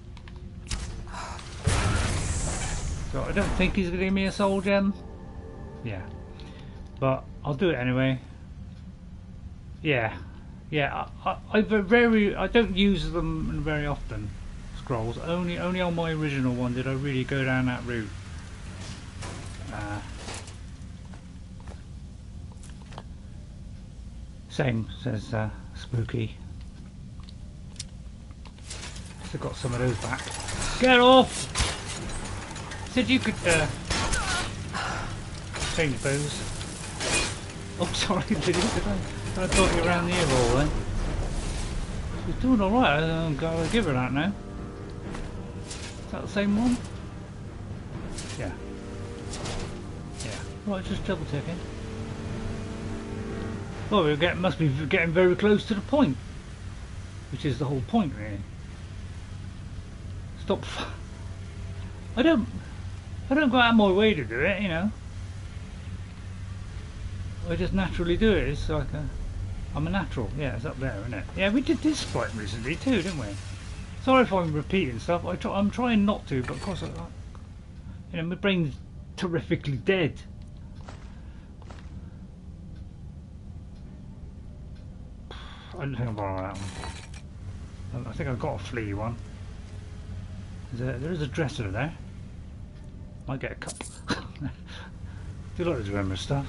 So I don't think he's going to give me a soul gem. Yeah. But I'll do it anyway. Yeah. Yeah, I don't use them very often, scrolls. Only on my original one did I really go down that route. Same, says Spooky. Still got some of those back. Get off! Said you could change bows. Oh, sorry, did I thought you were around the ear roll then. She's doing alright, I'm going to give her that now. Is that the same one? Yeah. Yeah. Right, just double checking. Well, must be getting very close to the point. Which is the whole point, really. stop. I don't go out of my way to do it, you know. I just naturally do it. It's like I'm a natural. Yeah, it's up there, isn't it? Yeah, we did this quite recently too, didn't we? Sorry if I'm repeating stuff. I'm trying not to, but of course, you know, my brain's terrifically dead. I don't think I'll borrow that one. I think I've got a flea one. There is a dresser there. Might get a cup. Do like to remember stuff.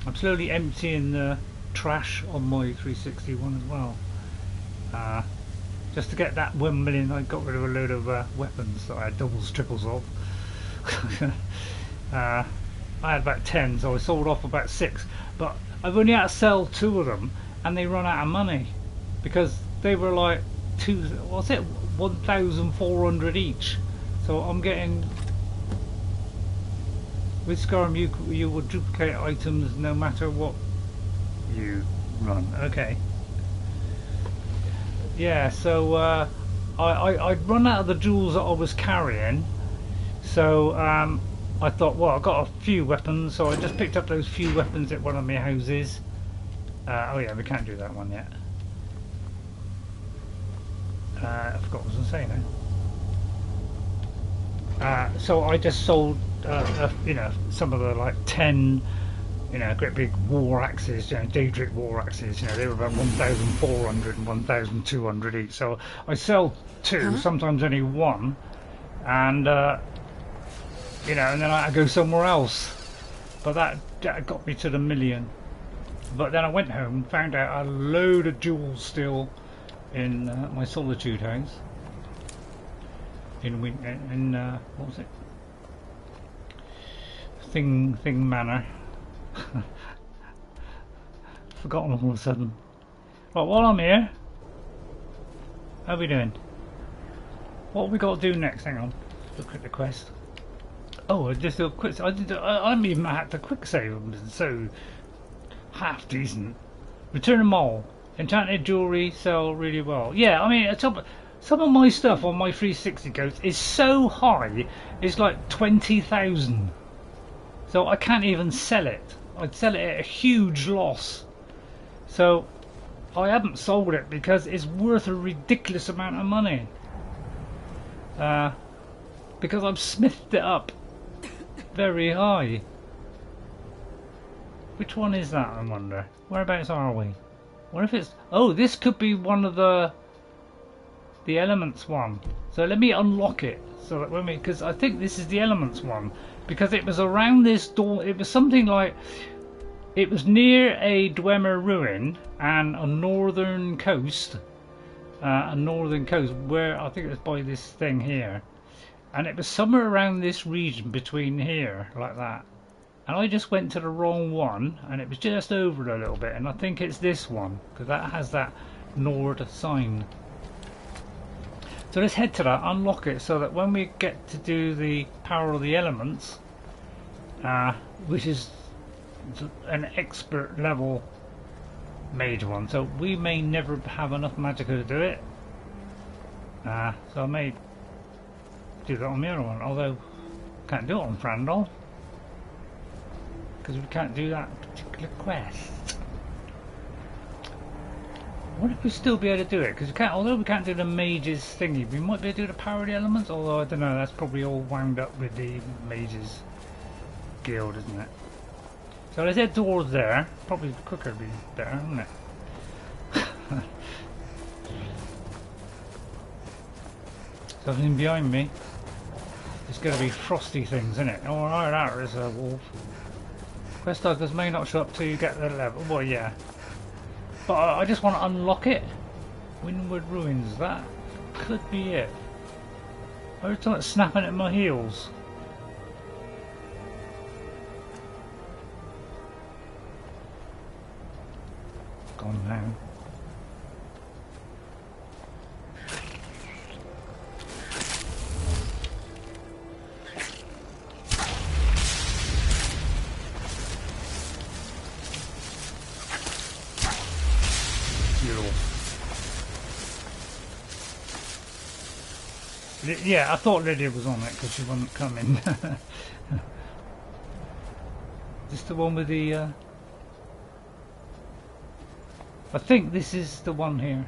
I'm slowly emptying the trash on my 360 one as well. Just to get that 1 million, I got rid of a load of weapons that I had doubles, triples of. I had about 10, so I sold off about 6. But I've only had to sell 2 of them, and they run out of money because they were like 1,400 each. So I'm getting. With Skyrim, you will duplicate items no matter what you run. Okay. Yeah, so I'd run out of the jewels that I was carrying, so I thought, well, I've got a few weapons, so I just picked up those few weapons at one of my houses. Oh yeah, we can't do that one yet. I forgot what I was going to say now. So I just sold, you know, some of the like 10, you know, great big war axes, you know, Daedric war axes. You know, they were about 1,400 and 1,200 each. So I sell 2, sometimes only 1, and you know, and then I go somewhere else. But that got me to the 1 million. But then I went home, found out a load of jewels still in my Solitude house. In what was it? Thing Manor. Forgotten all of a sudden. Right, while I'm here, how are we doing? What have we got to do next? Hang on, look at the quest. Oh, just a quick. I haven't even had to quick save them, so half decent. Returnng Mjoll. Enchanted jewelry sell really well. Yeah, I mean, some of my stuff on my 360 Ghost is so high, it's like 20,000. So I can't even sell it. I'd sell it at a huge loss. So I haven't sold it because it's worth a ridiculous amount of money. Because I've smithed it up very high. Which one is that, I wonder? Whereabouts are we? What if it's... Oh, this could be one of the Elements one. So let me unlock it. So that when we... Because I think this is the Elements one. Because it was around this door... It was something like... It was near a Dwemer Ruin and a northern coast. Where I think it was by this thing here. And it was somewhere around this region between here, like that. And I just went to the wrong one, and it was just over a little bit, and I think it's this one, because that has that Nord sign. So let's head to that, unlock it, so that when we get to do the Power of the Elements, which is an expert level mage one, so we may never have enough magicka to do it. So I may do that on the other one, although can't do it on Frandal. Because we can't do that particular quest. What if we still be able to do it? Because although we can't do the mages thingy, we might be able to do the Power of the Elements. Although I don't know, that's probably all wound up with the mages guild, isn't it? So let's head towards there. Probably quicker would be better, wouldn't it? Something behind me. It's going to be frosty things, isn't it? Oh, right, that is a wolf. Quest others may not show up till you get the level. Well, yeah. But I just want to unlock it. Windward Ruins, that could be it. I was talking snapping at my heels. Gone now. Yeah, I thought Lydia was on it because she wasn't coming. Is this the one with the... I think this is the one here.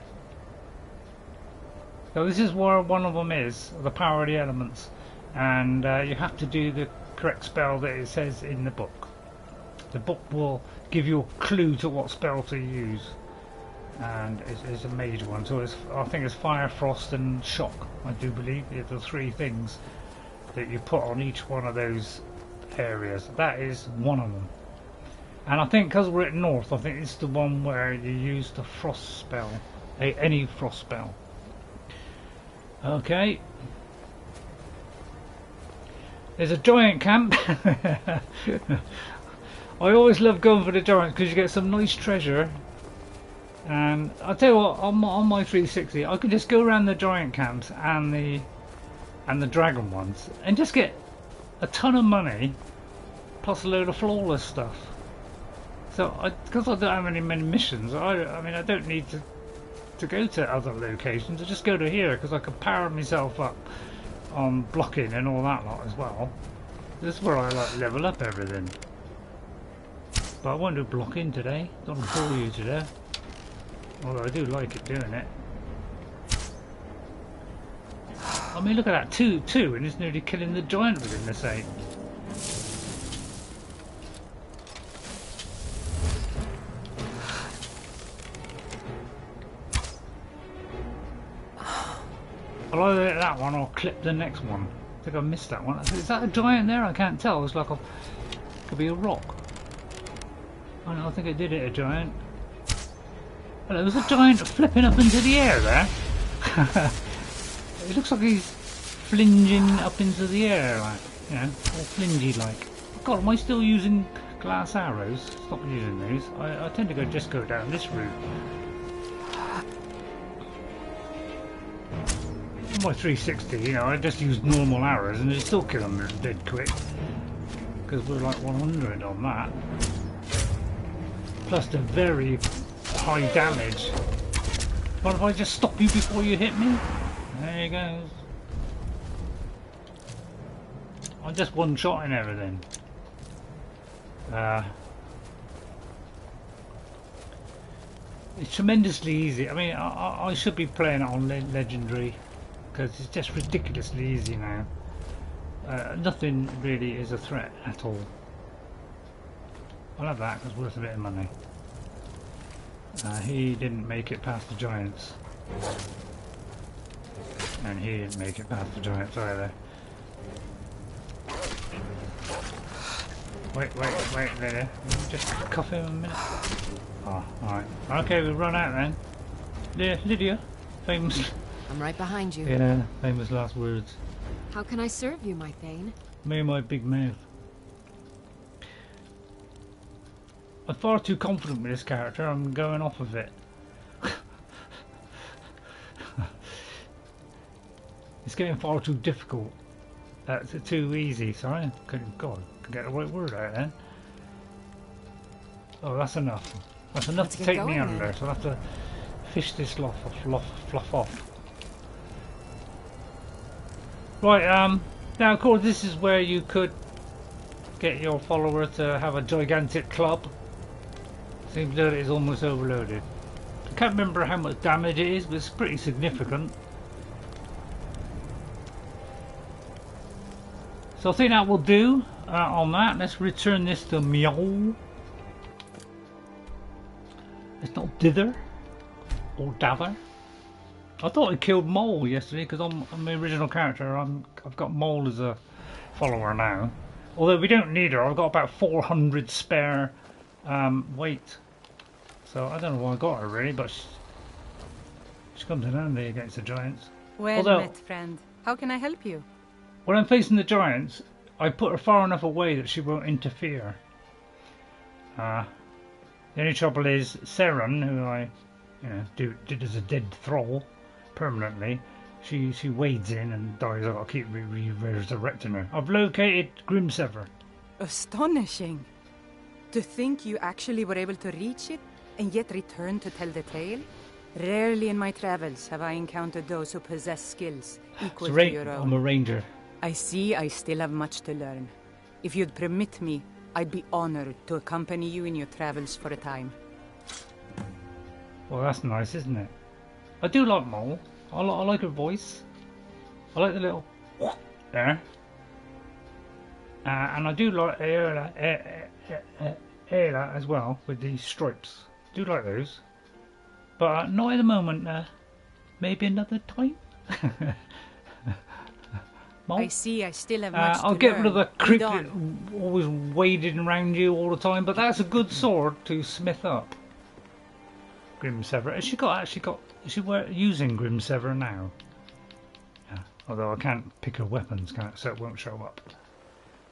So this is where one of them is, the power of the elements. And you have to do the correct spell that it says in the book. The book will give you a clue to what spell to use. And it's a major one. So I think it's fire, frost and shock, I do believe. It's the three things that you put on each one of those areas. That is one of them. And I think because we're at north, I think it's the one where you use the frost spell. Any frost spell. Okay. There's a giant camp. I always love going for the giants because you get some nice treasure. And I'll tell you what, on my 360, I could just go around the giant camps and the dragon ones and just get a ton of money plus a load of flawless stuff. So because I don't have any missions, I mean I don't need to go to other locations. I just go to here because I can power myself up on blocking and all that lot as well. This is where I like level up everything. But I won't do blocking today. Don't bore you today. Although I do like it doing it. I mean, look at that, two, and it's nearly killing the giant within the same. I'll either hit that one or clip the next one. I think I missed that one. Is that a giant there? I can't tell. It's like could be a rock. Oh no, I think I did hit a giant. Oh, there was a giant flipping up into the air there. It looks like he's flinging up into the air, like, you know, all flingy like. God, am I still using glass arrows? Stop using these. I tend to just go down this route. On my 360, you know, I just use normal arrows and they still kill them dead quick. Because we're like 100 on that. Plus the very high damage. What if I just stop you before you hit me? There you go. I'm just one-shotting everything. It's tremendously easy. I mean, I should be playing it on legendary because it's just ridiculously easy now. Nothing really is a threat at all. I'll have that because it's worth a bit of money. He didn't make it past the giants. And he didn't make it past the giants either. Wait there. Just cuff him a minute. Oh, alright. Okay, we've run out then. Lydia, famous... I'm right behind you. Yeah, famous last words. How can I serve you, my Thane? Me and my big mouth. I'm far too confident with this character, I'm going off of it. It's getting far too difficult. Too easy, sorry. God, could get the right word out then. Oh, that's enough. That's enough to take me under, so I'll have to fish this fluff off. Right, now of course this is where you could get your follower to have a gigantic club. Seems that it is almost overloaded. I can't remember how much damage it is, but it's pretty significant. So I think that will do on that. Let's return this to Mjoll. It's not Dither or Dather. I thought I killed Mjoll yesterday because I'm the original character. I've got Mjoll as a follower now. Although we don't need her. I've got about 400 spare weight. So I don't know why I got her really, but she comes in handy against the giants. Well met, friend. How can I help you? When I'm facing the giants, I put her far enough away that she won't interfere. The only trouble is Seren, who I did as a dead thrall permanently, she wades in and dies. I've got to keep resurrecting her. I've located Grimsever. Astonishing. To think you actually were able to reach it and yet return to tell the tale? Rarely in my travels have I encountered those who possess skills equal It's to your own. I'm a ranger. I see I still have much to learn. If you'd permit me, I'd be honored to accompany you in your travels for a time. Well, that's nice, isn't it? I do like Mjoll. I like her voice. I like the little there. And I do like Ayla as well, with these stripes. Do like those. But not at the moment. Maybe another time. I see I still have much to I'll get learn. rid of the creep that always wading around you all the time, but that's a good sword to smith up. Grimsever. Has she actually got? Is she using Grimsever now? Yeah. Although I can't pick her weapons, so it won't show up.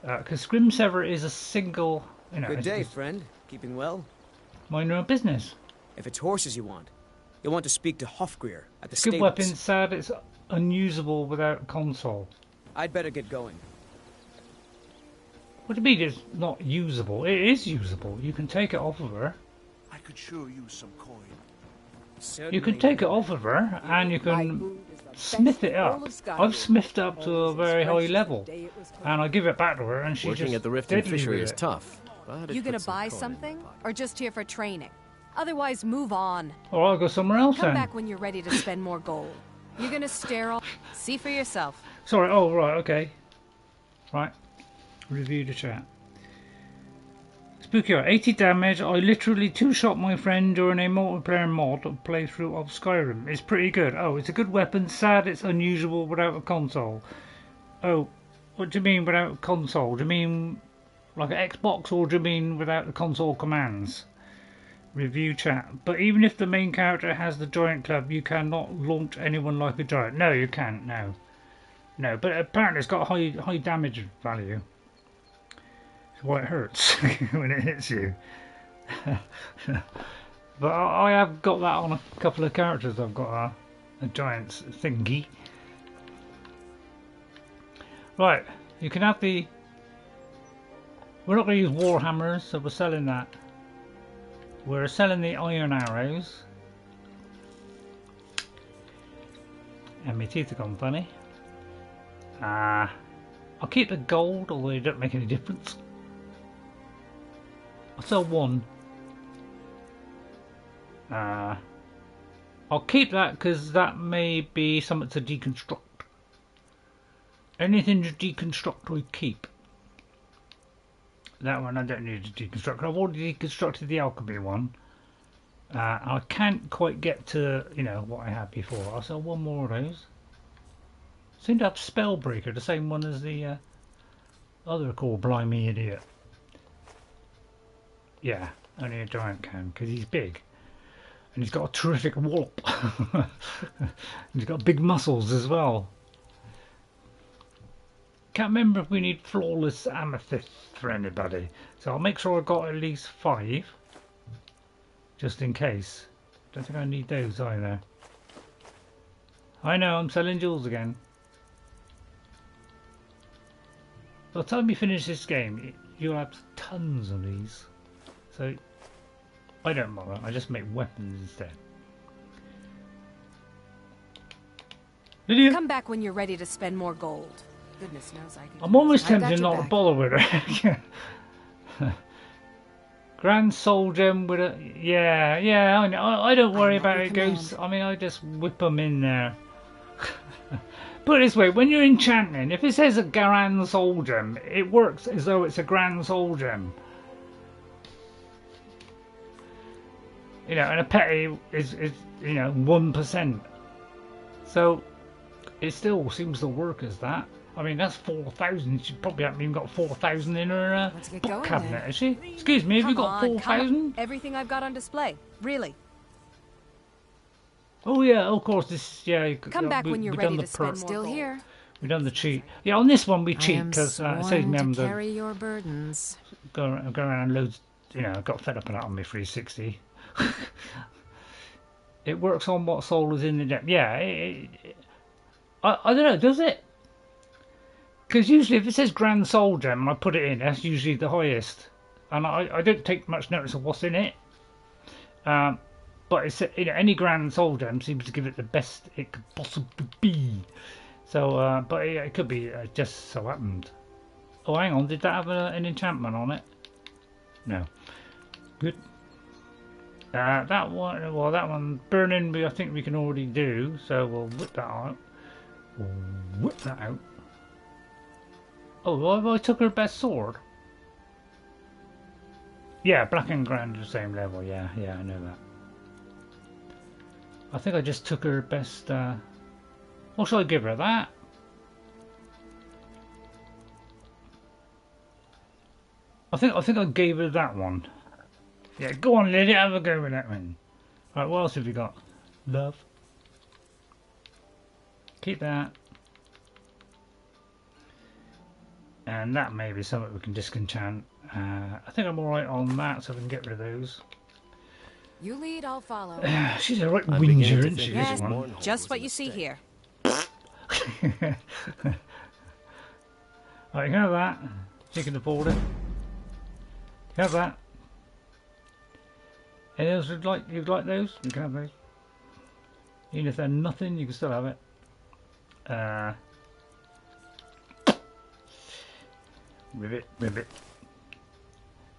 Because Grimsever is a single. You know. Good day, friend. Keeping well? Mind your own business. If it's horses you want, you'll want to speak to Hofgrir at the Good stables. weapon. Sad it's unusable without console. I'd better get going. What do you mean it's not usable? It is usable. You can take it off of her. I could sure use some coin. You can take it off of her and you can smith it up. I've smithed up to a very high level, and I give it back to her, and she Working just at the Rift and deadly Fishery with is it. tough. But You gonna buy something, or just here for training? Otherwise, move on. Or I'll go somewhere else Come then. back when you're ready to spend more gold. You're gonna stare all. See for yourself. Sorry. Oh right. Okay. Right. Review the chat. Spooky Art, 80 damage. I literally two-shot my friend during a multiplayer mod playthrough of Skyrim. It's pretty good. Oh, it's a good weapon. Sad it's unusual without a console. Oh, what do you mean without a console? Do you mean like an Xbox, or do you mean without the console commands? Review chat. But even if the main character has the giant club, you cannot launch anyone like a giant. No, you can't. No. No, but apparently it's got high damage value. Why it hurts when it hits you. But I have got that on a couple of characters. I've got a giant thingy. Right, you can have the. We're not going to use warhammers, so we're selling that. We're selling the iron arrows. And my teeth have gone funny. I'll keep the gold, although it don't make any difference. I'll sell one. I'll keep that because that may be something to deconstruct. Anything to deconstruct we keep. That one I don't need to deconstruct. I've already deconstructed the alchemy one. I can't quite get to, you know, what I had before. I'll sell one more of those. Seem to have Spellbreaker, the same one as the other called Blimey Idiot. Yeah, only a giant can, because he's big. And he's got a terrific wallop. And he's got big muscles as well. Can't remember if we need flawless amethyst for anybody. So I'll make sure I've got at least 5. Just in case. Don't think I need those either. I know, I'm selling jewels again. By the time you finish this game, you'll have tons of these. So, I don't bother, I just make weapons instead. Lydia? Come back when you're ready to spend more gold. Goodness knows I can. I'm almost I got tempted your not to back. bother with her. Grand Soul Gem with a... Yeah, I know. I don't worry about it, Ghost. I mean, I just whip them in there. Put it this way, when you're enchanting, if it says a Grand Soul Gem, it works as though it's a Grand Soul Gem. You know, and a petty is you know, 1%. So, it still seems to work as that. I mean, that's 4,000. She probably hasn't even got 4,000 in her Let's get book going, cabinet, then. has she? Excuse me, have you got 4,000? Everything I've got on display. Really. Oh yeah, of course. This Come back when you're ready to spend more gold. Still here. We've done the cheat. Yeah, on this one we cheat because I am it saves me having to to carry your burdens. go around and loads. You know, I got fed up of that on my 360. It works on what soul is in the deck. Yeah, I don't know. Does it? Because usually if it says Grand Soul Gem and I put it in, that's usually the highest. And I don't take much notice of what's in it. but it's any Grand Soul Gem seems to give it the best it could possibly be. So, but it could be just so happened. Oh, hang on, did that have an enchantment on it? No. Good. That one, well, that one burning, I think we can already do. So we'll whip that out. We'll whip that out. Oh, well, I took her best sword. Yeah, Black and Grand are the same level. Yeah, I know that. I think I just took her best. What shall I give her? That? I think I gave her that one. Yeah, go on, Lydia, have a go with that one. Right, what else have you got? Love. Keep that. And that may be something we can disenchant. I think I'm alright on that, so we can get rid of those. You lead, I'll follow. She's a right whinger, isn't she? Yeah, this one. just what you see here. Right, you can have that. You can afford it. You have that. Any else you'd like those? You can have those. Even if they're nothing, you can still have it. Ribbit.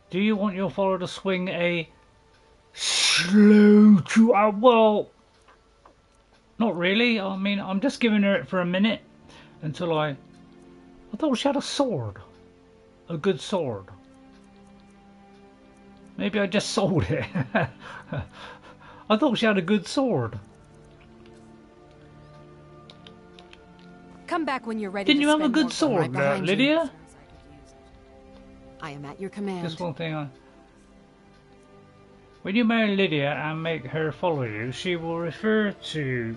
Do you want your follower to swing a slow to well, not really. I mean, I'm just giving her it for a minute until I thought she had a sword. A good sword. Maybe I just sold it. I thought she had a good sword. Come back when you're ready. Didn't you have a good sword, Lydia? I am at your command. Just one thing. When you marry Lydia and make her follow you, she will refer to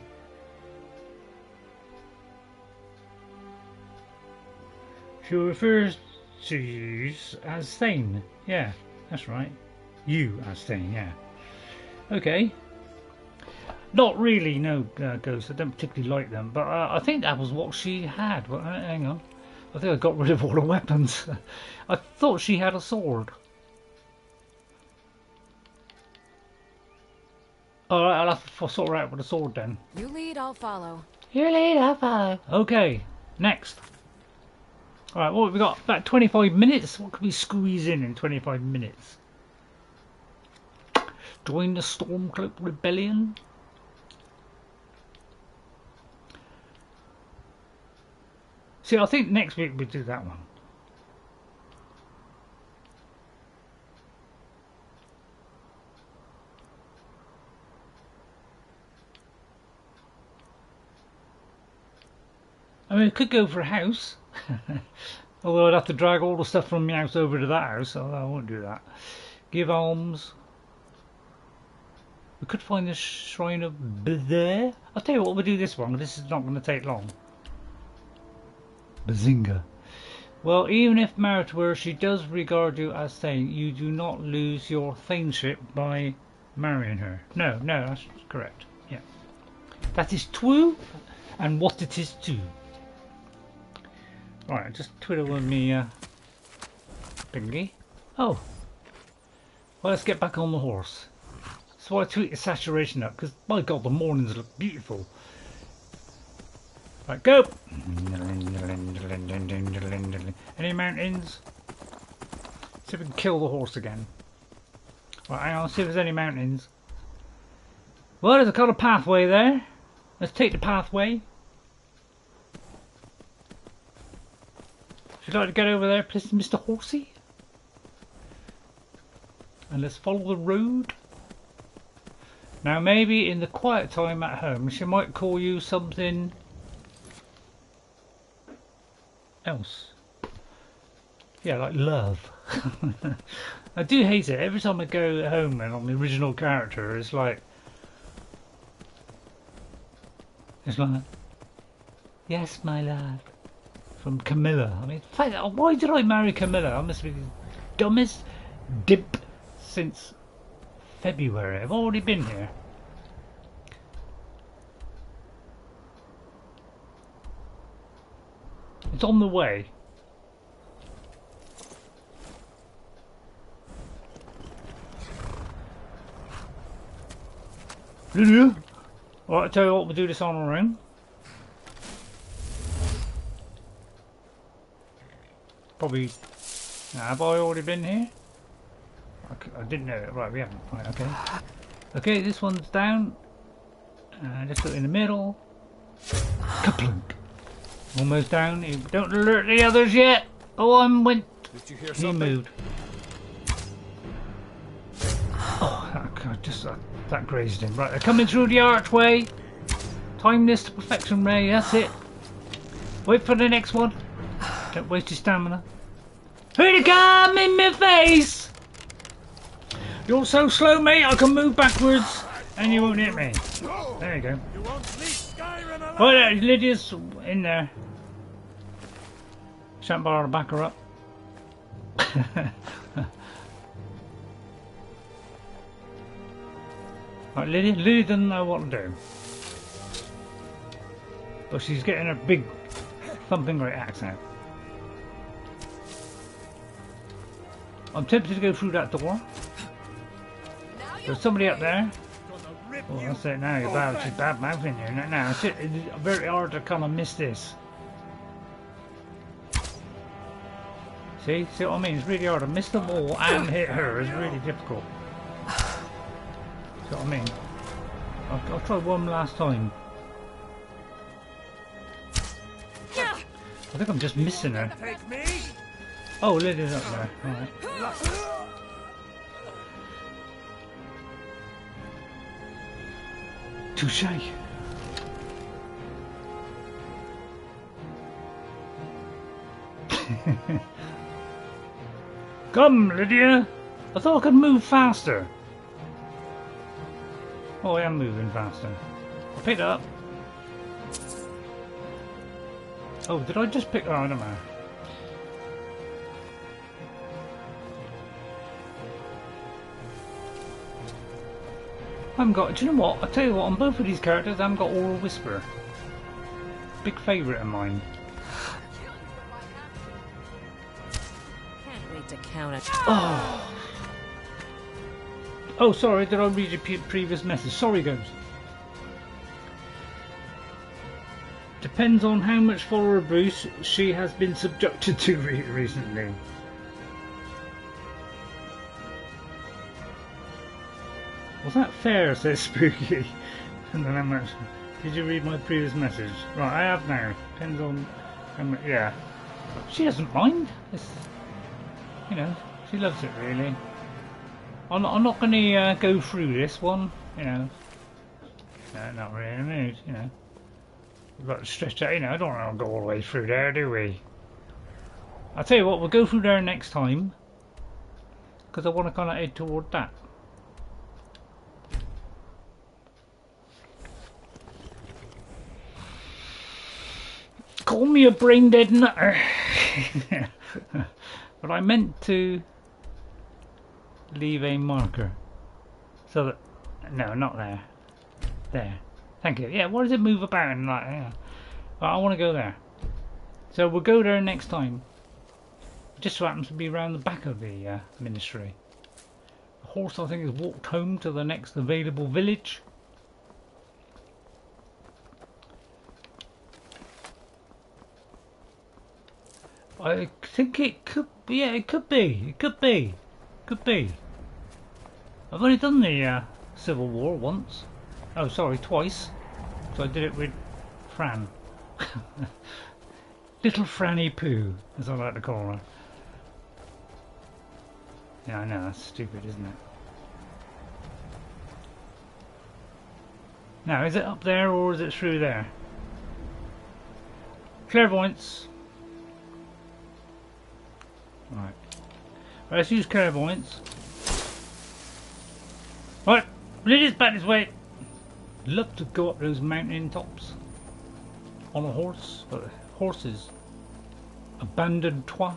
you as Thane. Yeah, that's right. You as Thane. Yeah. Okay. Not really. No, ghosts. I don't particularly like them, but I think that was what she had. Well, hang on. I think I got rid of all the weapons. I thought she had a sword. Alright, I'll have to sort her out with a sword then. You lead, I'll follow. You lead, I'll follow. Okay, next. Alright, what have we got? About 25 minutes? What can we squeeze in 25 minutes? Join the Stormcloak Rebellion? See, I think next week we do that one. I mean, we could go for a house. Although I'd have to drag all the stuff from my house over to that house, so I won't do that. Give alms. We could find the Shrine of there. I'll tell you what, we'll do this one. This is not going to take long. Bazinga. Well, even if married to her, she does regard you as Thane. You do not lose your Thaneship by marrying her. No, that's correct. Yeah. That is true, and what it is too. Right, just twiddle with me thingy. Oh. Well, let's get back on the horse. So I tweak the saturation up, because my god, the mornings look beautiful. Right, go! Any mountains? See if we can kill the horse again. Right, hang on, see if there's any mountains. Well, there's a kind of pathway there. Let's take the pathway. Would you like to get over there, please, Mr. Horsey? And let's follow the road. Now, maybe in the quiet time at home, she might call you something else. Yeah, like love. I do hate it. Every time I go home and on the original character, it's like, yes, my love. From Camilla. I mean, in fact, why did I marry Camilla? I must be the dumbest dip since February. I've already been here. It's on the way. Lydia! Alright, I'll tell you what, we'll do this on our own. Probably... have I already been here? I didn't know it. Right, we haven't. Right, okay. Okay, this one's down. Let's go in the middle. Kaplunk. Almost down. Don't alert the others yet. Oh, went. Did you hear he something? moved. Oh, that grazed him. Right, they're coming through the archway. Time this to perfection, Ray. That's it. Wait for the next one. Don't waste your stamina. Here they come in my face! You're so slow, mate. I can move backwards, and you won't hit me. There you go. You won't leave Skyrim alive. Right, Lydia's in there. Shan't bother to back her up. Right, Lydia doesn't know what to do. But she's getting a big thumping great axe out. I'm tempted to go through that door. There's somebody up there. Oh, that's it now. You're bad. She's bad mouthing you. Now, it's very hard to kind of miss this. See what I mean? It's really hard to miss the wall and hit her. It's really difficult. See what I mean? I'll try one last time. I think I'm just missing her. Oh, Lydia's up there. Alright. Touche. Come, Lydia! I thought I could move faster. Oh, I am moving faster. I picked it up. Oh, did I just pick... Oh, I don't know. I haven't got... Do you know what? I'll tell you what, on both of these characters I haven't got Oral Whisper. Big favourite of mine. Can't wait to count it. Oh. Oh, sorry, did I read your previous message? Sorry, Ghost. Depends on how much follower abuse she has been subjected to recently. Was that fair, says Spooky? And then how much... Did you read my previous message? Right, I have now. Depends on how much... Yeah. She doesn't mind. It's, you know, she loves it, really. I'm not going to go through this one, you know. No, not really in the mood, you know. We've got to stretch out, you know, I don't want to go all the way through there, do we? I'll tell you what, we'll go through there next time. Because I want to kind of head toward that. Call me a brain dead nutter. But I meant to leave a marker. So that... No, not there. There. Thank you. Yeah, why does it move about and like... Yeah. Well, I want to go there. So we'll go there next time. It just so happens to be around the back of the ministry. The horse, I think, has walked home to the next available village. I think it could be, yeah, it could be. I've only done the Civil War once. Oh, sorry, twice. So I did it with Fran. Little Franny Pooh, as I like to call her. Yeah, I know, that's stupid, isn't it? Now, is it up there or is it through there? Clairvoyance. Right. Let's use clairvoyance. Right, Lydia's back this way. Love to go up those mountain tops on a horse, but horses abandoned toi.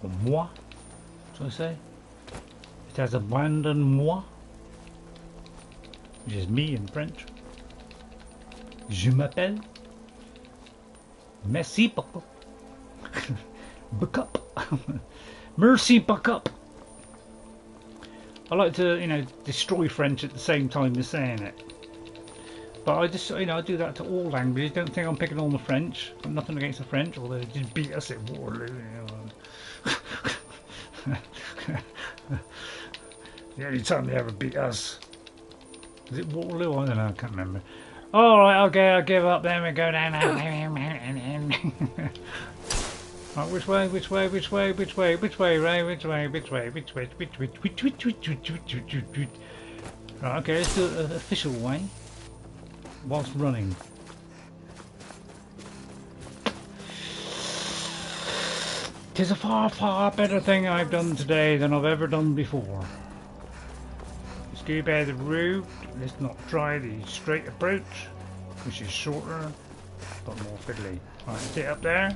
Or moi, shall I say? It has abandoned moi, which is me in French. Je m'appelle. Merci beaucoup. Buck up. Mercy, buck up. I like to, you know, destroy French at the same time as saying it. But I just, you know, I do that to all languages. Don't think I'm picking on the French. I've nothing against the French, although they just beat us at Waterloo. You know. The only time they ever beat us. Was it Waterloo? I don't know, I can't remember. Alright, okay, I'll give up then. We go down. Right, which way, which way, which way, which way, which way, Ray, which way, which way, which way, which. Right, okay, let's do it the official way. Whilst running. Tis a far, far better thing I've done today than I've ever done before. Let's go by the road. Let's not try the straight approach, which is shorter, but more fiddly. Right, sit up there.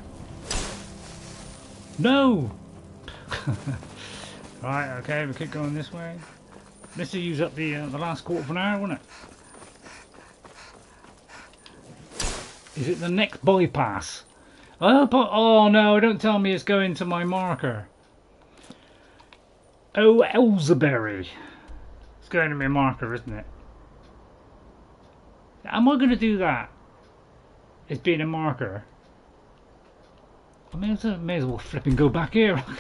No! Right, okay, we keep going this way. This will use up the last quarter of an hour, won't it? Is it the next bypass? Oh, but, oh no, don't tell me it's going to my marker. Oh, Elzeberry. It's going to my marker, isn't it? Am I going to do that? It's being a marker. I may as well flip and go back here. Have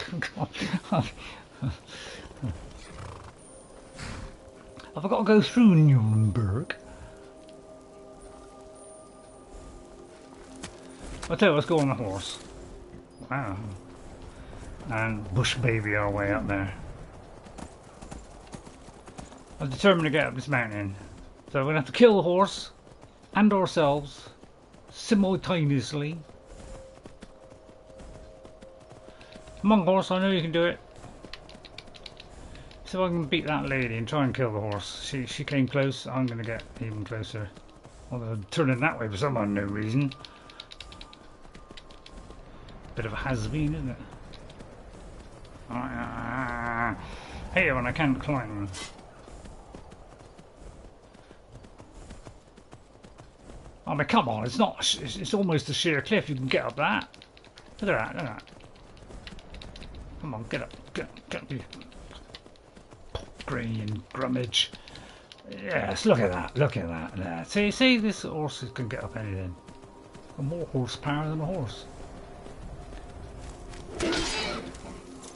I got to go through Nuremberg? I'll tell you, let's go on the horse. Wow. And bush baby our way up there. I'm determined to get up this mountain. So we're going to have to kill the horse and ourselves simultaneously. Come on, horse, I know you can do it. See if I can beat that lady and try and kill the horse. She came close, I'm going to get even closer. Although I'm turning that way for some unknown reason. Bit of a has-been, isn't it? Here when I can't climb. I mean, come on, it's not. It's almost a sheer cliff. You can get up that. Look at that, look at that. Come on, get up, get up, you green and grummage. Yes, look at that, look at that. There. See, this horse can get up anything. Got more horsepower than a horse.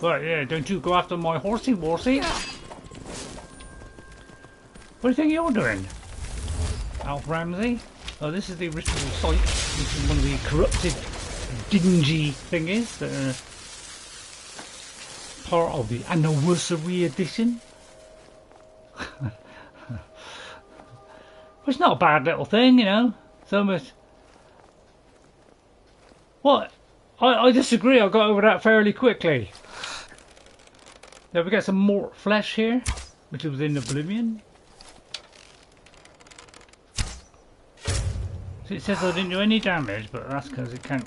Right, yeah, don't you go after my horsey worsey. What do you think you're doing, Alf Ramsey? Oh, this is the original site. This is one of the corrupted, dingy thingies that are part of the anniversary edition. Well, it's not a bad little thing, you know. So much. What? I disagree. I got over that fairly quickly. Now we get some more flesh here, which was in Oblivion. So it says I didn't do any damage, but that's because it can't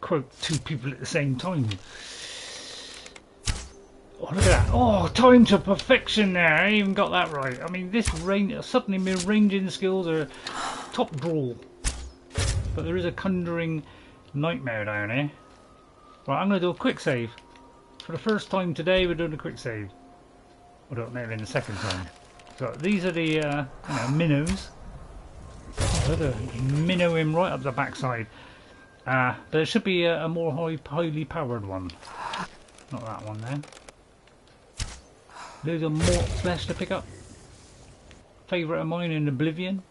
quote two people at the same time. Oh, look at that. Oh, time to perfection there. I even got that right. I mean, this suddenly my ranging skills are top draw. But there is a conjuring nightmare down here. Right, I'm going to do a quick save. For the first time today, we're doing a quick save. I don't know, in the second time. So these are the minnows. Look at minnow him right up the backside. But there should be a more highly powered one. Not that one there. There's a more flesh to pick up. Favourite of mine in Oblivion.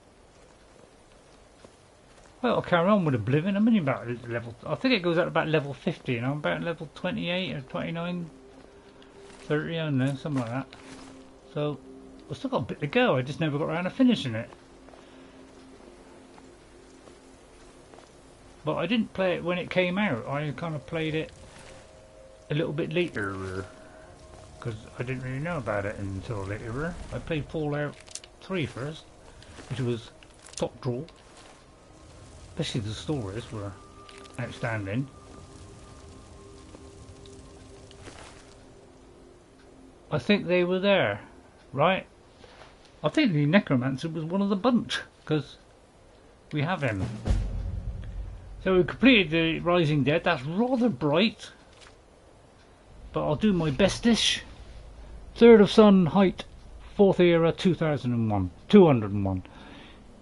Well, I'll carry on with Oblivion. I'm only about level. I think it goes up to about level 50, and I'm about level 28 or 29, 30, I don't know, something like that. So I've still got a bit to go. I just never got around to finishing it. But I didn't play it when it came out. I kind of played it a little bit later because I didn't really know about it until later. I played Fallout 3 first, which was top draw. Especially the stories were outstanding. I think they were there, right? I think the Necromancer was one of the bunch, because we have him. So we completed the Rising Dead. That's rather bright, but I'll do my bestish 3rd of Sun, height 4th era 2001, 201.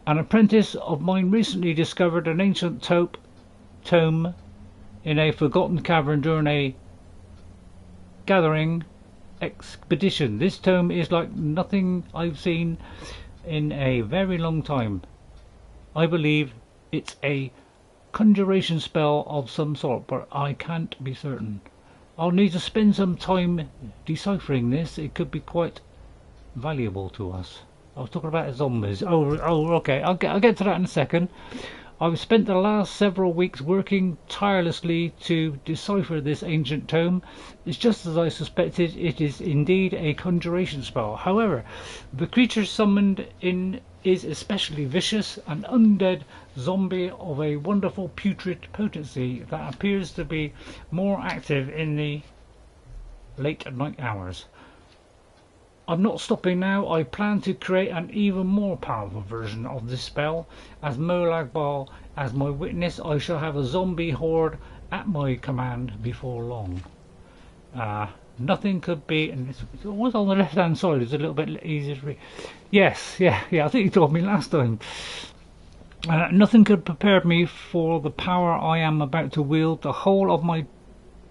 An apprentice of mine recently discovered an ancient tome in a forgotten cavern during a gathering expedition. This tome is like nothing I've seen in a very long time. I believe it's a conjuration spell of some sort, but I can't be certain. I'll need to spend some time deciphering this. It could be quite valuable to us. I was talking about zombies. Oh, okay. I'll get to that in a second. I've spent the last several weeks working tirelessly to decipher this ancient tome. It's just as I suspected, it is indeed a conjuration spell. However, the creature summoned in is especially vicious, an undead zombie of a wonderful putrid potency that appears to be more active in the late night hours. I'm not stopping now. I plan to create an even more powerful version of this spell. As Molagbal as my witness, I shall have a zombie horde at my command before long. Nothing could be, and it was on the left hand side, it's a little bit easier to read. Yes, yeah, I think you told me last time. Nothing could prepare me for the power I am about to wield. The whole of my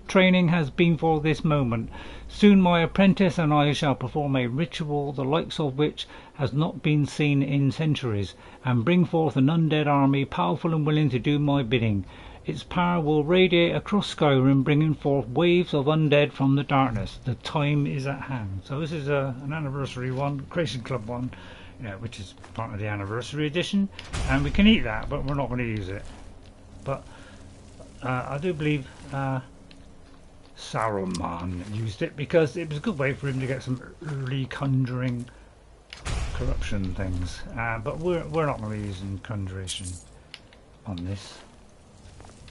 training has been for this moment. Soon my apprentice and I shall perform a ritual the likes of which has not been seen in centuries, and bring forth an undead army powerful and willing to do my bidding. Its power will radiate across Skyrim, bringing forth waves of undead from the darkness. The time is at hand. So this is an anniversary one, Creation Club one, which is part of the anniversary edition, and we can eat that, but we're not going to use it. But I do believe Saruman used it because it was a good way for him to get some early conjuring corruption things. But we're not going to be using conjuration on this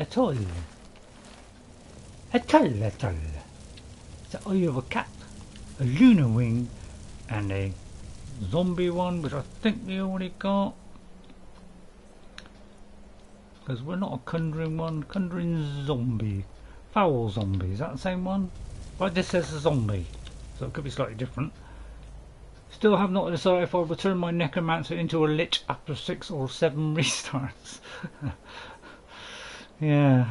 at all. At all. So I have a cat, a lunar wing, and a zombie one, which I think we already got. Because we're not a conjuring one, conjuring zombie. Foul zombie, is that the same one? Right, this says a zombie, so it could be slightly different. Still have not decided if I'll return my necromancer into a lich after 6 or 7 restarts. Yeah,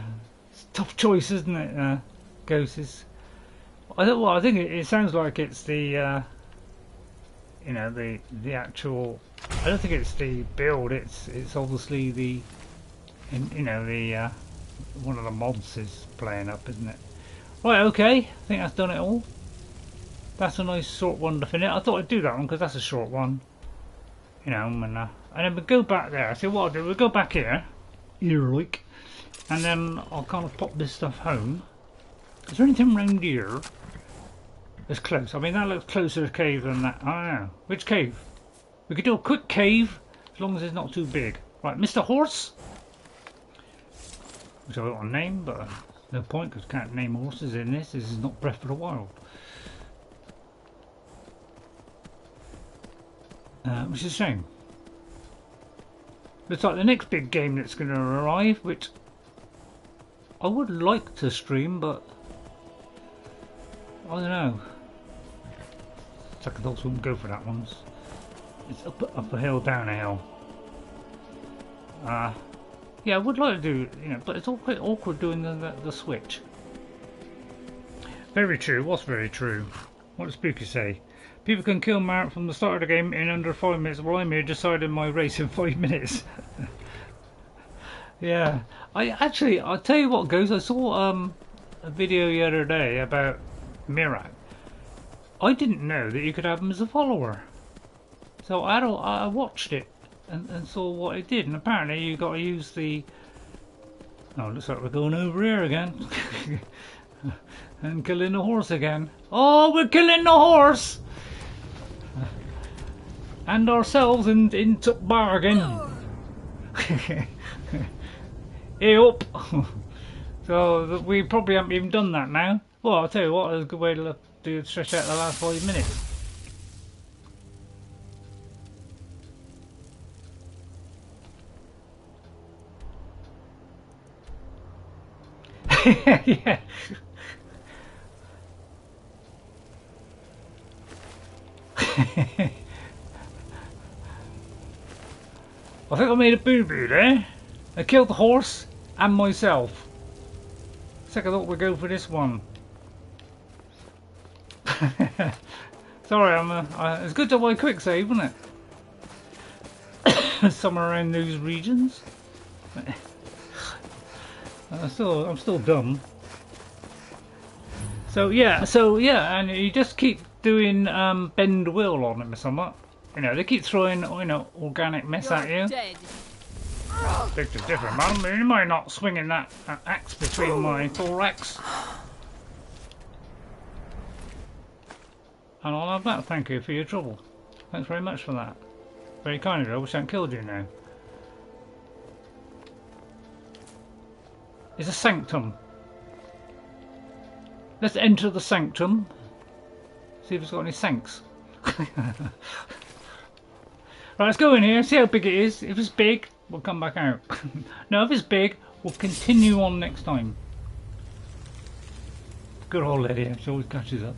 it's a tough choice, isn't it? Ghosts. I think it sounds like it's the the actual. I don't think it's the build. It's obviously the one of the mods is playing up, isn't it? Right, okay. I think that's done it all. That's a nice short one to finish. I thought I'd do that one because that's a short one. And then we go back there. So what I'll do, we'll go back here, like, and then I'll kind of pop this stuff home. Is there anything around here that's close? I mean, that looks closer to cave than that. I don't know. Which cave? We could do a quick cave as long as it's not too big. Right, Mr. Horse. Which I don't want to name, but no point because can't name horses in this. This is not Breath of the Wild. Which is a shame. Looks like the next big game that's going to arrive, which I would like to stream, but I don't know. Second thoughts wouldn't go for that one. It's up a hill, down a hill. Yeah, I would like to do, but it's all quite awkward doing the switch. Very true. What's very true? What does Spooky say? People can kill Mark from the start of the game in under 5 minutes, while I'm here deciding my race in 5 minutes. Yeah, I'll tell you what, goes. I saw a video the other day about Mirak. I didn't know that you could have him as a follower, so I watched it and saw what it did, and apparently you got to use the. Oh, looks like we're going over here again. And killing the horse again. Oh, we're killing the horse! And ourselves into bargain. Hey up! So we probably haven't even done that now. Well, I'll tell you what, it's a good way to do stretch out the last 5 minutes. Yeah. I think I made a boo-boo there. I killed the horse and myself. Second thought we'd go for this one. Sorry, it's good to have my quick save, isn't it? Somewhere around those regions. I'm still dumb. So yeah, and you just keep doing bend will on them somewhat. You know, they keep throwing organic mess at you. Big to different, man. You might not swinging that axe between my thorax. And I'll have that. Thank you for your trouble. Thanks very much for that. Very kind of you. I wish I hadn't killed you now. It's a sanctum. Let's enter the sanctum. See if it's got any sanks. Right, let's go in here, see how big it is. If it's big, we'll come back out. No, if it's big, we'll continue on next time. Good old lady, she always catches up.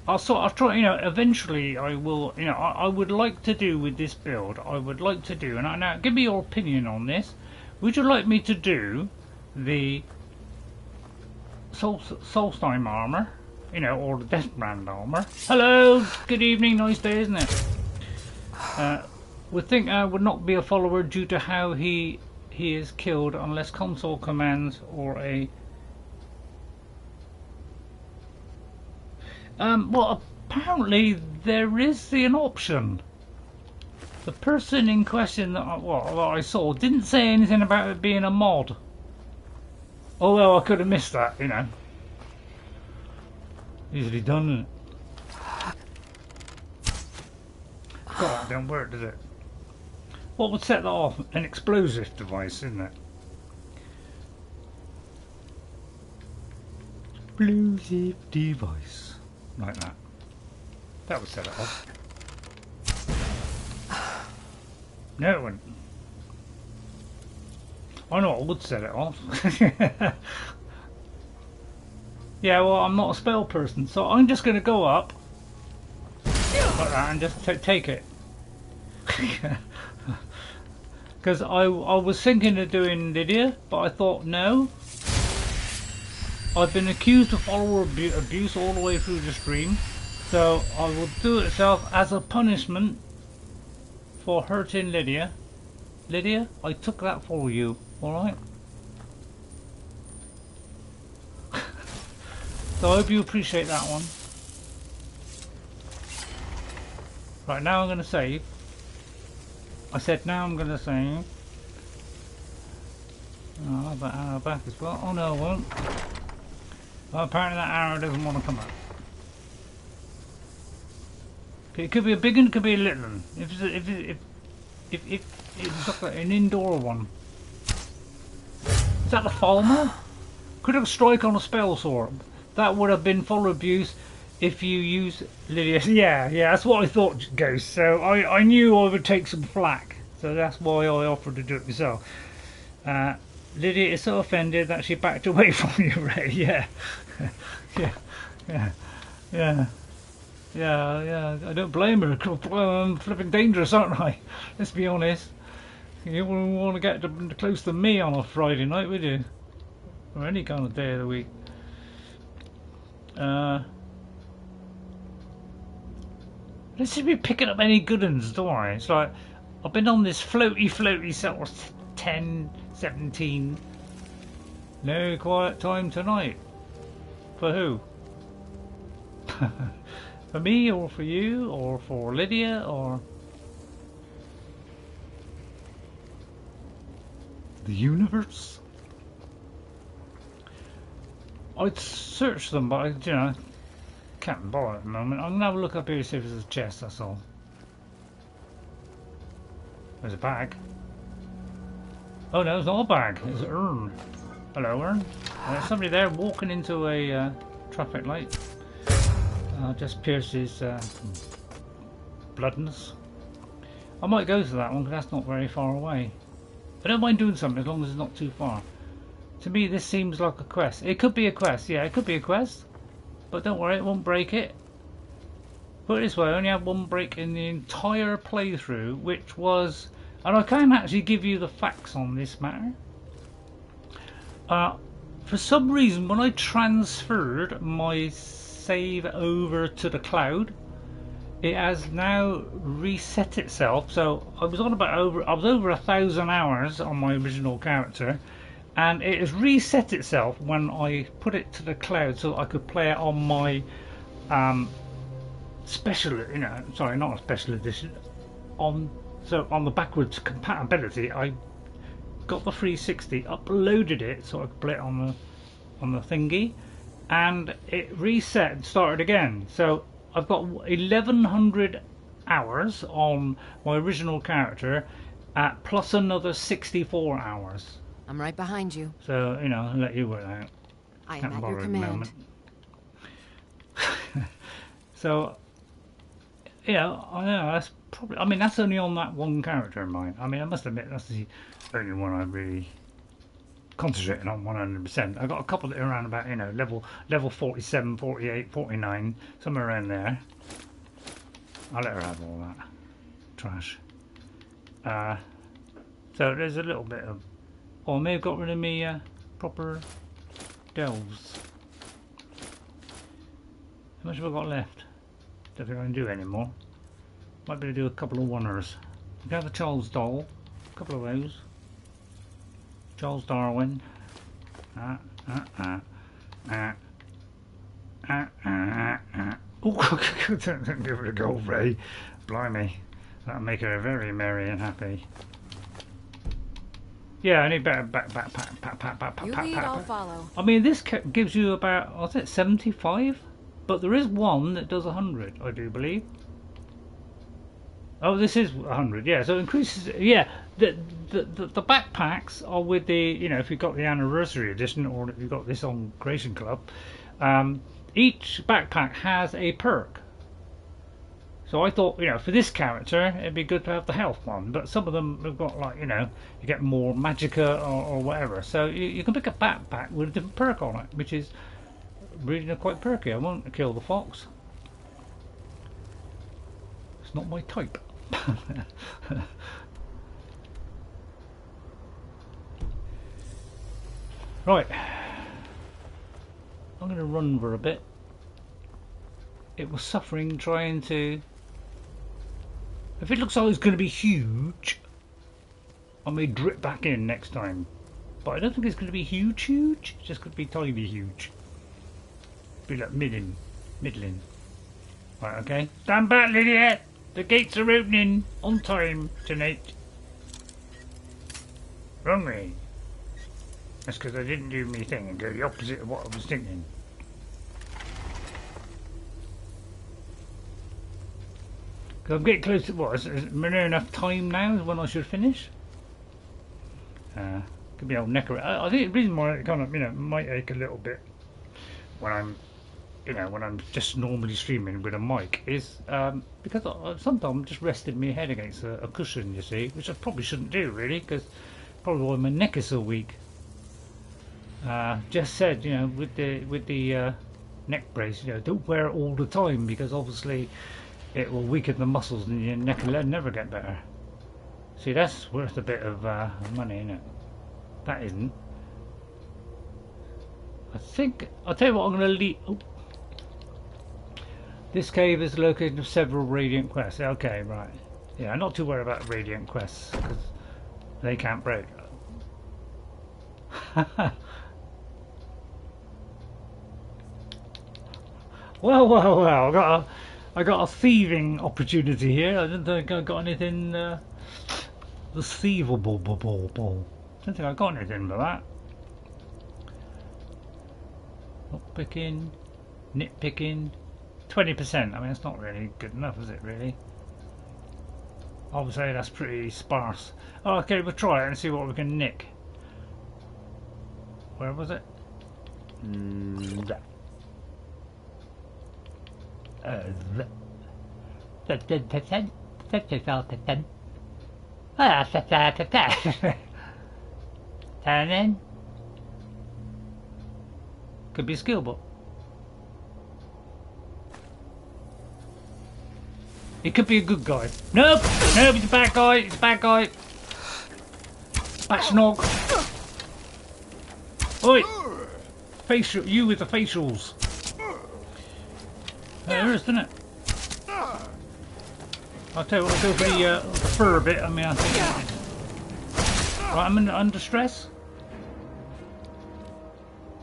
I'll try, eventually I will, I would like to do with this build, and now give me your opinion on this. Would you like me to do the Solstheim armour, or the Deathbrand armour? Hello, good evening, nice day, isn't it? Would think I would not be a follower due to how he is killed unless console commands or a well, apparently there is an option. The person in question that I saw didn't say anything about it being a mod. Although I could have missed that, Easily done, isn't it? God, don't work, does it? What would set that off? An explosive device, isn't it? Explosive device. Like that. That would set it off. No, it wouldn't. I know what would set it off. Yeah, well, I'm not a spell person, so I'm just going to go up like that and just take it. Because I was thinking of doing Lydia, but I thought no. I've been accused of follower abuse all the way through the stream, so I will do it itself as a punishment for hurting Lydia. Lydia, I took that for you, alright? So I hope you appreciate that one. Right, now I'm going to save. I said now I'm going to save. Oh, I'll have that arrow back as well. Oh no, I won't. Well, apparently that arrow doesn't want to come out. Okay, it could be a big one, it could be a little one. If it's like an indoor one. Is that the Falmer? Could have a strike on a spell sword. That would have been follow abuse if you use Lydia. Yeah, that's what I thought, Ghost. So I knew I would take some flack. So that's why I offered to do it myself. Lydia is so offended that she backed away from you, Ray. Yeah. Yeah. I don't blame her. I'm flipping dangerous, aren't I? Let's be honest. You wouldn't want to get close to me on a Friday night, would you? Or any kind of day of the week. Let's see if we picking up any good ones, don't I? It's like I've been on this floaty sort of 10, 17. No quiet time tonight. For who? For me, or for you, or for Lydia, or the universe? I'd search them, but I, can't bother at the moment. I'm gonna have a look up here to see if there's a chest. That's all. There's a bag. Oh no, it's not a bag. It's an urn. Hello, urn. There's somebody there walking into a traffic light. Just pierces bloodness. I might go to that one because that's not very far away. I don't mind doing something as long as it's not too far. To me, this seems like a quest. It could be a quest. Yeah, it could be a quest. But don't worry, it won't break it. Put it this way, I only had one break in the entire playthrough, which was, and I can actually give you the facts on this matter. For some reason, when I transferred my save over to the cloud, it has now reset itself. So I was over 1,000 hours on my original character, and it has reset itself when I put it to the cloud, so I could play it on my special, sorry, not a special edition. On the backwards compatibility, I got the 360, uploaded it so I could play it on the thingy, and it reset and started again. So I've got 1,100 hours on my original character, plus another 64 hours. I'm right behind you. So I'll let you work out. I am at your command. So I know that's probably. I mean, that's only on that one character of mine. I mean, I must admit that's the only one I really concentrating on 100%. I got a couple that are around about level 47, 48, 49, somewhere around there. I'll let her have all that trash. So there's a little bit of. Oh, I may have got rid of me proper delves. How much have I got left? Don't think I can do any more. Might be able to do a couple of wonders. We can have a Charles Doll, a couple of those. Charles Darwin. Oh, don't give her a go, Ray. Blimey, that'll make her very merry and happy. Yeah, I need better backpack. You lead, I'll follow. I mean, this gives you about, what's it, 75? But there is one that does 100, I do believe. Oh, this is 100, yeah. So it increases. Yeah, the backpacks are with the, if you've got the anniversary edition or if you've got this on Creation Club. Each backpack has a perk. So I thought, for this character, it'd be good to have the health one. But some of them have got like, you get more magicka or whatever. So you can pick a backpack with a different perk on it, which is really quite perky. I won't kill the fox. It's not my type. Right. I'm going to run for a bit. It was suffering trying to... If it looks like it's going to be huge, I may drip back in next time. But I don't think it's going to be huge. It's just going to be tiny huge. Be like middling. Right, okay. Stand back, Lydia! The gates are opening on time tonight. Wrong way. That's because I didn't do me thing and go the opposite of what I was thinking. Because I'm getting close to what? Is there enough time now when I should finish? Could be old necker. I think the reason why it kind of, might ache a little bit when I'm, when I'm just normally streaming with a mic is because sometimes I'm just resting my head against a cushion, you see, which I probably shouldn't do really, because probably why my neck is so weak. Just said, with the neck brace, don't wear it all the time because obviously it will weaken the muscles and your neck will never get better. See, that's worth a bit of money, isn't it? That isn't. I think I'll tell you what I'm going to leave. Oh. This cave is the location of several radiant quests. Okay, right. Yeah, I'm not too worried about radiant quests because they can't break. Well. I got a thieving opportunity here. I didn't think I got anything. The thievable ball. I don't think I got anything for that. Lockpicking, nitpicking, 20%. I mean, it's not really good enough, is it? Really? Obviously, that's pretty sparse. Oh, okay, we'll try it and see what we can nick. Where was it? That. Turn in. Could be a skill book. He could be a good guy. Nope! Nope, he's a bad guy. He's a bad guy. Bashnog. Oi! Facial, you with the facials. There is, isn't it? I'll tell you what, I'll go for the fur a bit. I mean, I think. Right, I'm under stress.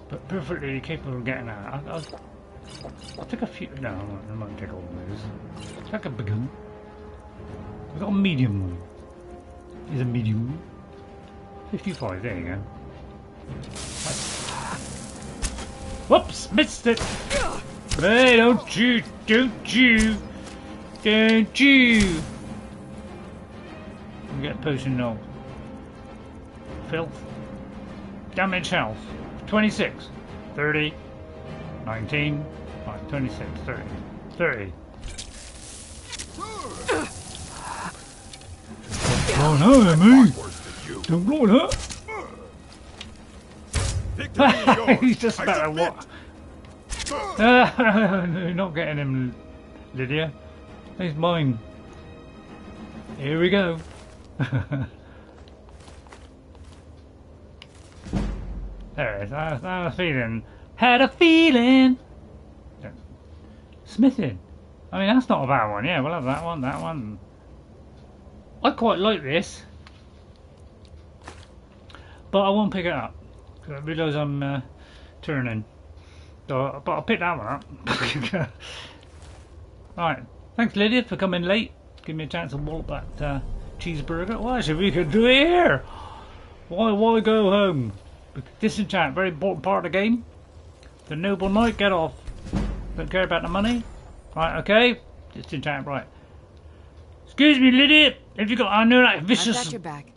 But perfectly capable of getting out. I'll take a few. No, I won't take all of those. Take a big one. We've got a medium one. Here's a medium one. 55, there you go. Whoops, missed it. Hey, don't you, don't you, don't you. We get a potion now. Filth. Damage health. 26. 30. 19. 26. 30. 30. Oh no, me. Don't blow it up. He's just about to what? You're not getting him, Lydia. He's mine. Here we go. There it is. I had a feeling. Had a feeling. Smithing. I mean, that's not a bad one. Yeah, we'll have that one. That one. I quite like this, but I won't pick it up because I realise I'm turning. So, but I'll pick that one up. Alright, thanks Lydia for coming late. Give me a chance to wallop that cheeseburger. Well, actually, we could do it here. Why go home? Disenchant, very important part of the game. The noble knight, get off. Don't care about the money. Right, okay. Disenchant, right. Excuse me, Lydia. Have you got? I know that vicious I've got your back.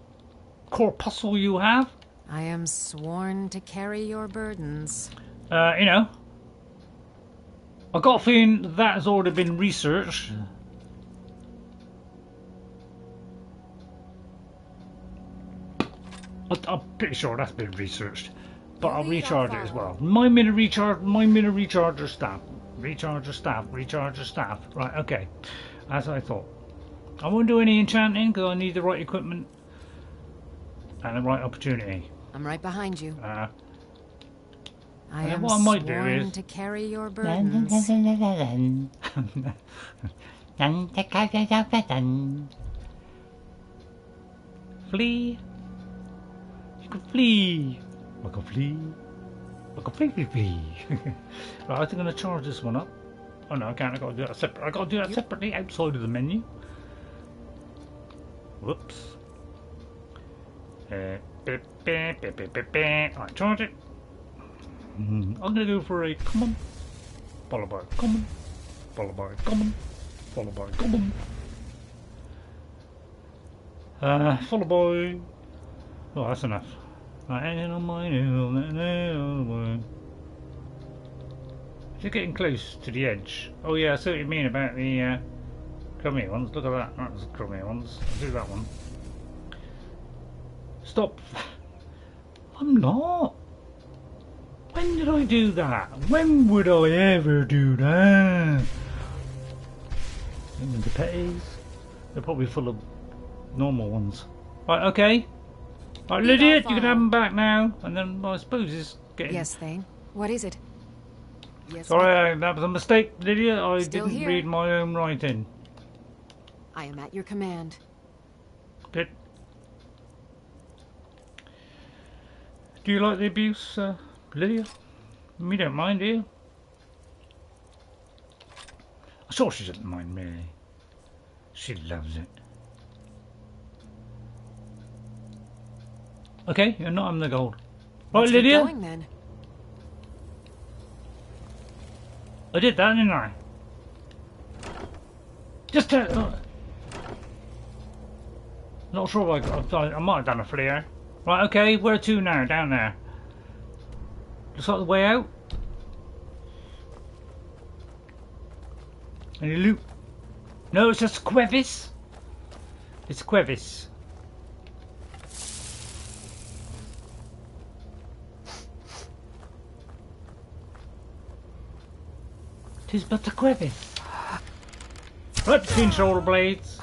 corpuscle you have. I am sworn to carry your burdens. You know, I got a feeling that has already been researched. I'm pretty sure that's been researched, but I'll recharge it as well. My mini recharger staff, recharger staff. Right, okay, as I thought. I won't do any enchanting because I need the right equipment and the right opportunity. I'm right behind you. I am what I might do sworn is to carry your burdens. Flee. You can flee. I can flee. I can flee. Right, I think I'm going to charge this one up. Oh no, I can't. I got to do that separate. I got to do that separately outside of the menu. Whoops. Alright, charge it. I'm gonna go for a common, followed by common, followed by common, followed by common, followed by. Oh, that's enough. I ain't on my own. You're getting close to the edge. Oh yeah, I see what you mean about the crummy ones. Look at that. That's the crummy ones. I'll do that one. Stop. I'm not. When did I do that? When would I ever do that? And the petties, they're probably full of normal ones. Right, okay. Right, Lydia, you can have them back now. And then I suppose it's getting... Yes, Thane. What is it? Yes. Sorry, that was a mistake, Lydia. I Still didn't here. read my own writing. I am at your command. Bit. Do you like the abuse, Lydia? Me don't mind, do you? I'm sure she doesn't mind me. She loves it. Okay, you're not having the gold. Right, Let's Lydia? keep going, then. I did that, didn't I? Just not sure if I might have done a flare. Right, okay, where to now? Down there. Looks like the way out. Any loot? No, it's just crevice. It's a crevice. Tis but a crevice. Right between shoulder blades.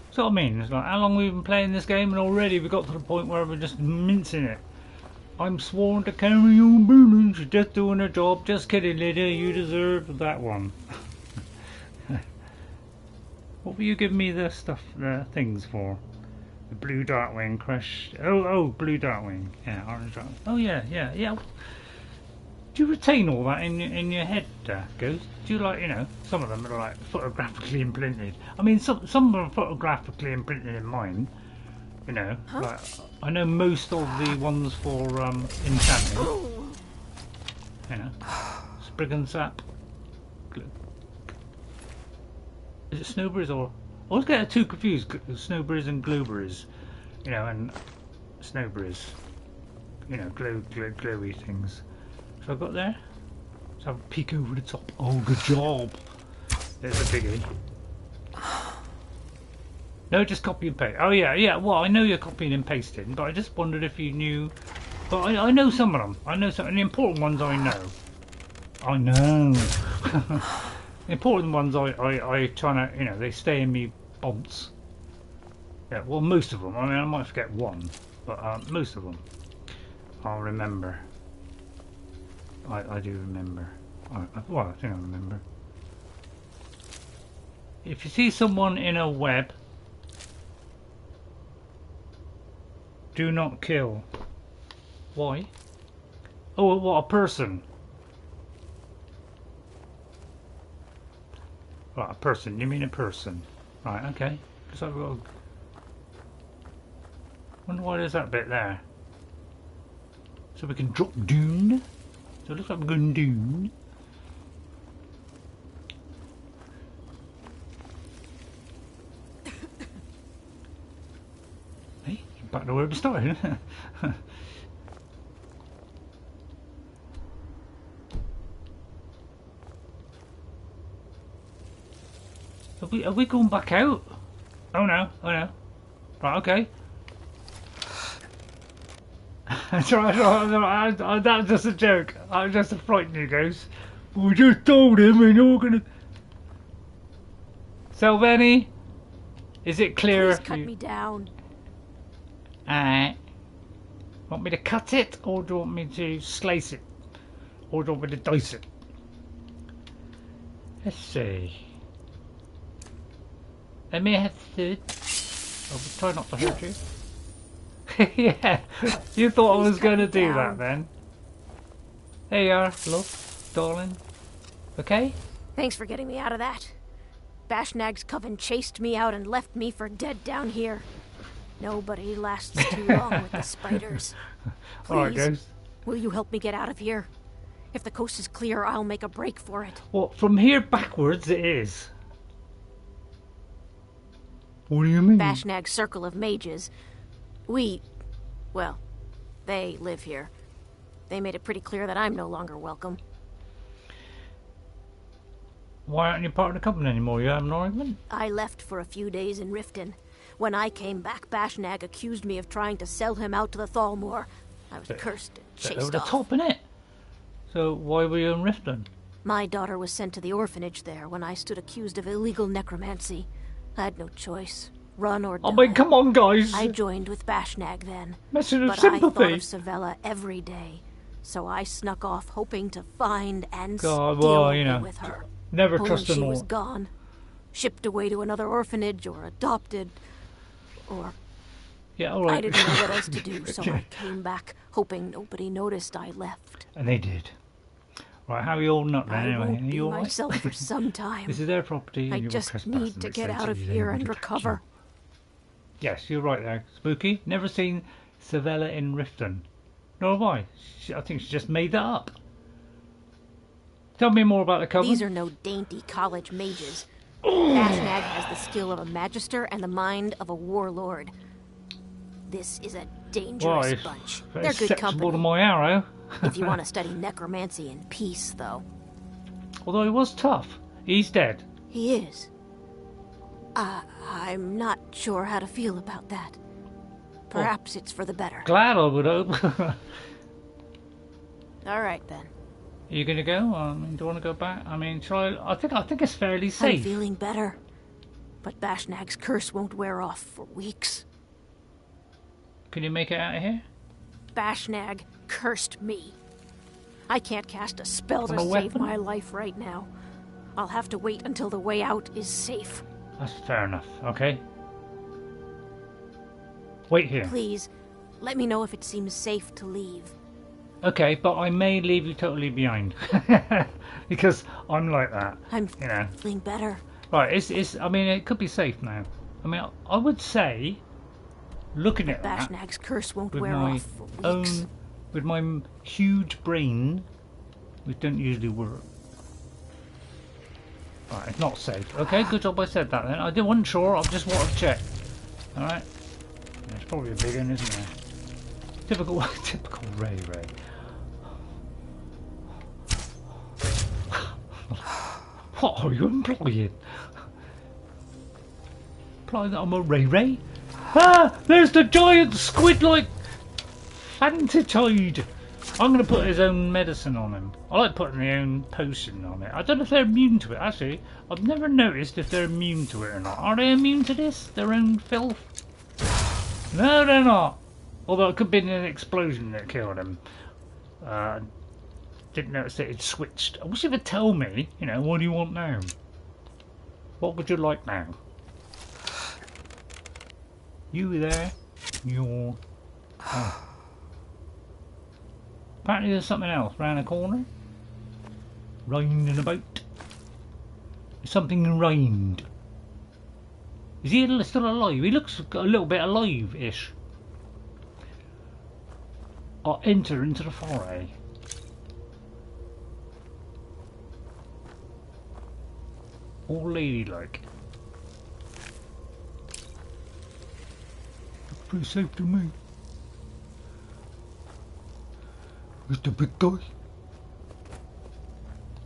That's what I mean. It's like, how long we've been playing this game and already we got to the point where we're just mincing it. I'm sworn to carry on burning. She's just doing her job. Just kidding, Lydia. You deserve that one. What were you giving me the stuff, the things for? The blue Darkwing crush. Oh, blue Darkwing. Yeah, orange Darkwing. Oh yeah. Do you retain all that in your head, Ghost? Do you like, you know, some of them are like photographically imprinted. I mean, some are photographically imprinted in mine. You know, like I know most of the ones for enchanting. You know, Sprig and Sap. Is it Snowberries or? I always get too confused. Snowberries and Glowberries. You know, and Snowberries. You know, glowy things. So I got there. Let's have a peek over the top. Oh, good job. There's a biggie. No, just copy and paste. Oh yeah. Well, I know you're copying and pasting, but I just wondered if you knew. But I know some of them. I know some, and the important ones I know. I know. The important ones I try to, you know, they stay in me bonds. Yeah, well, most of them. I mean, I might forget one, but most of them I'll remember. I do remember. Well, I think I remember. If you see someone in a web, do not kill. Why? Oh, what, a person? Right, a person. You mean a person? Right, okay. Because I've got. Wonder why there's that bit there. So we can drop down. So it looks like we're going down. Hey, back to where we started. Are we going back out? Oh no. Right, okay. That's right. That was just a joke. I was just to frighten you guys. We just told him we're not gonna. Selveni, is it clear? Please cut me down. Alright. Want me to cut it, or do you want me to slice it? Or do you want me to dice it? Let's see. Let me have the. I'll try not to hurt you. Yeah, you thought I was going to do that then. There you are, love, darling. Okay? Thanks for getting me out of that. Bashnag's coven chased me out and left me for dead down here. Nobody lasts too long with the spiders. Please, alright, Ghost. Will you help me get out of here? If the coast is clear, I'll make a break for it. Well, from here backwards it is. What do you mean? Bashnag's circle of mages. Well, they live here. They made it pretty clear that I'm no longer welcome. Why aren't you part of the company anymore? You have an argument? I left for a few days in Riften. When I came back, Bashnag accused me of trying to sell him out to the Thalmor. I was cursed and chased over the off. top, innit? So why were you in Riften? My daughter was sent to the orphanage there when I stood accused of illegal necromancy. I had no choice. Run or die. I mean, come on, guys. I joined with Bashnag then. Message of but sympathy. I thought of Sevella every day. So I snuck off, hoping to find and steal with her. Never Only trust an she was gone. Shipped away to another orphanage or adopted. Or... Yeah, all right. I didn't know what else to do, so I came back, hoping nobody noticed I left. And they did. Right, how are you holding up then, anyway? I won't are be you myself for some time. This is their property. I just need to get out of here and recover. Yes, you're right there, Spooky. Never seen Sevella in Riften. Nor have I. I think she just made that up. Tell me more about the coven. These are no dainty college mages. Bashnag has the skill of a magister and the mind of a warlord. This is a dangerous bunch. They're good company. To my arrow. If you want to study necromancy in peace, though. Although he was tough. He's dead. He is. I'm not sure how to feel about that. Perhaps it's for the better. Glad I would hope. All right then. Are you gonna go? I mean, do you want to go back? I mean, I think it's fairly safe. I'm feeling better, but Bashnag's curse won't wear off for weeks. Can you make it out of here? Bashnag cursed me. I can't cast a spell to save my life right now. I'll have to wait until the way out is safe. That's fair enough. Okay. Wait here. Please, let me know if it seems safe to leave. Okay, but I may leave you totally behind. Because I'm like that. I'm feeling better. Right, I mean, it could be safe now. I mean, I would say, looking at that, Bashnag's curse won't wear off for weeks. With my huge brain, which don't usually work. Right, it's not safe. Okay, good job I said that then. I wasn't sure, I just wanted to check. Alright. There's probably a big one, isn't there? Typical Ray. What are you employing? Implying that I'm a Ray? Ah! There's the giant squid-like Fantatide! I'm going to put his own medicine on him. I like putting my own potion on it. I don't know if they're immune to it, actually. I've never noticed if they're immune to it or not. Are they immune to this? Their own filth? No, they're not. Although it could have been an explosion that killed him. Didn't notice that it switched. I wish you would tell me, you know, what do you want now? What would you like now? You there? You're... Oh. Apparently there's something else round the corner. Raining about. Something rained. Is he still alive? He looks a little bit alive-ish. I'll enter into the foray. All ladylike. Looks pretty safe to me. Is the big guy?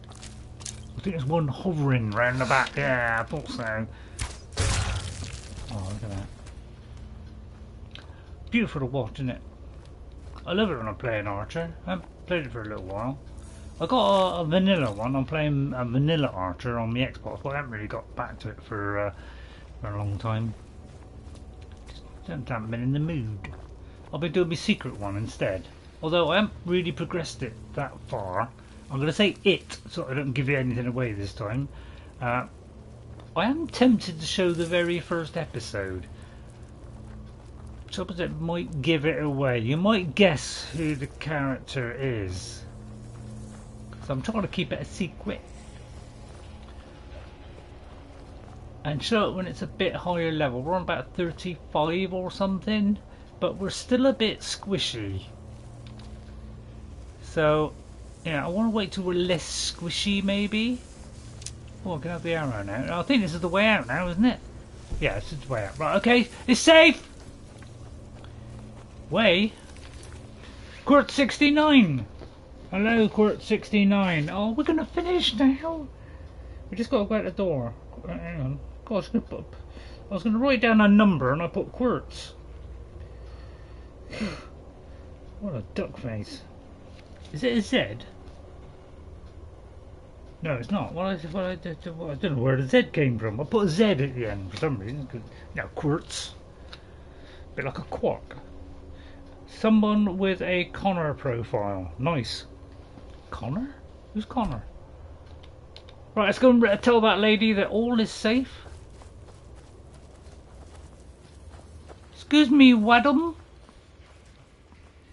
I think there's one hovering round the back. Yeah, I thought so. Oh, look at that. Beautiful to watch, isn't it? I love it when I play an archer. I haven't played it for a little while. I got a vanilla one. I'm playing a vanilla archer on the Xbox, but I haven't really got back to it for a long time. Just haven't been in the mood. I'll be doing my secret one instead. Although I haven't really progressed it that far. I'm going to say it, so I don't give you anything away this time. I am tempted to show the very first episode. Suppose it might give it away. You might guess who the character is. So I'm trying to keep it a secret. And show it when it's a bit higher level. We're on about 35 or something. But we're still a bit squishy. So, yeah, I want to wait till we're less squishy maybe. Oh, I can have the arrow now. I think this is the way out now, isn't it? Yeah, this is the way out. Right, okay, it's safe! Way? Quirt 69! Hello, Quirt 69. Oh, we're going to finish now. We just got to go out the door. Hang on. God, I was going to write down a number and I put Quirts. What a duck face. Is it a Z? No, it's not. I don't know where the Z came from. I put a Z at the end for some reason. Now, Quirts. A bit like a quark. Someone with a Connor profile. Nice. Connor? Who's Connor? Right, let's go and tell that lady that all is safe. Excuse me, madam.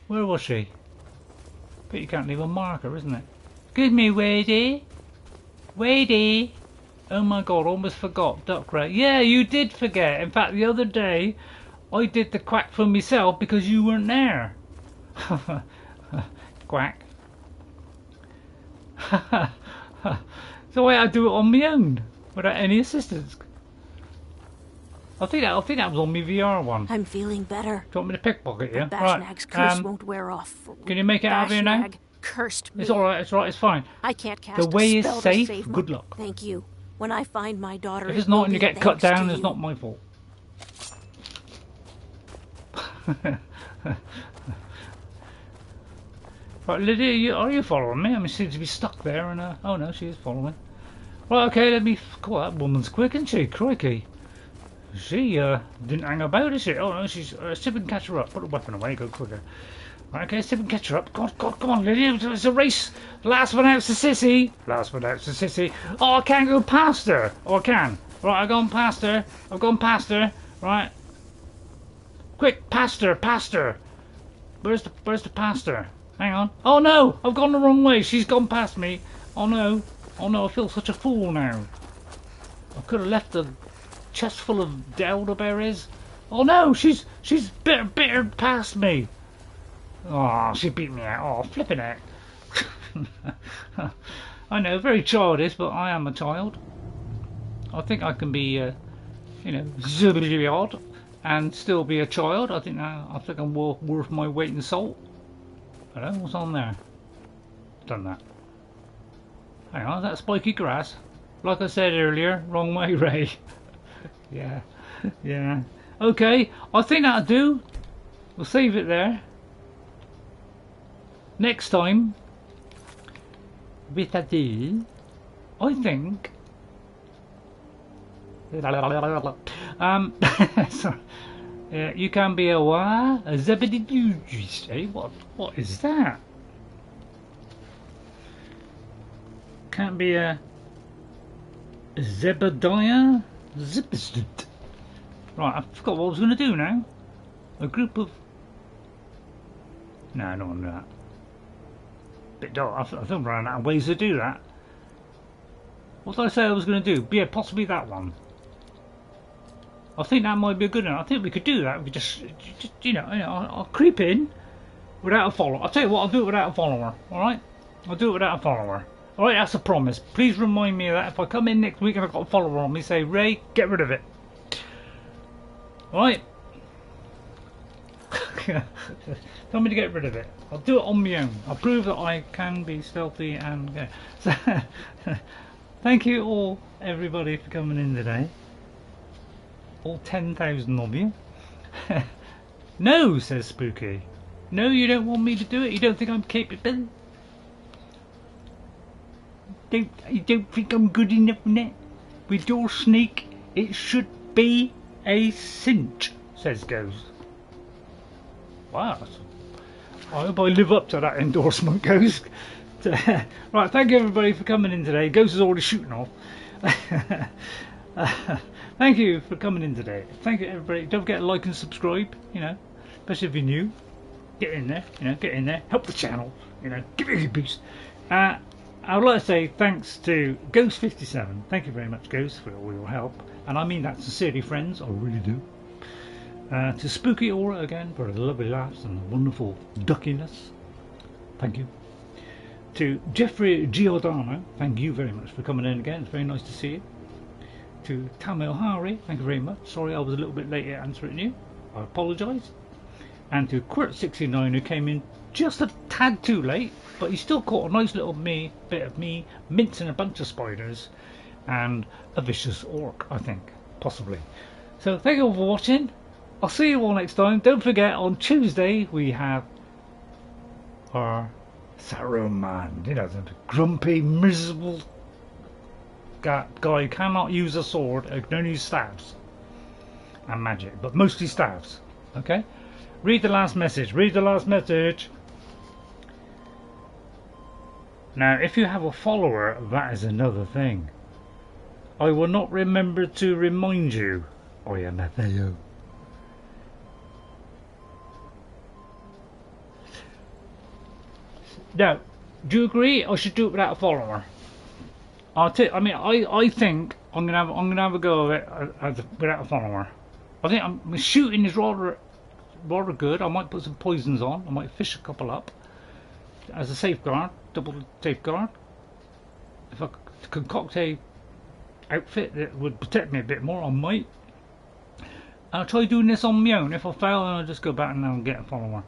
Where was she? But you can't leave a marker, isn't it? Excuse me, Wadey. Wadey. Oh my god, almost forgot. Duck rat. Yeah, you did forget. In fact, the other day, I did the quack for myself because you weren't there. Quack. So I had to do it on my own, without any assistance. I think that was on my VR one. I'm feeling better. Do you want me to pickpocket you? Bashnag's curse won't wear off. Can you make it out of here now? Cursed me. It's alright, it's right, it's fine. I can't cast the way a spell is safe. To save Good luck. Thank you. When I find my daughter, if it's not and you get cut down, it's not my fault. Right, Lydia, are you following me? I mean, she seems to be stuck there, and oh no, she is following. Right, okay, let me. Cool, that woman's quick, isn't she? Crikey. She didn't hang about, is she? Oh no, she's. See if we can catch her up. Put the weapon away, go quicker. Right, okay, see if we can catch her up. Come on, Lydia, it's a race. Last one out's the sissy. Last one out's the sissy. Oh, I can't go past her. Oh, I can. Right, I've gone past her. Right. Quick, past her. Where's the past her? Hang on. Oh no, I've gone the wrong way. She's gone past me. Oh no, I feel such a fool now. I could have left a chest full of elderberries. Oh no, she's bitter past me. Oh, she beat me out. Oh, flipping it. I know, very childish, but I am a child. I think I can be, odd and still be a child. I think I'm worth my weight in salt. Hello, what's on there? Done that. Hang on, is that spiky grass? Like I said earlier, wrong way, Ray. Yeah. Okay, I think that'll do. We'll save it there. Next time, with a D, I think. Sorry. You can be a what? A zebedee. Eh? What is that? Can't be a Zebediah? Right, I forgot what I was going to do now. A group of. No, I don't want to do that. Bit dark. I think I'm running out of ways to do that. What did I say I was going to do? Yeah, possibly that one. I think that might be a good one. I think we could do that. We just I'll creep in without a follower. I'll tell you what, I'll do it without a follower. Alright? I'll do it without a follower. Alright, that's a promise. Please remind me of that. If I come in next week and I've got a follower on me, say, Ray, get rid of it. Alright? Tell me to get rid of it. I'll do it on my own. I'll prove that I can be stealthy and go. So, thank you all, everybody, for coming in today. All 10,000 of you. No, says Spooky. No, you don't want me to do it? You don't think I'm capable? You don't think I'm good enough in it? With your sneak, it should be a cinch, says Ghost. Wow. I hope I live up to that endorsement, Ghost. Right, thank you everybody for coming in today. Ghost is already shooting off. Thank you for coming in today. Thank you everybody. Don't forget to like and subscribe, especially if you're new. Get in there, get in there. Help the channel, give it a boost. I would like to say thanks to Ghost57. Thank you very much, Ghost, for all your help. And I mean that sincerely, friends. I really do. To Spooky Aura again for the lovely laughs and the wonderful duckiness. Thank you. To Jeffrey Giordano, thank you very much for coming in again. It's very nice to see you. To Tamil Hari, thank you very much. Sorry I was a little bit late at answering you. I apologise. And to Quirt69, who came in just a tad too late, but he still caught a nice little bit of me mincing a bunch of spiders and a vicious orc, I think, possibly. So thank you all for watching. I'll see you all next time. Don't forget, on Tuesday we have our Saruman, the grumpy, miserable guy who cannot use a sword, can only use staves and magic, but mostly staves. Okay? Read the last message. Now, if you have a follower, that is another thing. I will not remember to remind you. I am a fellow. Now, do you agree I should do it without a follower? I think I'm gonna have a go of it without a follower. I think my shooting is rather good. I might put some poisons on. I might fish a couple up as a safeguard, double safeguard. If I concoct a outfit that would protect me a bit more, I might. I'll try doing this on my own. If I fail, then I'll just go back and I'll get a follower.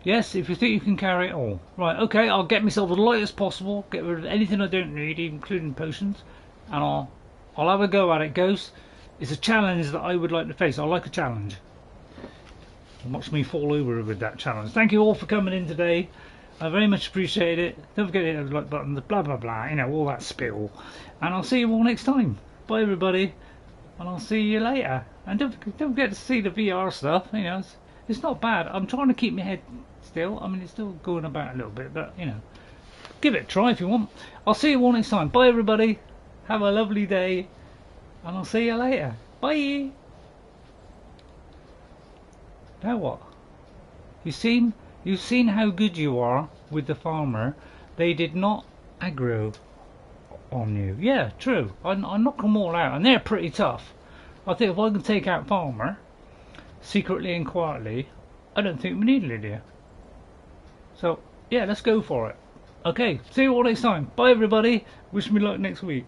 Yes, if you think you can carry it all. Right, okay, I'll get myself as light as possible, get rid of anything I don't need, including potions, and I'll have a go at it, Ghost. It's a challenge that I would like to face. I like a challenge. Watch me fall over with that challenge. Thank you all for coming in today. I very much appreciate it. Don't forget to hit the like button, the blah blah blah, you know, all that spill. And I'll see you all next time. Bye everybody, and I'll see you later. And don't forget to see the VR stuff. You know, it's not bad. I'm trying to keep my head still. I mean, it's still going about a little bit, but you know, give it a try if you want. I'll see you all next time. Bye everybody. Have a lovely day, and I'll see you later. Bye. Now what? You've seen how good you are with the Falmer. They did not aggro on you. Yeah, true. I knocked them all out, and they're pretty tough. I think if I can take out Falmer secretly and quietly, I don't think we need Lydia. So yeah, let's go for it. Okay, see you all next time. Bye everybody. Wish me luck next week.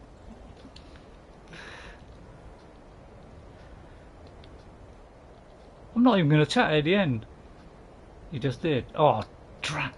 I'm not even going to chat at the end. You just did. Oh, drat.